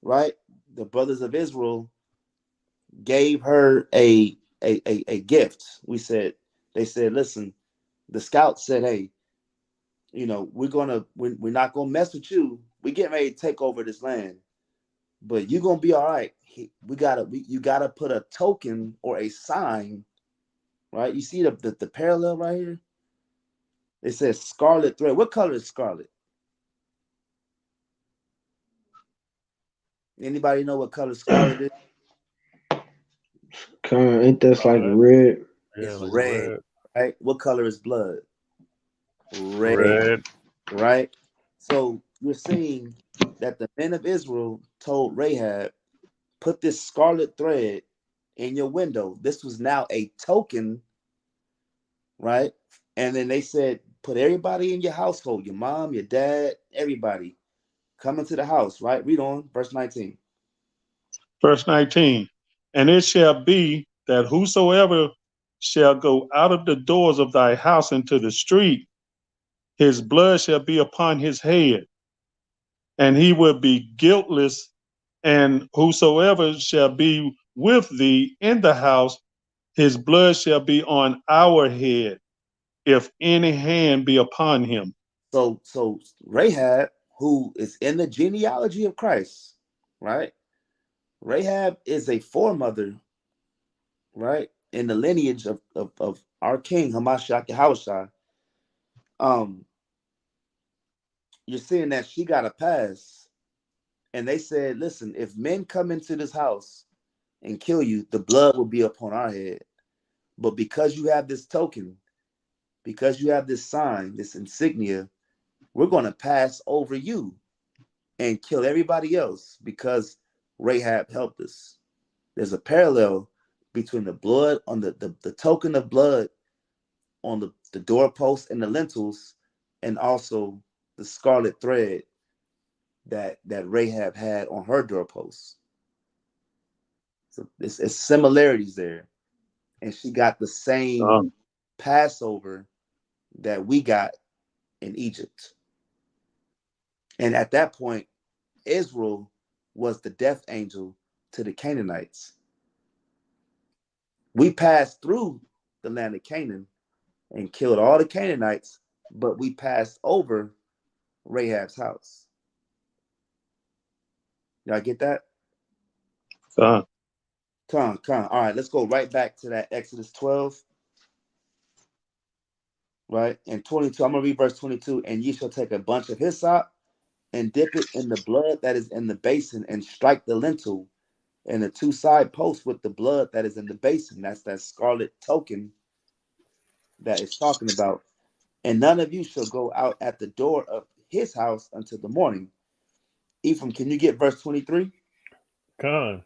right? The brothers of Israel gave her a gift. They said, listen, the scouts said, hey, we're not gonna mess with you. We getting ready to take over this land, but you're gonna be all right. You gotta put a token or a sign, right? You see the parallel right here? It says scarlet thread. What color is scarlet? Anybody know what color scarlet is? Ain't that's like Red. red? Yeah, It's like red, red. right? What color is blood? Red, Red. right? So you're seeing that the men of Israel told Rahab, put this scarlet thread in your window. This was now a token, right? And then they said, put everybody in your household, your mom, your dad, everybody, come into the house, right? Read on, verse 19. Verse 19. And it shall be that whosoever shall go out of the doors of thy house into the street, his blood shall be upon his head, and he will be guiltless. And whosoever shall be with thee in the house, his blood shall be on our head, if any hand be upon him. So Rahab, who is in the genealogy of Christ, right? Rahab is a foremother, right? In the lineage of our king, Hamashiach Yahushua. Um, you're seeing that she got a pass. And they said, listen, if men come into this house and kill you, the blood will be upon our head. But because you have this token, because you have this sign, this insignia, we're going to pass over you and kill everybody else because Rahab helped us. There's a parallel between the blood on the token of blood on the doorposts and the lintels, and also the scarlet thread that Rahab had on her doorposts. So it's similarities there. And she got the same Um, Passover that we got in Egypt. And at that point, Israel was the death angel to the Canaanites. We passed through the land of Canaan and killed all the Canaanites, but we passed over Rahab's house. Y'all get that? uh, Come on. All right, let's go right back to that Exodus 12. right? And 22, I'm gonna read verse 22. And ye shall take a bunch of hyssop and dip it in the blood that is in the basin, and strike the lintel and the two side posts with the blood that is in the basin. That's that scarlet token that it's talking about. And none of you shall go out at the door of his house until the morning. Ephraim, can you get verse 23? Con.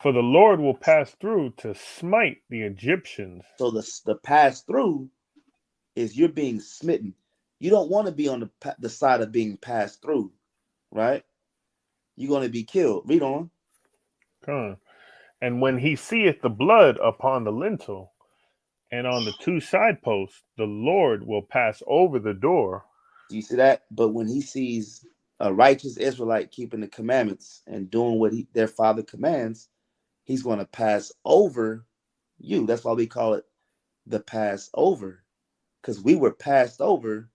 For the Lord will pass through to smite the Egyptians. So the pass through is you're being smitten. You don't want to be on the side of being passed through, right? You're going to be killed. Read on. Con. And when he seeth the blood upon the lintel and on the two side posts, the Lord will pass over the door. Do you see that? But when he sees a righteous Israelite keeping the commandments and doing what their father commands, he's going to pass over you. That's why we call it the Passover, because we were passed over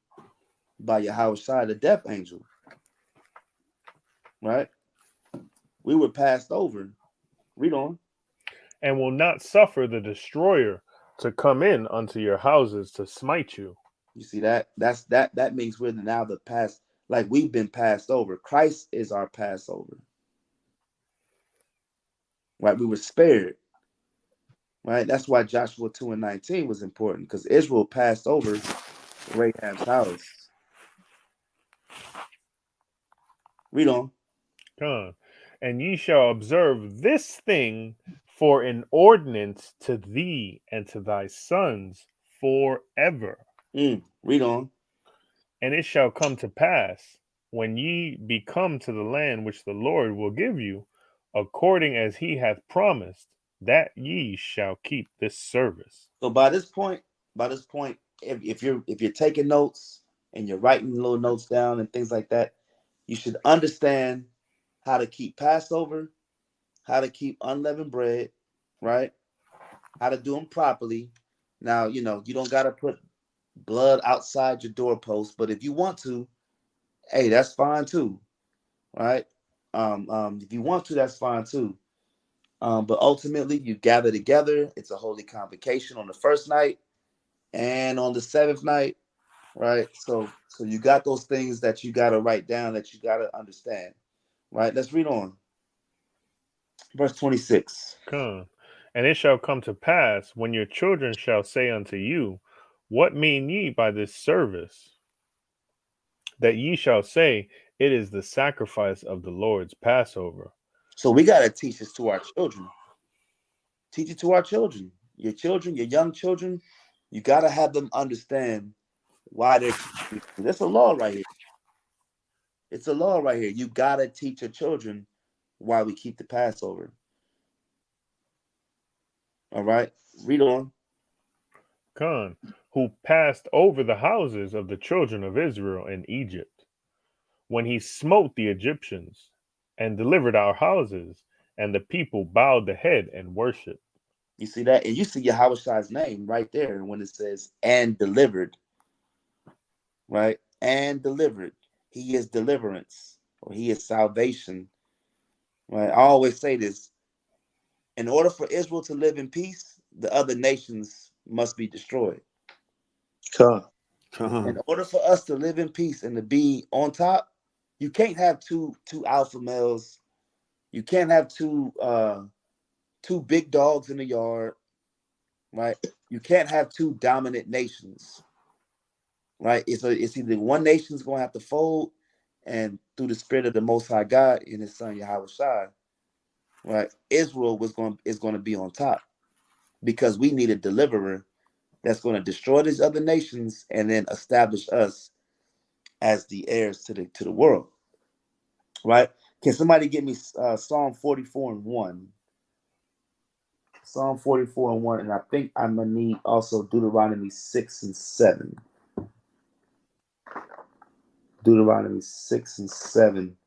by Yahushua, the death angel, right? We were passed over. Read on. And will not suffer the destroyer to come in unto your houses to smite you. You see that? That means we're now the past, like we've been passed over. Christ is our Passover, right? We were spared, right? That's why Joshua 2:19 was important, because Israel passed over Rahab's house. Read on. Come. And ye shall observe this thing for an ordinance to thee and to thy sons forever. Read on. And it shall come to pass, when ye be come to the land which the Lord will give you, according as he hath promised, that ye shall keep this service. So by this point, if you're taking notes and you're writing little notes down and things like that, you should understand how to keep Passover, how to keep unleavened bread, right? How to do them properly. Now, you don't got to put blood outside your doorpost, but if you want to, hey, that's fine too, right? If you want to, that's fine too. But ultimately, you gather together. It's a holy convocation on the first night and on the seventh night, right? So you got those things that you got to write down, that you got to understand, right? Let's read on. Verse 26. Come. And it shall come to pass, when your children shall say unto you, what mean ye by this service? That ye shall say, it is the sacrifice of the Lord's Passover. So we got to teach this to our children. Teach it to our children. Your children, your young children, you got to have them understand why they're keeping it. That's a law right here. It's a law right here. You got to teach your children why we keep the Passover. All right, read on. Con, who passed over the houses of the children of Israel in Egypt, when he smote the Egyptians and delivered our houses, and the people bowed the head and worshiped. You see that? And you see Yahushua's name right there when it says, and delivered, right? And delivered. He is deliverance, or he is salvation, right? I always say this. In order for Israel to live in peace, the other nations must be destroyed. In order for us to live in peace and to be on top, you can't have two alpha males. You can't have two big dogs in the yard, right? You can't have two dominant nations, right? It's either one nation's going to have to fold, and through the spirit of the Most High God and His Son Yahushua, right? Israel is going to be on top, because we need a deliverer that's going to destroy these other nations and then establish us as the heirs to the world, right? Can somebody give me Psalm 44:1? Psalm 44:1, and I think I'm gonna need also Deuteronomy 6:7. Deuteronomy 6:7.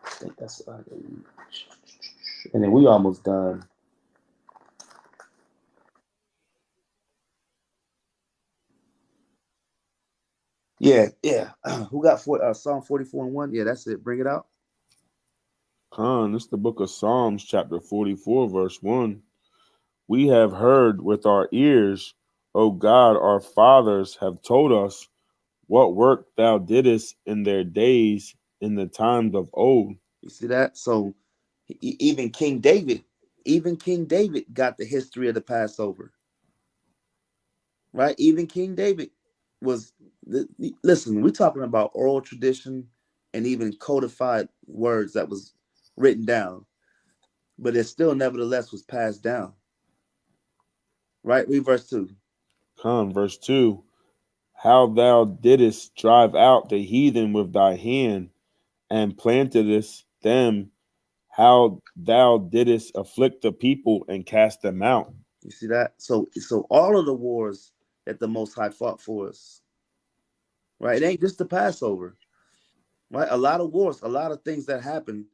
I think that's what I need. And then we almost done. Yeah. Who got Psalm 44:1? Yeah, that's it. Bring it out. Khan, this is the book of Psalms, chapter 44, verse 1. We have heard with our ears O God, our fathers have told us what work thou didst in their days in the times of old. You see that? So even King David got the history of the Passover, right? Even King David was, listen, we're talking about oral tradition and even codified words that was written down, but it still nevertheless was passed down, right? Read verse 2. Come, verse 2. How thou didst drive out the heathen with thy hand, and plantedest them, how thou didst afflict the people and cast them out. You see that? So all of the wars that the Most High fought for us, right? It ain't just the Passover, right? A lot of wars, a lot of things that happen,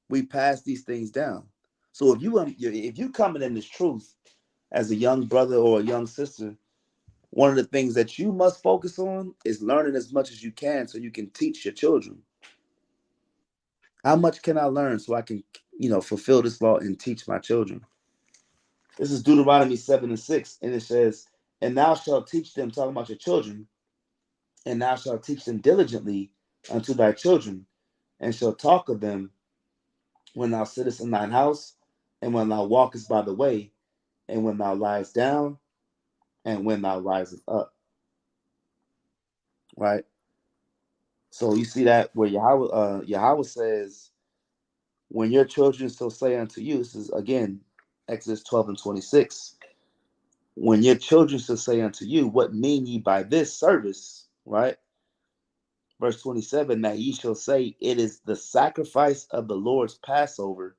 we pass these things down. So if you coming in this truth as a young brother or a young sister, one of the things that you must focus on is learning as much as you can so you can teach your children. How much can I learn so I can, fulfill this law and teach my children? This is Deuteronomy 7 and 6, and it says, "And thou shalt teach them," talking about your children, "and thou shalt teach them diligently unto thy children, and shalt talk of them when thou sittest in thine house, and when thou walkest by the way, and when thou liest down, and when thou risest up." Right? So you see that where Yahweh says, "When your children shall say unto you," this is again Exodus 12 and 26, "when your children shall say unto you, what mean ye by this service?" Right? Verse 27, "that ye shall say, it is the sacrifice of the Lord's Passover,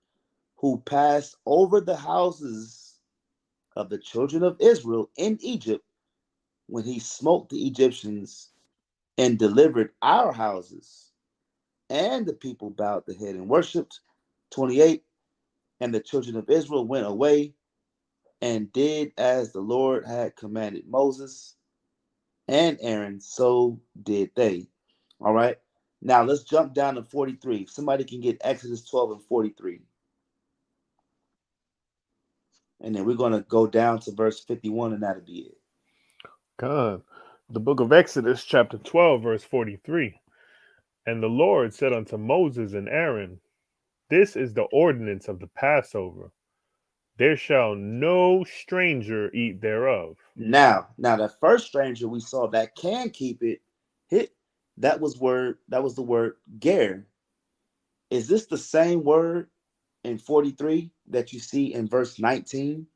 who passed over the houses of the children of Israel in Egypt, when he smote the Egyptians and delivered our houses." And the people bowed the head and worshipped. 28, "And the children of Israel went away and did as the Lord had commanded Moses and Aaron, so did they." All right. Now let's jump down to 43. If somebody can get Exodus 12 and 43. And then we're going to go down to verse 51, and that'll be it. God. The book of Exodus, chapter 12, verse 43. And the Lord said unto Moses and Aaron, This is the ordinance of the Passover. There shall no stranger eat thereof. Now that first stranger we saw that can keep it, that was the word ger. Is this the same word in 43 that you see in verse 19?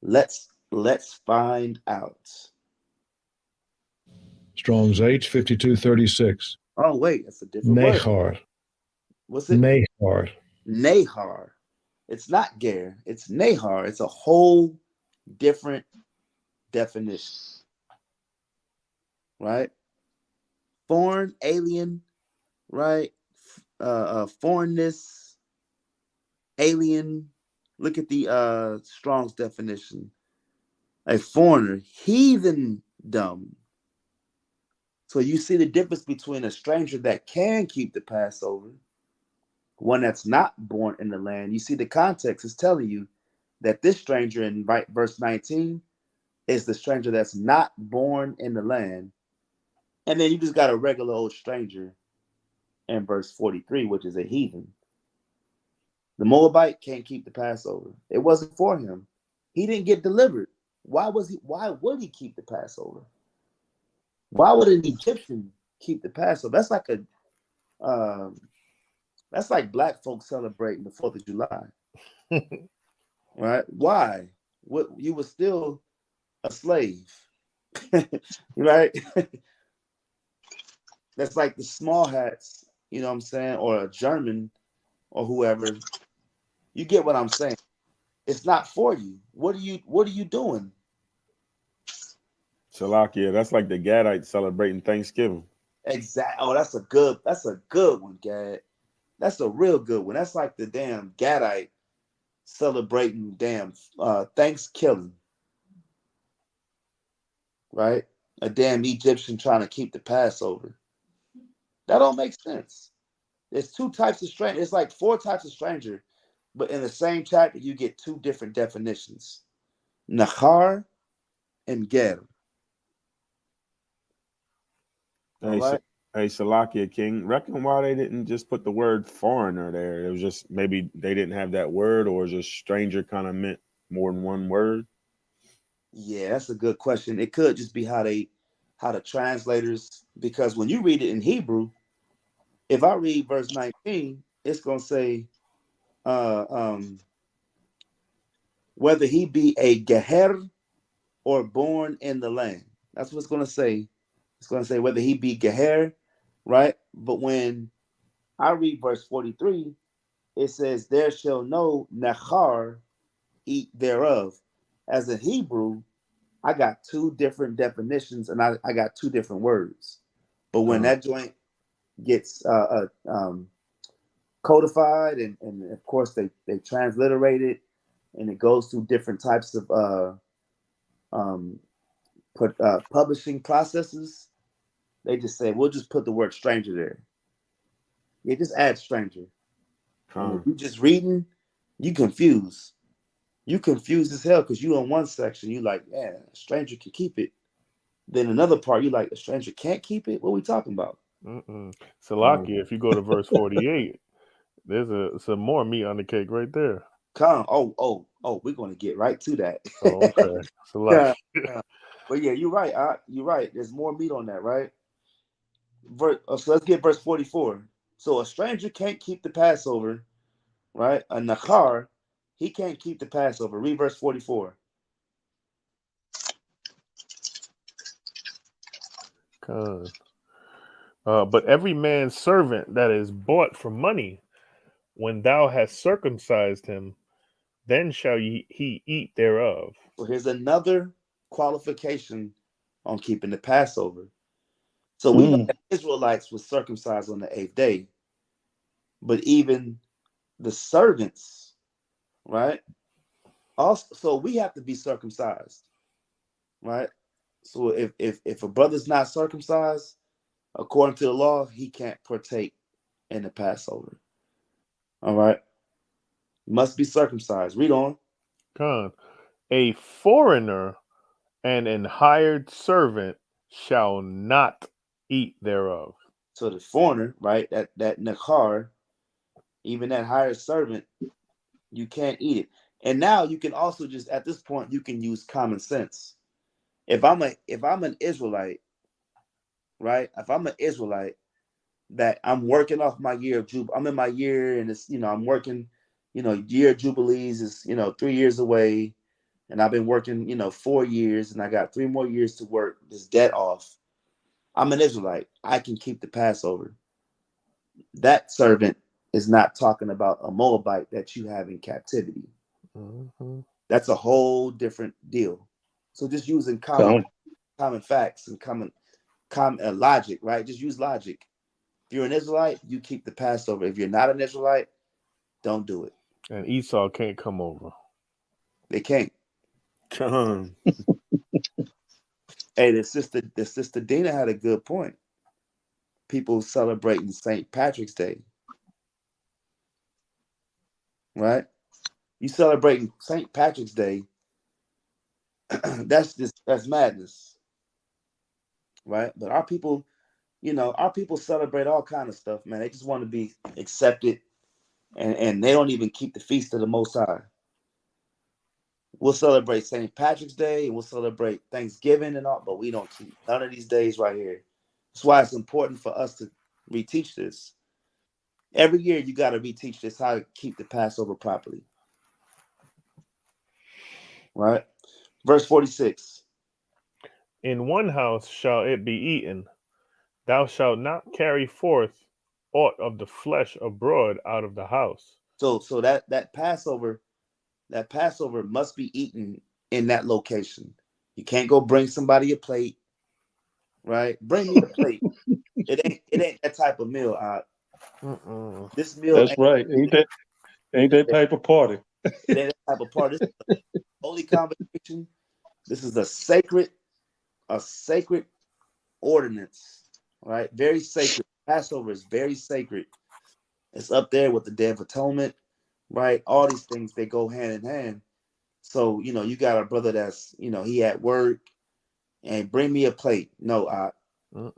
Let's find out. Strong's H 5236. Oh wait, that's a different word. Nahar. What's it? Nahar. Nahar. It's not ger, it's nahar. It's a whole different definition, right? Foreign, alien, right? Foreignness, alien. Look at the Strong's definition. A foreigner, heathendom. So you see the difference between a stranger that can keep the Passover, one that's not born in the land. You see the context is telling you that this stranger in verse 19 is the stranger that's not born in the land. And then you just got a regular old stranger in verse 43, which is a heathen. The Moabite can't keep the Passover. It wasn't for him. He didn't get delivered. Why would he keep the Passover? Why would an Egyptian keep the Passover? That's like black folks celebrating the 4th of July. Right? Why? What, you were still a slave. Right? That's like the small hats, you know what I'm saying, or a German or whoever. You get what I'm saying? It's not for you. What are you doing? Salakia, that's like the Gadites celebrating Thanksgiving. Exactly. Oh, that's a good one, Gad. That's a real good one. That's like the damn Gadite celebrating damn Thanksgiving, right? A damn Egyptian trying to keep the Passover. That don't make sense. There's two types of stranger. It's like 4 types of stranger, but in the same chapter you get 2 different definitions. Nahar and ger. All Hey, right. hey, Salakia King, reckon why they didn't just put the word foreigner there? It was just maybe they didn't have that word, or just stranger kind of meant more than one word. Yeah, that's a good question. It could just be how the translators, because when you read it in Hebrew, if I read verse 19, it's gonna say, uh, um, whether he be a geher or born in the land. That's what it's gonna say. It's gonna say whether he be geher, right? But when I read verse 43, it says, "There shall no nachar eat thereof." As a Hebrew, I got two different definitions and I got two different words. But when that joint gets codified and of course they transliterate it and it goes through different types of um, publishing processes, they just say, we'll just put the word stranger there. Yeah, just add stranger. And if Con, you just reading, you confused. You confused as hell because you in one section, you like, yeah, a stranger can keep it. Then another part, you like, a stranger can't keep it? What are we talking about? con, Salaki, if you go to verse 48, there's some more meat on the cake right there. Come, oh, we're gonna get right to that. Oh, okay. Yeah, Salaki. yeah. But yeah, you're right. You're right. There's more meat on that, right? So let's get verse 44. So a stranger can't keep the Passover, right? A Nachar, he can't keep the Passover. Read verse 44. Con. But every man's servant that is bought for money, when thou hast circumcised him, then shall he eat thereof. So here's another qualification on keeping the Passover. So we know Mm. that Israelites were circumcised on the eighth day, but even the servants, right? Also, so we have to be circumcised, right? So if a brother's not circumcised, according to the law, he can't partake in the Passover. All right, must be circumcised. Read on. Con. A foreigner and an hired servant shall not eat thereof. So the foreigner, right? That Nakhar, even that hired servant, you can't eat it. And now you can also just at this point you can use common sense. If I'm an Israelite, right? If I'm an Israelite that I'm working off my year of Jubilee, I'm in my year and it's I'm working, year of Jubilees is 3 years away, and I've been working 4 years, and I got 3 more years to work this debt off. I'm an Israelite. I can keep the Passover. That servant is not talking about a Moabite that you have in captivity. Mm-hmm. That's a whole different deal. So just using common Come. facts and common logic, right? Just use logic. If you're an Israelite, you keep the Passover. If you're not an Israelite, don't do it. And Esau can't come over. They can't. con, Hey, the sister Dina had a good point. People celebrating St. Patrick's Day, right? You celebrating St. Patrick's Day, that's madness, right? But our people celebrate all kind of stuff, man. They just want to be accepted, and they don't even keep the feast of the Most High. We'll celebrate St. Patrick's Day and we'll celebrate Thanksgiving and all, but we don't keep none of these days right here. That's why it's important for us to reteach this. Every year you got to reteach this how to keep the Passover properly, right? Verse 46. In one house shall it be eaten. Thou shalt not carry forth aught of the flesh abroad out of the house. So that Passover must be eaten in that location. You can't go bring somebody a plate, right? Bring me a plate. It ain't that type of meal. Mm-mm. This meal That's right. Ain't that type of party. it ain't that type of part. This is a holy convocation. This is a sacred ordinance, right? Very sacred. Passover is very sacred. It's up there with the Day of Atonement, right? All these things they go hand in hand. So you got a brother that's he at work. and bring me a plate. No, You're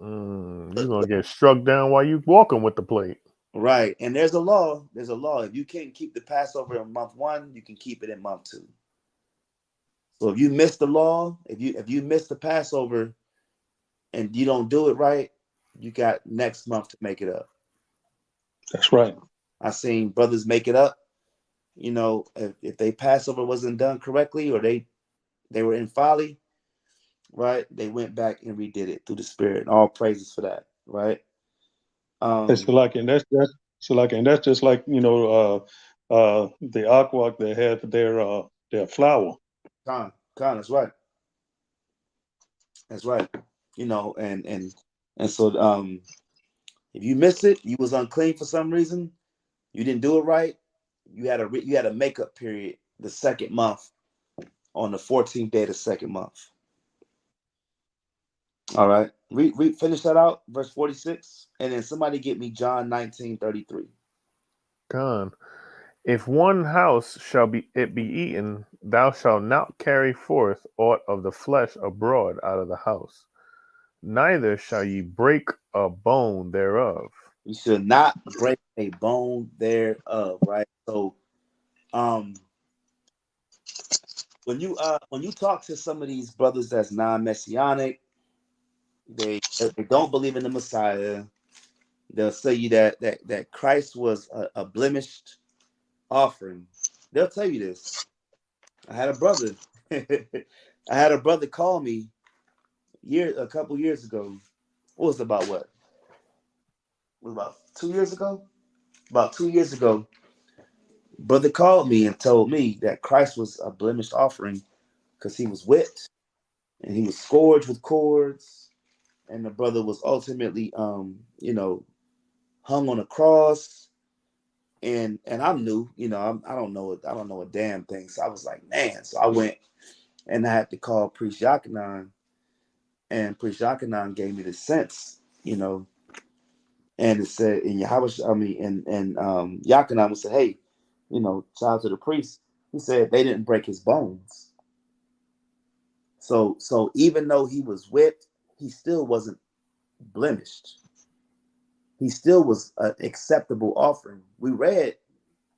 gonna get struck down while you walking with the plate. right. And there's a law. There's a law. If you can't keep the Passover in month 1, you can keep it in month 2. So if you miss the law, if you miss the Passover and you don't do it right, you got next month to make it up. That's right. I seen brothers make it up. If they Passover wasn't done correctly, or they were in folly, right? They went back and redid it through the Spirit. And all praises for that, right? It's like, and that's so like, and that's just like the aqua they have their flour. Con, that's right. That's right. And so if you miss it, you was unclean for some reason, you didn't do it right. You had a makeup period the second month on the 14th day of the second month. All right. Finish that out, verse 46, and then somebody get me John 19:33. Con. If one house shall be eaten, thou shalt not carry forth aught of the flesh abroad out of the house, neither shall ye break a bone thereof. You should not break a bone thereof, right? So, when you talk to some of these brothers that's non-messianic, they don't believe in the Messiah. They'll say you that Christ was a blemished offering. They'll tell you this. I had a brother. I had a brother call me a couple years ago. What was it, about what? Was it about 2 years ago? About 2 years ago, brother called me and told me that Christ was a blemished offering because he was whipped and he was scourged with cords, and the brother was ultimately hung on a cross. And I'm new, I don't know a damn thing. So I was like, man. So I went and I had to call Priest Yakanan, and Priest Yakanan gave me the sense, and it said, and Yahweh, I mean, and Yakanan would say, hey, shout out to the priest. He said they didn't break his bones. So even though he was whipped, he still wasn't blemished. He still was an acceptable offering. We read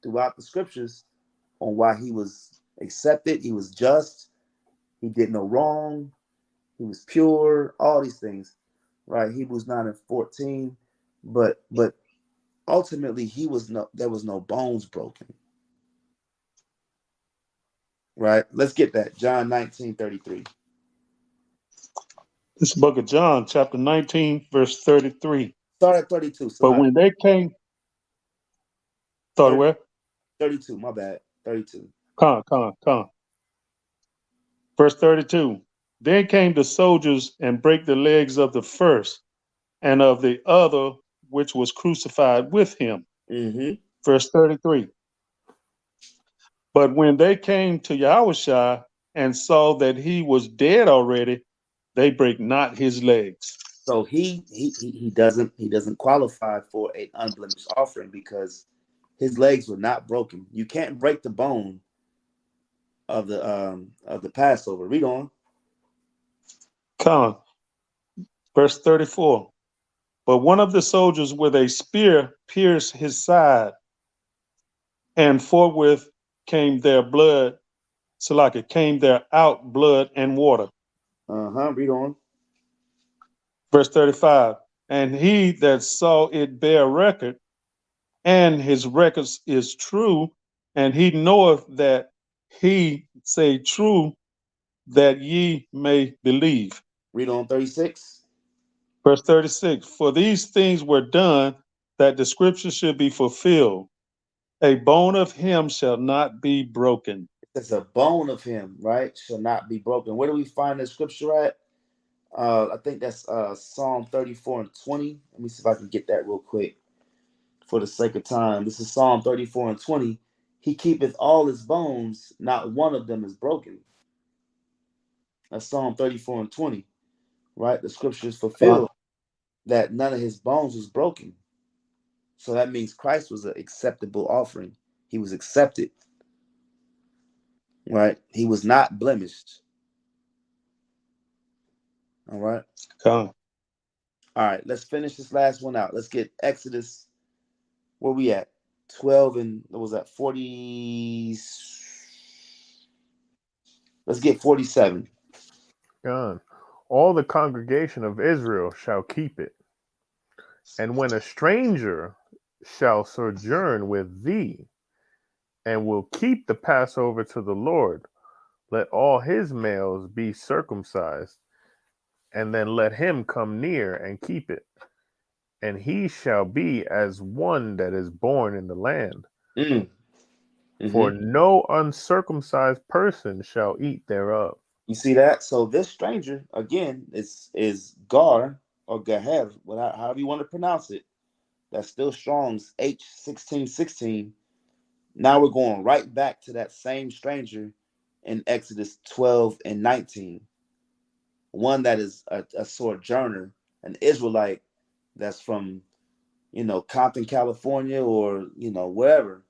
throughout the scriptures on why he was accepted. He was just. He did no wrong. He was pure. All these things, right? Hebrews 9:14. But ultimately, there was no bones broken. Right? Let's get that. John 19:33. This book of John, chapter 19, verse 33. Start at 32. But Somebody. when they came, thought 30, where? 32. My bad. 32. Come. Verse 32. Then came the soldiers and brake the legs of the first and of the other which was crucified with him. Mm-hmm. Verse 33. But when they came to Yahushua and saw that he was dead already, they brake not his legs. So he doesn't qualify for an unblemished offering because his legs were not broken. You can't break the bone of the Passover. Read on. Come. Verse 34. But one of the soldiers with a spear pierced his side, and forthwith came there blood, Salaka, came there out blood and water. Read on. Verse 35. And he that saw it bear record, and his records is true, and he knoweth that he say true, that ye may believe. Read on 36. Verse 36. For these things were done that the scripture should be fulfilled. A bone of him shall not be broken. It's a bone of him, right? Shall not be broken. Where do we find the scripture at? I think that's Psalm 34:20. Let me see if I can get that real quick for the sake of time. This is Psalm 34:20. He keepeth all his bones, not one of them is broken. That's Psalm 34:20, right? The scripture is fulfilled that none of his bones was broken. So that means Christ was an acceptable offering. He was accepted, right? He was not blemished. All right. Con. All right. Let's finish this last one out. Let's get Exodus. Where we at? 12 and what was that? 40. Let's get 47. Gone. All the congregation of Israel shall keep it. And when a stranger shall sojourn with thee, and will keep the Passover to the Lord, let all his males be circumcised, and then let him come near and keep it. And he shall be as one that is born in the land. Mm. Mm-hmm. For no uncircumcised person shall eat thereof. You see that? So this stranger, again, is Gar or Gaher, however you want to pronounce it. That's still Strong's H1616. Now we're going right back to that same stranger in Exodus 12 and 19. One that is a sojourner, an Israelite that's from, Compton, California, or, wherever.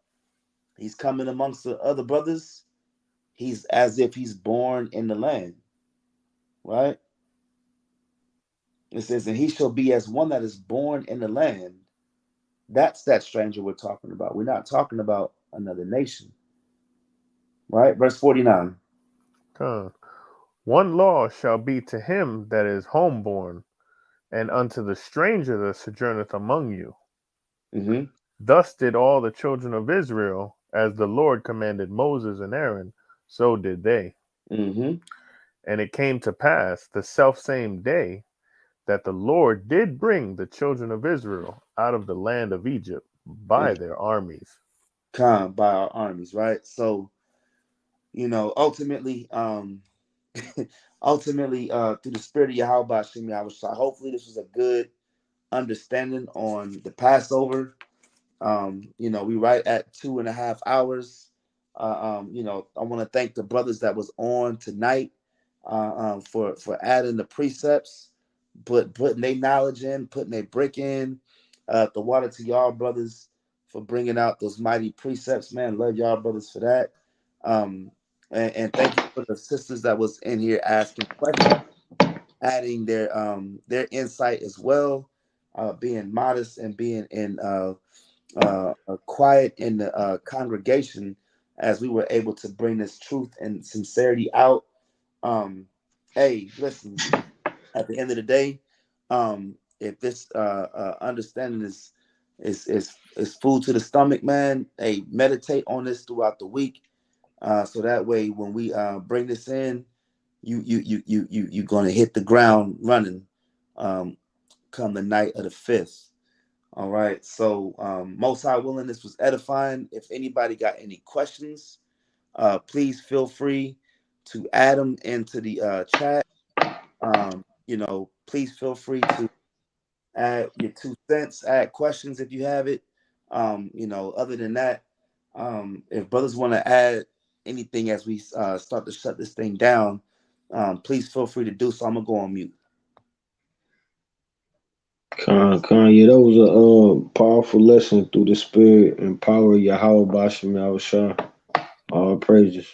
He's coming amongst the other brothers. He's as if he's born in the land, right? It says, and he shall be as one that is born in the land. That's that stranger we're talking about. We're not talking about another nation, right? Verse 49. One law shall be to him that is homeborn, and unto the stranger that sojourneth among you. Mm-hmm. Thus did all the children of Israel, as the Lord commanded Moses and Aaron, so did they. Mm-hmm. And it came to pass the selfsame day that the Lord did bring the children of Israel out of the land of Egypt by their armies. By our armies, right? So, ultimately, through the spirit of Yahweh Shem Yahushua, hopefully this was a good understanding on the Passover. We right at 2.5 hours. I want to thank the brothers that was on tonight for adding the precepts, putting their knowledge in, putting their brick in. The water to y'all brothers for bringing out those mighty precepts, man. Love y'all brothers for that. And thank you for the sisters that was in here asking questions, adding their insight as well, being modest and being in quiet in the congregation as we were able to bring this truth and sincerity out. Hey, listen, at the end of the day, if this understanding is food to the stomach, man, hey, meditate on this throughout the week, so that way when we bring this in, you're gonna hit the ground running, come the night of the 5th. All right. So, Most High willing, this was edifying. If anybody got any questions, please feel free to add them into the chat. Please feel free to add your 2 cents, add questions if you have it. Other than that, if brothers want to add anything as we start to shut this thing down, please feel free to do so. I'm gonna go on mute. Yeah, that was a powerful lesson through the spirit and power of Yahweh Bashim Yahushua. All praises.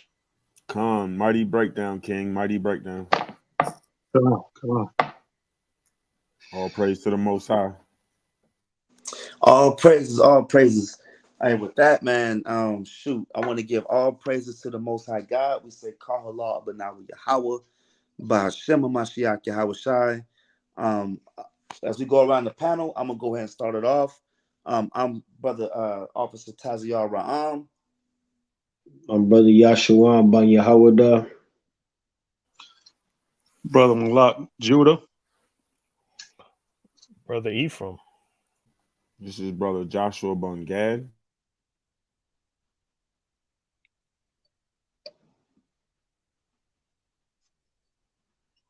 Khan, mighty breakdown, King, mighty breakdown. Come on. All praise to the Most High. All praises, all praises. And with that, man, I want to give all praises to the Most High God. We say, Kahala, Abanawi Yahweh, Bahashem Mashiach Yahweh Shai. As we go around the panel, I'm going to go ahead and start it off. I'm Brother Officer Taziyar Ra'am. I'm Brother Yahshua Ban Yahweh. Brother Malak Judah. Brother Ephraim. This is Brother Joshua Bungad.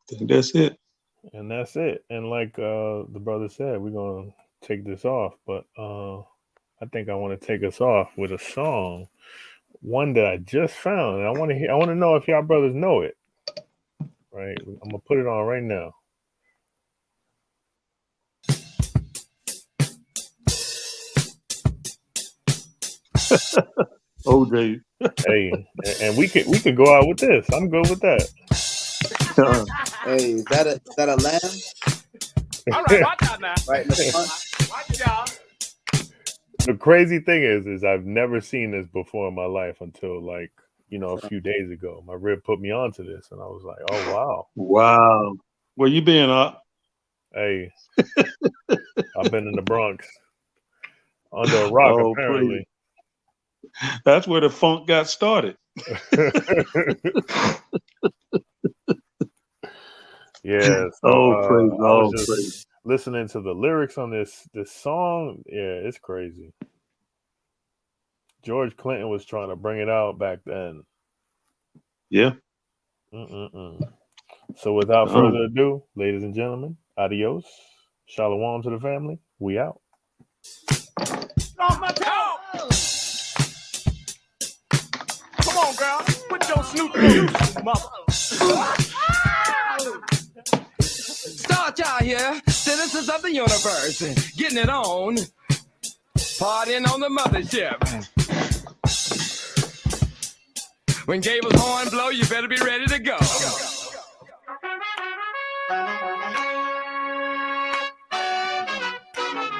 I think that's it. And that's it. And like the brother said, we're going to take this off. But I think I want to take us off with a song, one that I just found. And I want to know if y'all brothers know it. Right? I'm going to put it on right now. OJ. Hey, and we could go out with this. I'm good with that. Hey, is that a lamb? All right, watch out now. Right in the front. Watch y'all. The crazy thing is I've never seen this before in my life until like, a few days ago. My rib put me onto this and I was like, oh wow. Wow. Where you been, Hey, I've been in the Bronx. Under a rock, apparently. Praise. That's where the funk got started. Yeah. So, praise, I was just praise. listening to the lyrics on this song. Yeah, it's crazy. George Clinton was trying to bring it out back then. Yeah. So without further ado, ladies and gentlemen, adios. Shalom to the family. We out. Off my toe. Come on, girl. Put your Snoop in, mother. Start y'all here, citizens of the universe, getting it on, partying on the mothership. When Gable's horn blow, you better be ready to go.